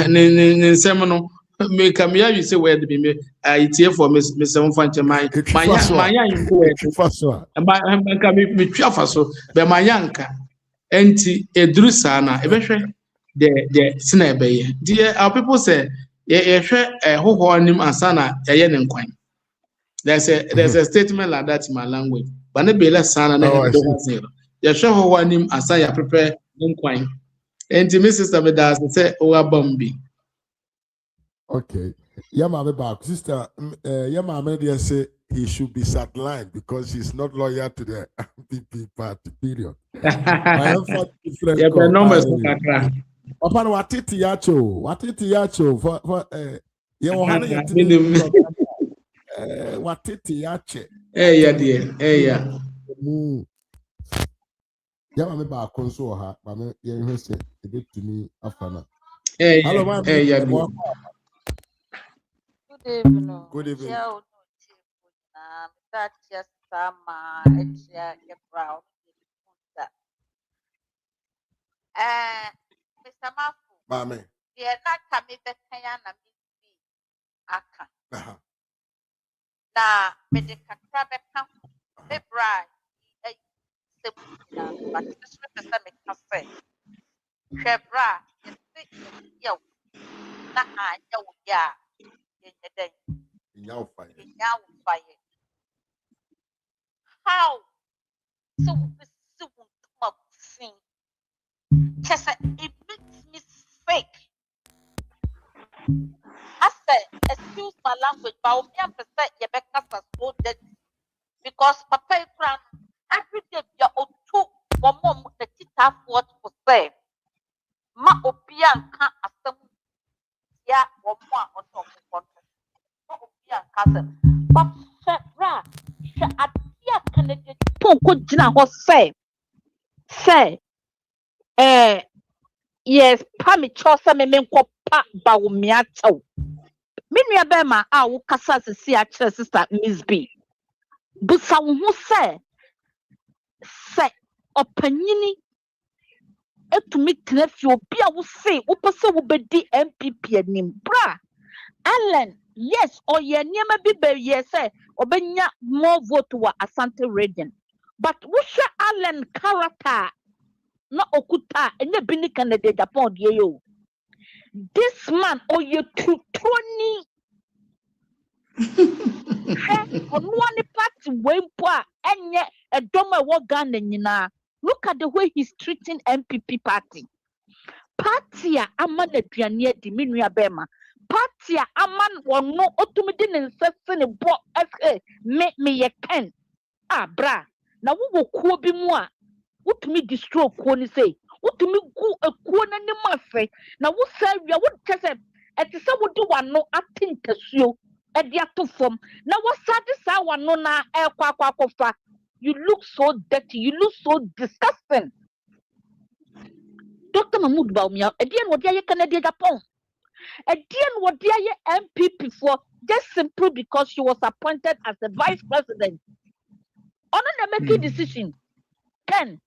ne nsem no me kam ya you say where be me itie for me sem fanche my yanko e kam me twa fa so be my yanka enti eduru sana e be hwe the sina be ye dear our people say ye hwe hoho anim asana ye ne nkwan. There's a statement like that in my language. But ne be less sana na he do zero. Ye hwe hoho anim asa ya prepare nkwan. Enti me sister me da say o abambi. Okay. Yeah, my back. Sister, yeah, my media say he should be sidelined because he's not loyal to the PP party, period. Yeah, but numbers kakra. Upon what it yacho for yeah, what it yache. Yeah, dear. Yeah. Yeah, my back console her, but yeah, say a bit to me after. Hello, yeah. Good evening. Good evening. Mr. Mafu, Mame. the not me the Kayana aka. Na me the Kakrabe come, the bride, but this represent me cafe. Shebra, yo, na yo ya, in the day. Now fire. How? So just it makes me fake. I said, excuse my language, but Bawumia percent you better so that because Papa Kran every day you are two one more the tita what for say. Ma opian can asem ya one more on top of contract. Ma opian cousin. But Shebra, Adia candidate Ponko Jina ho say yes, Pami Chosa me menko pa Bawumia chow. Minua bema a wo kasa sisi a kire sister Miss B. Busa wo ho se opanyini etumi tnafi obi a wo se wo pese wo bedi MPP anim bra. Allen, yes, oye niema bi be yes obenya more vote wa Asante region. But wo hwe Allen character na okuta enye bi ni candidate Japan de yo. This man oye tutoni one party wempo enye edoma wo Ghana nyina. Look at the way he's treating MPP party. Party a aman aduane adi menua bema. Party a aman wono otumidi ne nsese ne bo me ye ken. Ah bra. Na wo kuo bi mu a wotumi destroy kuo ni say. Wotumi gu ekuo na ne mafe. Na wo sa wia wo tese etise wo di wano atintasuo. Ediato form. Now what satisfy one no na kwa. You look so dirty, you look so disgusting. Dr. Mahmoud Bawumia, Edian what ya Canadian Japan. Edian what ya MPP for just simply because she was appointed as the vice president. On a making decision. Ken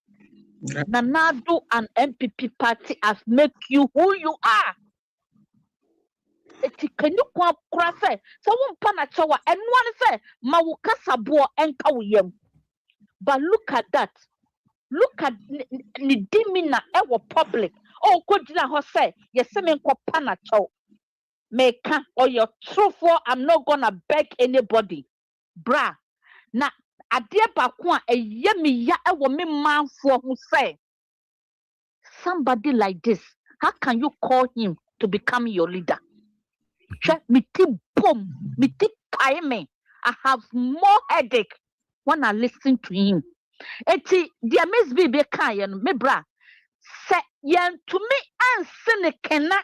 Nanado and MPP party has made you who you are. Can you cry say someone panachawa and one say Mawuka Sabo and Kawiyem. But look at that. Look at the demeanor ever public. Oh, good ho say yes, semen ko panachaw. Meka or your true for I'm not gonna beg anybody. Bra. Na adia bakwa a yemi ya ewo me man for who say somebody like this, how can you call him to become your leader? Me boom, me me. I have more headache when I listen to him. Eti dia Miss Bibi kan me bra se yen to me an senekena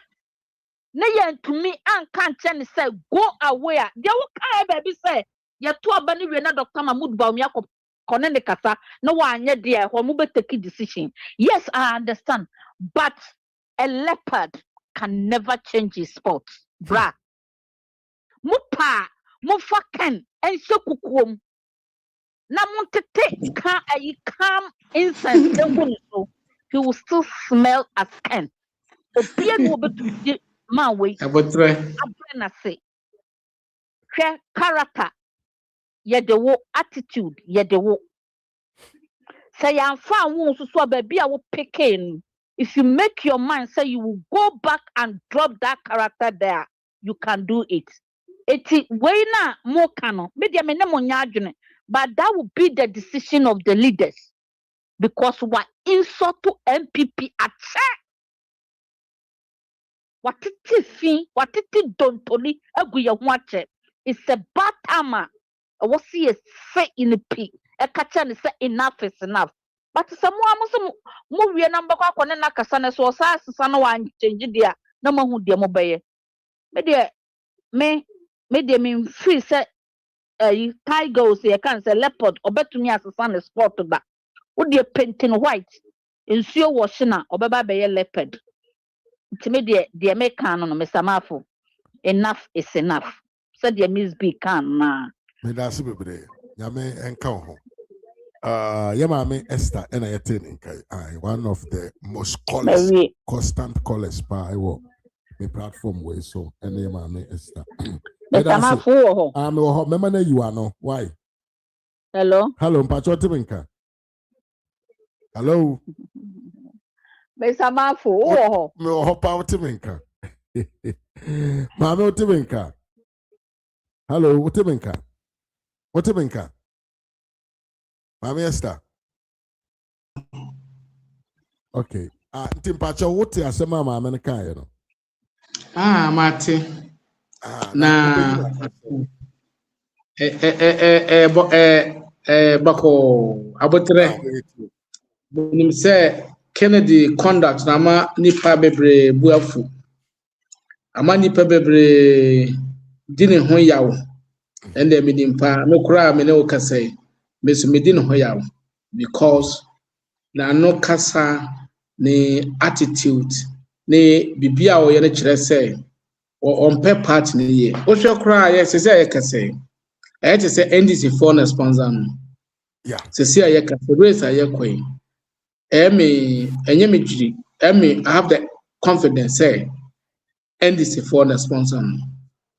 na yen to me an kan tell say go away. Dia wo kan baby say ye to abani we na Dr. Mahmoud Bawumia kone ne kasa no wanye dia ho mu be take decision. Yes, I understand, but a leopard can never change his spot. Bra mupa mu faken en se kukuom na montete can I come incense so he will still smell as Ken. Obia no be man we abrena say character yedewo attitude yedewo say am fa won so baby a wo picking. If you make your mind say you will go back and drop that character there, you can do it. Eti we na mo kano me dia me ne mo nya adwene, but that will be the decision of the leaders because what insult to MPP at what it dontoli agu ye ho ache. It's a bad time. Was see a say in the pig a catcher and say enough is enough. But some more we number kwa na kasana so sa sana wan change dia na mahu dia mo baye. Me me free say tigers you can say leopard obetumi asesa na sport da. Wo dia painting white nsuo washing na obeba baye leopard. Nti me me kan no me samafo enough is enough. Said dia Miss B kan na me that's bebre nyame enka ho yamame Esther and I one of the most callers constant callers pa me platform way so and yamame Esther remember you are no why hello mpacho timinka hello me samafo me hopa timinka mame timinka hello timinka what Minka? Mami Esther. Okay. Timpacha, what you say, Mama America, you know? Mate. Na. Bako. Abotre. Nim say Kennedy conduct na ma nipa bebre buafu. Ama nipa bebre dini ho yawo. And then me cry me no kase me so me din ho yawo because na no kasa ne attitude ne bibia wo ye ne kire say on pay part ne ye o hwe cry yes say ye kase e te say NDC for na sponsor no yeah say ye kase race ye kwai me enye me jiri me I have the confidence say NDC for na sponsor no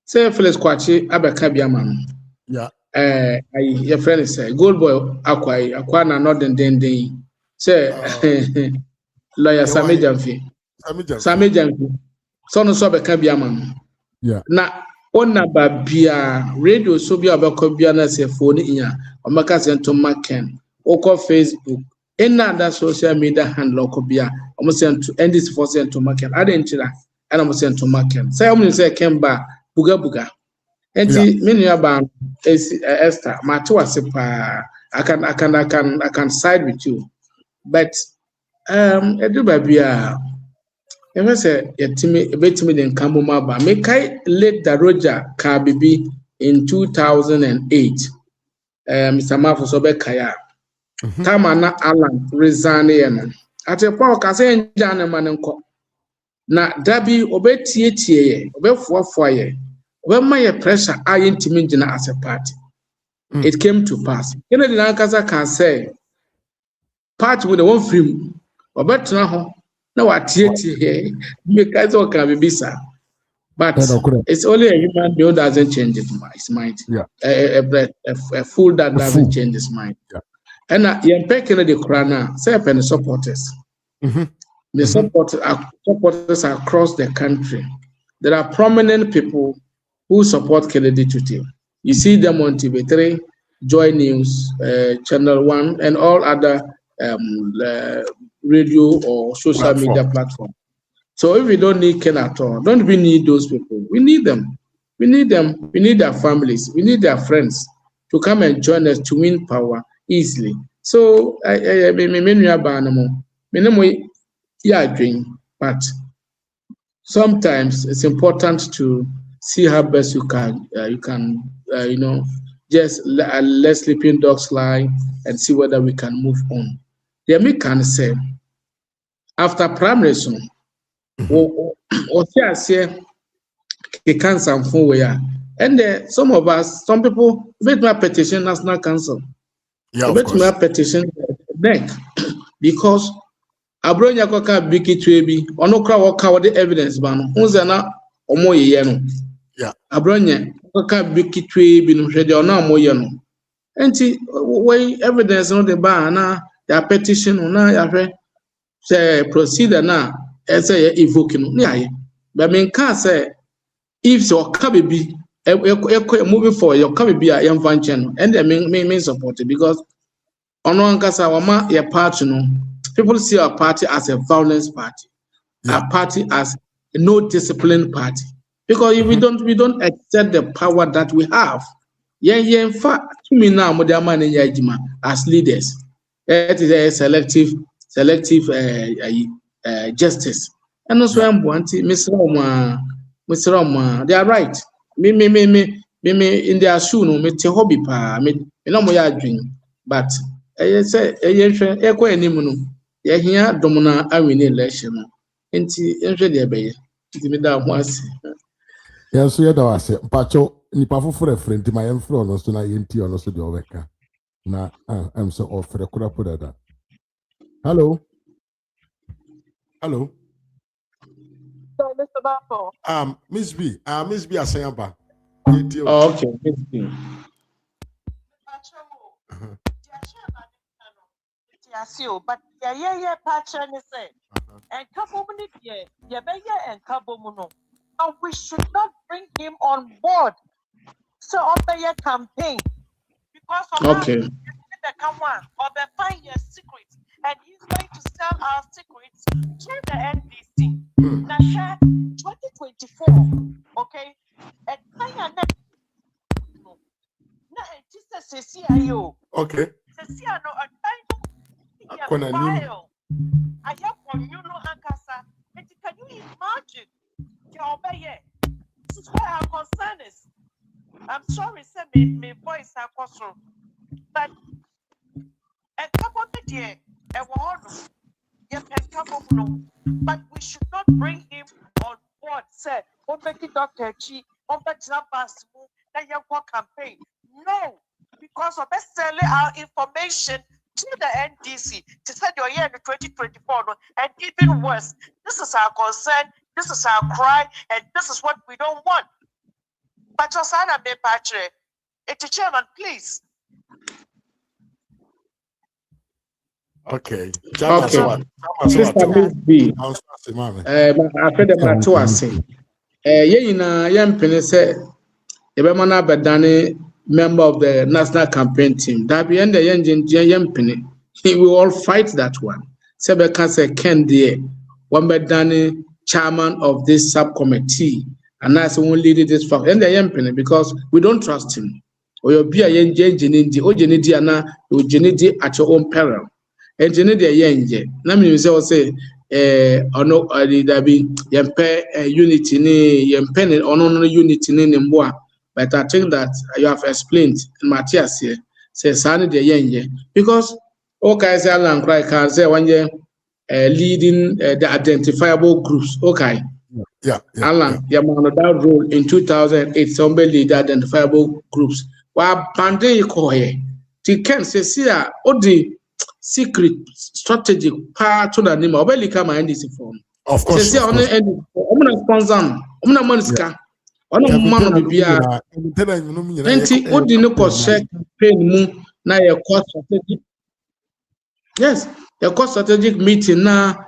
say Felix Kwachi abeka biama yeah your friend say gold boy akwa na not den say lawyer Sami Jamfi so no so abeka biama yeah na ona babia radio so bia abeka bia na say phone iya o maka say to maken o ko Facebook any other social media handle ko bia o mo say to end this for say to maken adenchira and o mo say to maken say o mo say kemba buga enti me nua ba Esther mate wase pa I can side with you but edu ba bia e say yetimi betimi den kambo ma ba me kai late da Roger ka bibi in 2008. Mr. Mafo Sobekaya. Tamana Alan resigned. At a point, I say, Jana Manenko. Na Dabi obetie obefuafuaye my pressure Ayinbisa as a party. It came to pass. Kennedy Nankasa can say party with the one film obetna ho na watieti here because all can be bisa. But it's only a human being that doesn't change his mind. Yeah. A fool that doesn't change his mind. Yeah. And Yempe Kennedy Krana say pen supporters. The supporters across the country. There are prominent people who support Kennedy today. You see them on TV3, Joy News, Channel 1, and all other radio or social media platforms. So if we don't need Ken at all, don't we need those people? We need them. We need them. We need their families. We need their friends to come and join us to win power easily. So but sometimes it's important to see how best you can just let sleeping dogs lie and see whether we can move on. The me can say after primary soon, and some of us, some people made my petition national council. Yeah, made my petition neck because Abronya koka biki twebi ono kra woka wo the evidence ba no hunze na omoyeye no yeah Abronya koka biki twebi no hwede ono omoye no enti we evidence no the ba na ya petition na ya hwe say procedure na say ya evoke no na ya but me can say if so ka bebi moving forward your ka bebi a yam fanchen no and me support it because ono ankasa wama ya part no. People see our party as a violence party, our party as a no discipline party. Because if we don't accept the power that we have. In fact, to me now, as leaders, it is a selective justice. And also I'm wanting Mr. Roma, they are right. Me in their shoe, no, me te hobby pa, me no more dream. But I say, here domina I win election. Enti enhwe de beye. Enti me da ho ase. Yeah, so da wase. Pacho nipa foforo friend ma yem fro no so na yenti ono so de obeka. Na am so offer kura put that. Hello. Hello. So Mr. Bafo. Miss B asayamba. Oh, okay, Miss B. But yeah, patcher and say, and Kabomuni, yeah, and Kabomuno. And we should not bring him on board. So, on the campaign, because of the come on, or the 5 year secrets, and he's going to sell our secrets to the NDC. Now, share 2024, okay? And I just a okay. File. I have for you no Ankasa. Can you imagine? This is where our concern is. I'm sorry, say my voice are crossroad. But a couple of the year, a word, but we should not bring him on board. Say, Dr. G, that your campaign. No, because of selling our information to the NDC to send your year in 2024, and even worse, this is our concern, this is our cry, and this is what we don't want. But your son and me, Patrick, it's chairman, please. Okay. Sister Miss B. After the Matuase, member of the national campaign team. That be the young he will all fight that one. Sebeka say Ken there, one bedani chairman of this subcommittee, and that's who lead this fact. And the young because we don't trust him. Or you'll be a young genidi, or genidi at your own peril. And genidi young. Nami say, or no, there be yampe unity ni yampe or no unity ni mboa. But I think that you have explained, Matthias here, says, because okay, say Alan Cry can say one year leading the identifiable groups. Okay. Yeah. Alan, the amount of that role in 2008, somebody lead identifiable groups. While Pande Kohe, they can say, see, all the secret strategic part to the name of Belika and this form. Of course. Say, on the sponsor, on the Monska, on the man of Bibia. Plenty, what the no cost campaign moon, now your cost strategic. Yes, your cost strategic meeting now,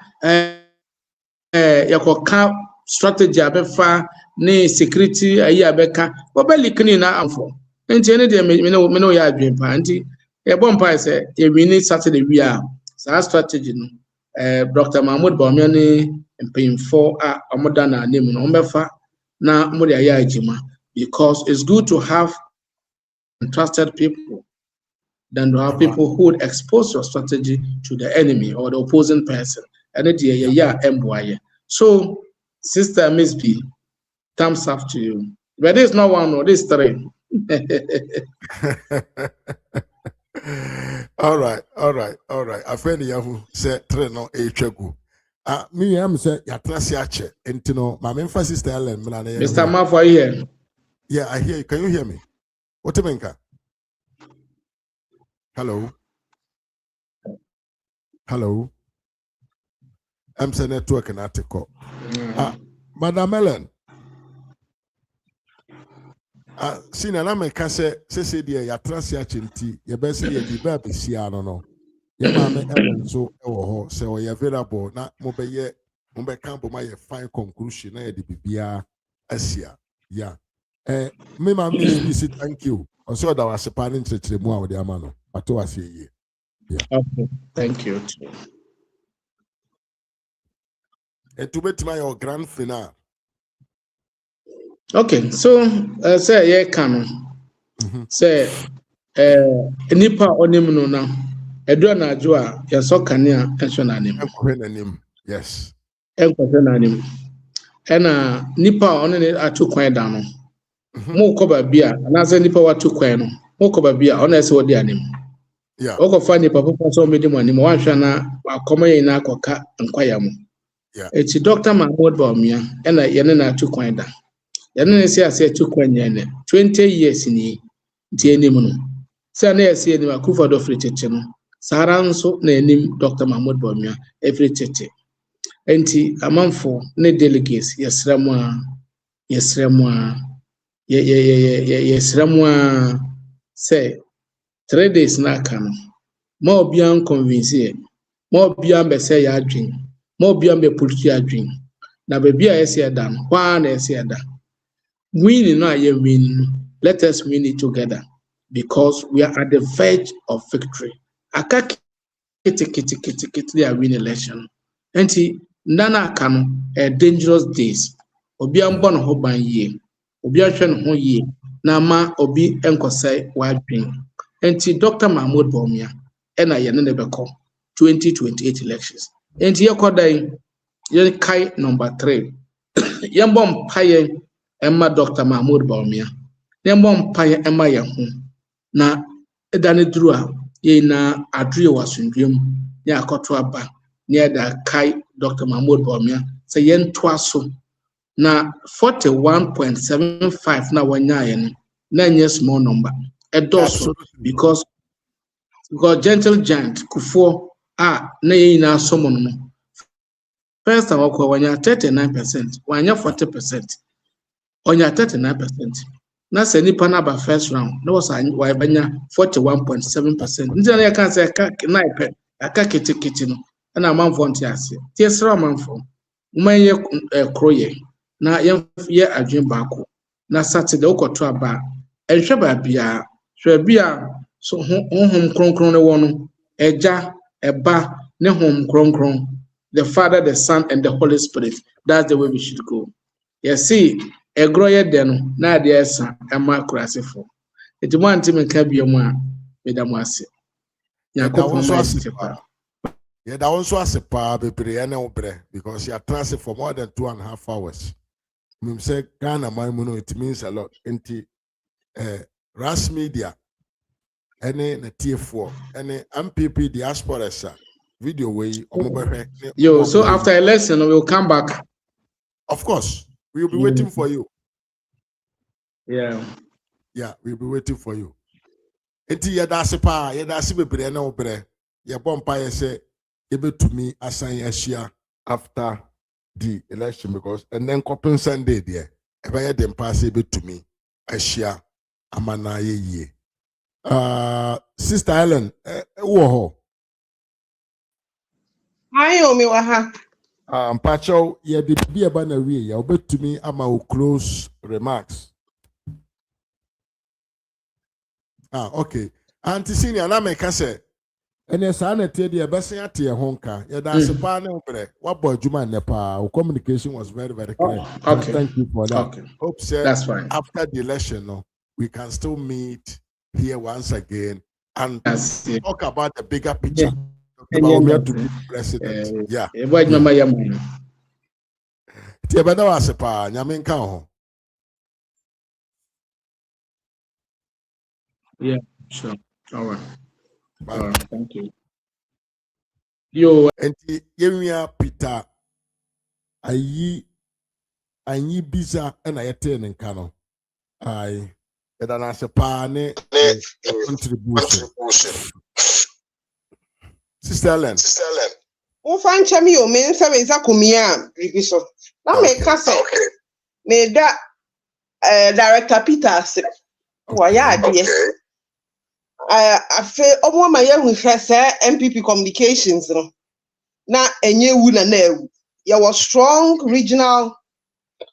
your cap strategy abefa ne security ayi abeka obeli kini na amfo enti ene de me no ya adwen pa enti e bom pa se e wini Saturday wi a sa strategy no Dr. Mahmoud Bawumia ne mpemfo a omoda na anem no ombefa na mo de ayi agima because it's good to have trusted people than to have people who would expose your strategy to the enemy or the opposing person. And it so, Sister Miss B, thumbs up to you. But this not one, no, this three. All right. I find you say three no chegu. Me am say ya trust ya che. Entino, my main sister Ellen. Mr. Mafwa here. Yeah, I hear you. Can you hear me? What do you mean? Hello. I'm saying network and article. Madam Ellen. See, na me ka say dear ya trust ya chinti, ya be say ya di ba be si ano no. Ya ma me Ellen so e wo ho say we available na mo be camp ma ye fine conclusion na ya di bibia asia. Yeah. Me ma me say thank you. Also that was planning to mu a we ama no. But was ye. Yeah. Okay. Thank you. To bet my grand finale. Okay, so say yeah can say nipa onim no na edo na adwo a yeso kanea enso na anim. Yes. Enkwese na anim. Ena nipa ono ne atu kwan da no. Mo ko ba bia na say nipa watu kwan no. Mo ko ba bia ono ese wodi anim. Yeah. Oko fa nipa popo so medi mo anim wan hwa na akoma yin na akoka nkwaya mo. Yeah. Eti Dr. Mahmoud Bawumia ena yene na atu kwan da. Yene se ase atu kwan nyane 20 years ni tie nim no. Se na ese ni akufa do fritete no. Sara nso na enim Dr. Mahmoud Bawumia fritete. Enti amanfo ne delegates yesremu a say 3 days na kan ma obian convince ma obian be say ya adwen ma obian be policy adwen na be bia ese da no kwa na ese da win no aye win let us win it together because we are at the verge of victory aka kiti they are win election enti nana kan dangerous days obian bon ho ban yie obian hwe no ho yie na ma obi enkosai wadwen enti Dr. Mahmoud Bawumia ena yene ne beko 2028 elections enti yekodai ye kai number 3 yembom paye emma Dr. Mahmoud Bawumia yembom paye emma ye ho na edane duru a ye na adue wasundwem ya akoto aba ne da kai Dr. Mahmoud Bawumia say yen toaso na 41.75 na wanya ye na nye small number edoso because gentle giant kufo na ye na somo no first time akwa wanya 39% wanya 40% onya 39% na se nipa na ba first round na was wa banya 41.7% nti na kan say na ipe aka kitikiti no na manfo nti ase ti sra manfo umanye kroye na ye adwen baako na Saturday ukoto aba ehwe ba bia hwe bia so honhom kronkron ne wono eja eba ne hom kronkron the Father, the Son, and the Holy Spirit. That's the way we should go. You see, a groyer then, na dear son, and my classiful. It one team and cabby with a massy. Yeah, that also has a power because you are transit for more than 2.5 hours. Say Ghana, my mono, it means a lot. Ras Media, any TF4, any MPP diaspora video way. Yo, so after a lesson, we'll come back. Of course, we'll be waiting for you. Yeah. Yeah, we'll be waiting for you. Enti yedase pa, yedase bebre na obre. Ye bompa ye say ebe to me assign a share after the election because and then coping Sunday there. Ebe ye dem pass ebe to me a share amana ye. Sister Helen, wo Ayo mi waha. Pacho, ye did be a banner we ya obe to me ama close remarks. Okay. Auntie Senior, na me ka say. Ene sa na tie de bese ate ye honka. Ye da se pa na obre. What boy juma nepa. Communication was very very clear. Okay. Thank you for that. Okay. Hope say that's fine. After the election, no, we can still meet here once again and talk about the bigger picture. Bawumia to be president. Yeah. Tie bana wa se pa nyame nka ho. Yeah, sure. All right. All right. Thank you. Yo, Enti Bawumia Peter Ayinbisa na yete ne nka no. Ai eda na se pa ne contribution. Sister Helen. Ufan chami yo men se we za kumia bibiso. Na me ka se me da director Peter se wa ya ade. Afe omo ma ye hu hwese MPP communications no. Na enye wu na ewu. Ye was strong regional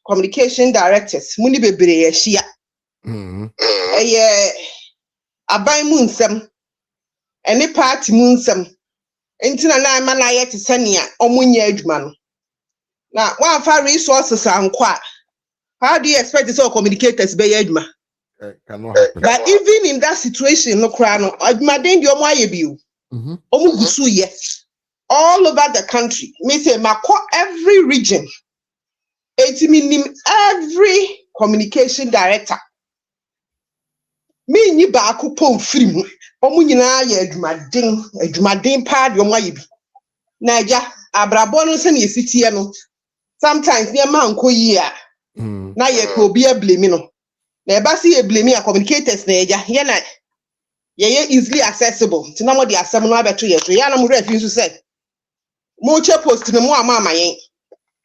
communication directors. Muni bebre ye hia. Aban mu nsem. Any party mu nsem. Enti na na na ye te senia omunya adwuma no. Na one fa resources ankwa. How do you expect this all communicators be adwuma? Cannot happen. But even in that situation, no cry no. Adwuma den di omo aye biu. Omu gusu ye. All over the country. Me say mako every region. Every communication director. Me ni ba akupon free mu. Omu nyina ye adwumaden pa de omo aye bi. Naija abrabo no se na yesitie no. Sometimes near man ko yi a. Na ye ko obi a blame no. Na eba si e blame a communicators na eja. Ye na ye easily accessible. Ti na mo de asem no abeto ye so. Ya na mo refi so say. Mo che post no mo ama yen.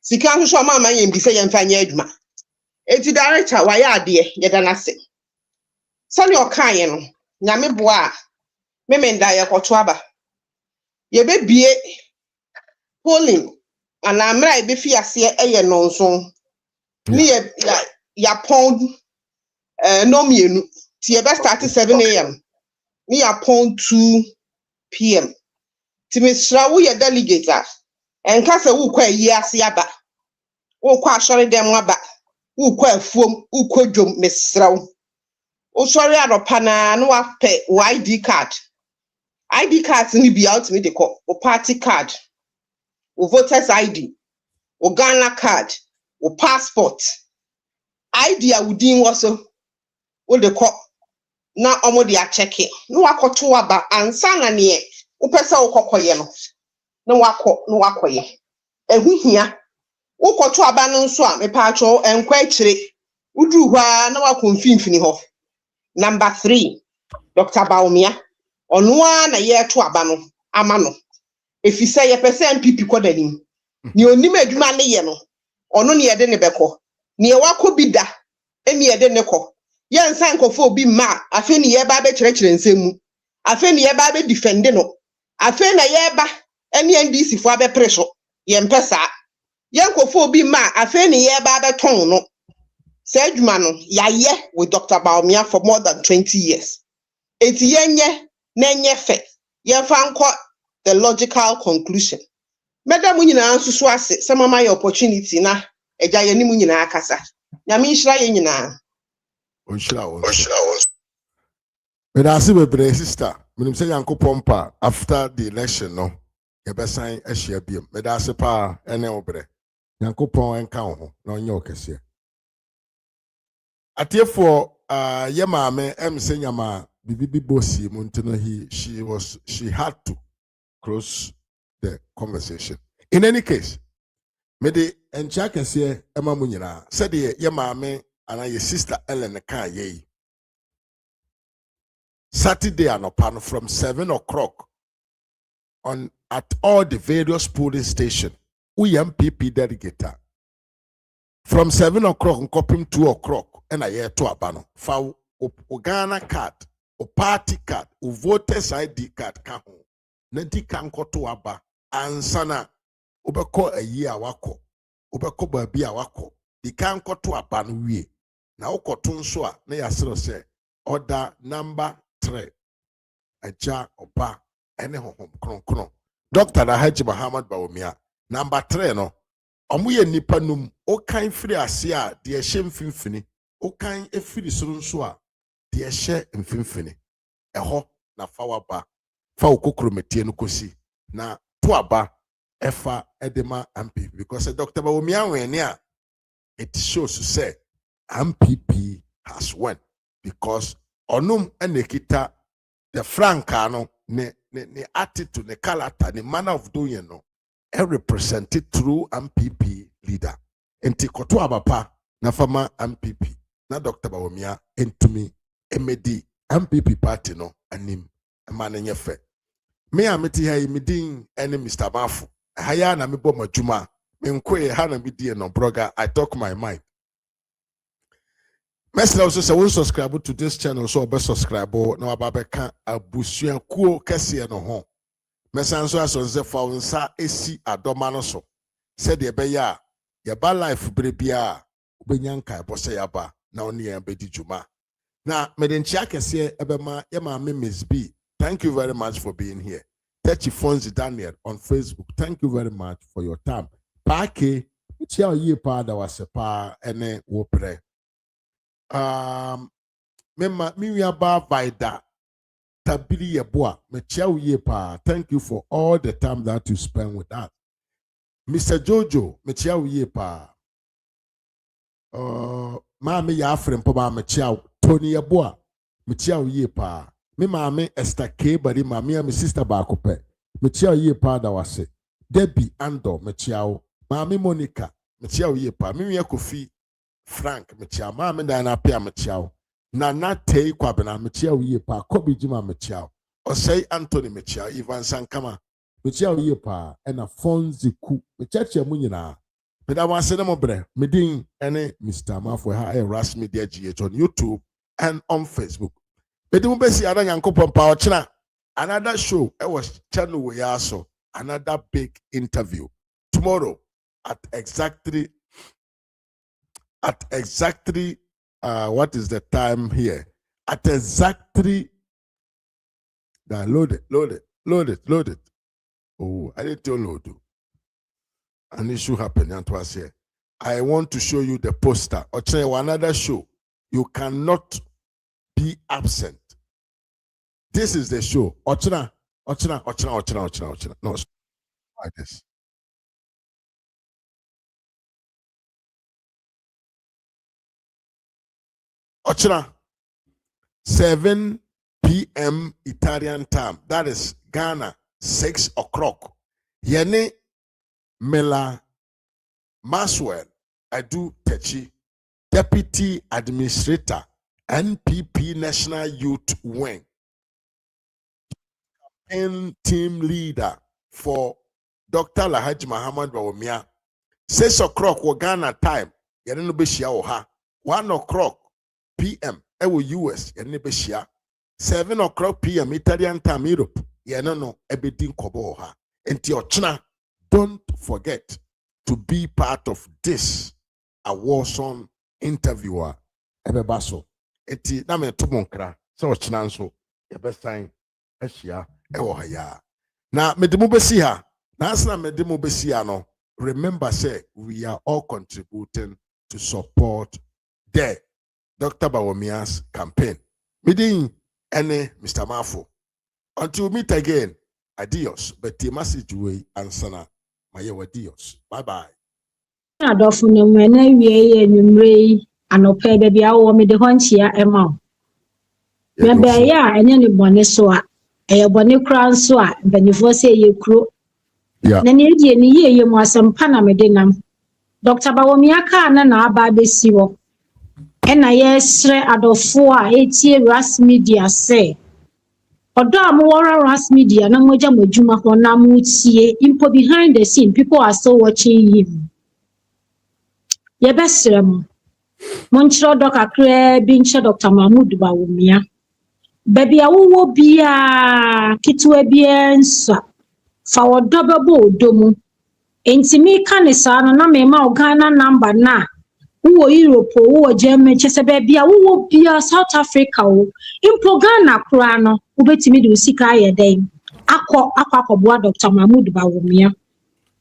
Sika hwehwe ama yen bi say ye mfa nya adwuma. Eti director wa ya ade ye da na se. Sani okan ye no. Nyame boa. Me nda ye kwoto aba. Ye be bie polling and amra e be fi ase eye nonson. Ni ya pound no mienu. Ti e be start 7 a.m. Ni ya pound 2 p.m. Ti me sra wo ye delegate a. Enka se wo kwa yi ase aba. Wo kwa asori dem aba. Wo kwa afuom, wo kwa dwom me sra wo. O sorry aropa na no wa pe ID card. ID cards ni bi out me de call. O party card. O voters ID. O Ghana card. O passport. ID a wudin waso. O de call. Na omo de a check it. No akoto aba ansa na ne e. O pesa o kokoye no. Na wakoye. Ehu hia. O koto aba no nso a me pa acho enkwa kire. Udu hwa na wakonfinfini ho. Number 3, Dr. Bawumia. Onwa na ye to aba no ama no. Efise ye pese MPP kodanim. Ni onim adwuma ne ye no. Ono ne ye de ne beko. Ni e wako bi da. Emi ye de ne ko. Ye nsan kofo obi ma. Afi ni ye ba be kyerɛkyerɛ nsɛm. Afi ni ye ba be defend no. Afi na ye ba eni NDC fo abe preso. Ye mpesa. Ye kofo obi ma. Afi ni ye ba be ton no. Say adwuma no ya ye with Dr. Bawumia for more than 20 years. Eti yenye na nye fe. Ye fa nko the logical conclusion. Madam nyina nsusu ase se mama ye opportunity na eja ye nimu nyina akasa. Nyame nhira ye nyina. Onhira wo. Me da se bebre sister. Minim se Yankopɔn pa after the election no. Ye besan ahia biem. Me da se pa ene obre. Yankopɔn enka ho na onye okese. Atiefo Yamame M Senyama Bibi Bosi Montano she had to close the conversation. In any case, Mede and Jack and say Emma Munina said Yamame and your sister Ellen Kaye. Saturday and upon from 7 o'clock on at all the various polling stations. We MPP dedicator. From 7 o'clock on copying 2 o'clock and a year to abano. For Ghana card, or party card, or voters ID card kaho. Nenti kanko to aba. Ansana ubeko a year wako. Ubeko baby wako. Di kanko to abano we. Na uko tunswa na yasiro se. Order number 3. Aja oba ene honhom kronkron. Dr. Ayinbisa Muhammad Bawumia. Number 3 no. Omuye nipa num okan firi ase a de ehye mfimfini okan efiri soro nso a de ehye mfimfini eho na fa okokrometie no kosi na to aba efa edema MPP because Dr. Bawumia wen a it shows to say MPP has won because onum enekita the franka no ne attitude ne character ne manner of doing no represented through MPP leader. Enti koto abapa na fama MPP na Dr. Bawumia entumi emedi MPP party no anim emanenye fe. Me ameti ha imidin ene Mr. Mafu. Haya na mebo majuma. Menkwe ha na midie no broga. I talk my mind. Mesra also say won subscribe to this channel so obe subscribe na wababeka abusuan kuo kese no ho. Mesanso asonze fa unsa esi adoma no so said ye be ya ba life brebia ubenyanka ebose yaba na oni ya bedi juma na medenchia kese ebema ye ma me Miss B. Thank you very much for being here. Techi Fonzi Daniel on Facebook, thank you very much for your time. Paake chia ye pa da wasepa ene wo pre mema miya ba vaida Tabili Yeboa, Mechiao Yepa, thank you for all the time that you spend with us. Mr. Jojo, Mechiao Yepa, Mami Yafren Poma Mechiao, Tony Yeboa, Mechiao Yepa, me Mami Esther K, Bari Mamia, my sister Bakope, Mechiao Yepa, that was it. Debbie Ando, Mechiao, Mami Monica, Mechiao Yepa, Mimi Kofi, Frank, Mechiao, Mami Dana Pia Mechiao. Nana tei kwabena mechia wiye pa Kobe Jima mechia Osei Anthony mechia Ivan Sankama mechia wiye pa ena Fonzi ku mechache munyina meda wanse na mobre medin ene Mr. Mafo ha Ras Media GH on YouTube and on Facebook medi mu besi ada nyankopon pa ochina another show was channel we aso another big interview tomorrow at exactly what is the time here? At exactly load it. Oh, I didn't download it. An issue happened and was here. I want to show you the poster. Or try another show. You cannot be absent. This is the show. Ochina. No, like this. Ochina, 7 p.m. Italian time. That is Ghana, 6 o'clock. Yene Mela Maswell, Adu Techi, Deputy Administrator, NPP National Youth Wing, and team leader for Dr. Ayinbisa Muhammad Bawumia. 6 o'clock Ghana time. Yene no be shia oha. 1 o'clock p.m. Ewo US yene be shia 7 o'clock p.m. Italian time Europe yene no ebedin kobo ha enti ochina don't forget to be part of this awesome interviewer ebebaso enti na me tomonkra so ochina nso yebesan ehia ewo ha ya na medemu besi ha na asna medemu besi ha no remember say we are all contributing to support the Dr. Bawumia's campaign. Meeting any Mr. Mafo. Until we meet again, adios. But the message way answer my adios. Bye bye. Adolfo no mena wie ye nwumre anope baby awo me de honchia ema me be ya enye ne bone so a eye bone kra nso a benifo se ye kuro na ne die ne ye mu asempa na me de nam Dr. Bawumia ka na aba besi wo ena ye sre adofo a etie ras media se odo amwora ras media na moja modwuma ho na mutie impo behind the scene people are still watching him ye besre mo monchiro doka kre bi nche Dr. Mahmoud Bawumia baby awo bia kitwe bia nsa fa wodo bebo odomu entimi kanisa no na mema Ghana number na wo Europe wo Germany chese bia wo bia South Africa wo impo Ghana kura no wo betimi de usika ye den akwa Dr. Mahmoud Bawumia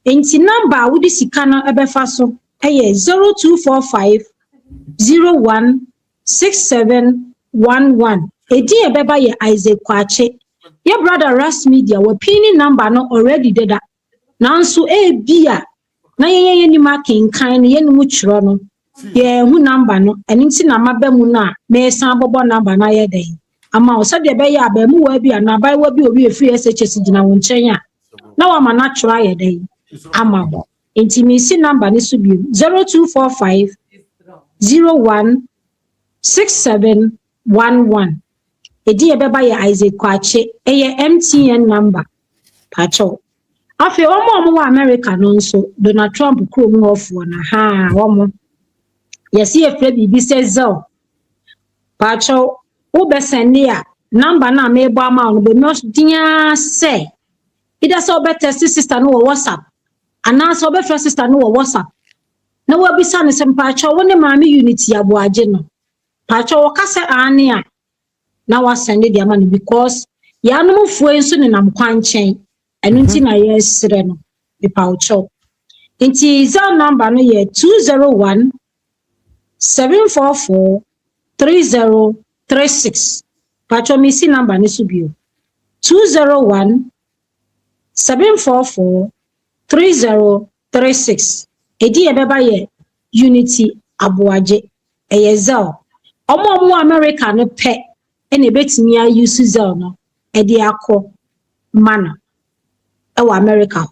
enti number wo di sika no ebefa so eye 0245 016711 edi ebeba ye Isaac Kwache ye brother Ras Media we pin number no already deda nanso bia na ye ni making kan ye ni mu chiro no ye hu number no eni nti na mabamu na me san bobo number na ye den ama o sade be ya abamu wa bia na bai wa bi obi efiri SHS gina wo nchen a na wa ma na chiro ye den ama bo enti mi si number ni so bi 0245 016711 edi ebeba ye Isaac Kwache eye MTN number pacho afi omo wa America no nso Donald Trump krom ofo na ha omo yesi efre bibi sezo pacho wo besende a number na me bo ama no be no dia se ida so be test sister no WhatsApp ana so be friend sister no WhatsApp na wo bisa ne sempacho wo ne maami unity aboaje no pacho wo kase ane a na wa send the amount because ya no mfuo nso ne nam kwanchen enu nti na yesre no be paucho nti za number no ye 201 744 3036 pacho mi si number ni subio 201 744 3036 edi ebeba ye unity aboaje eyezao omo America no pe ene betimi a use zao no edi akọ mana ewa America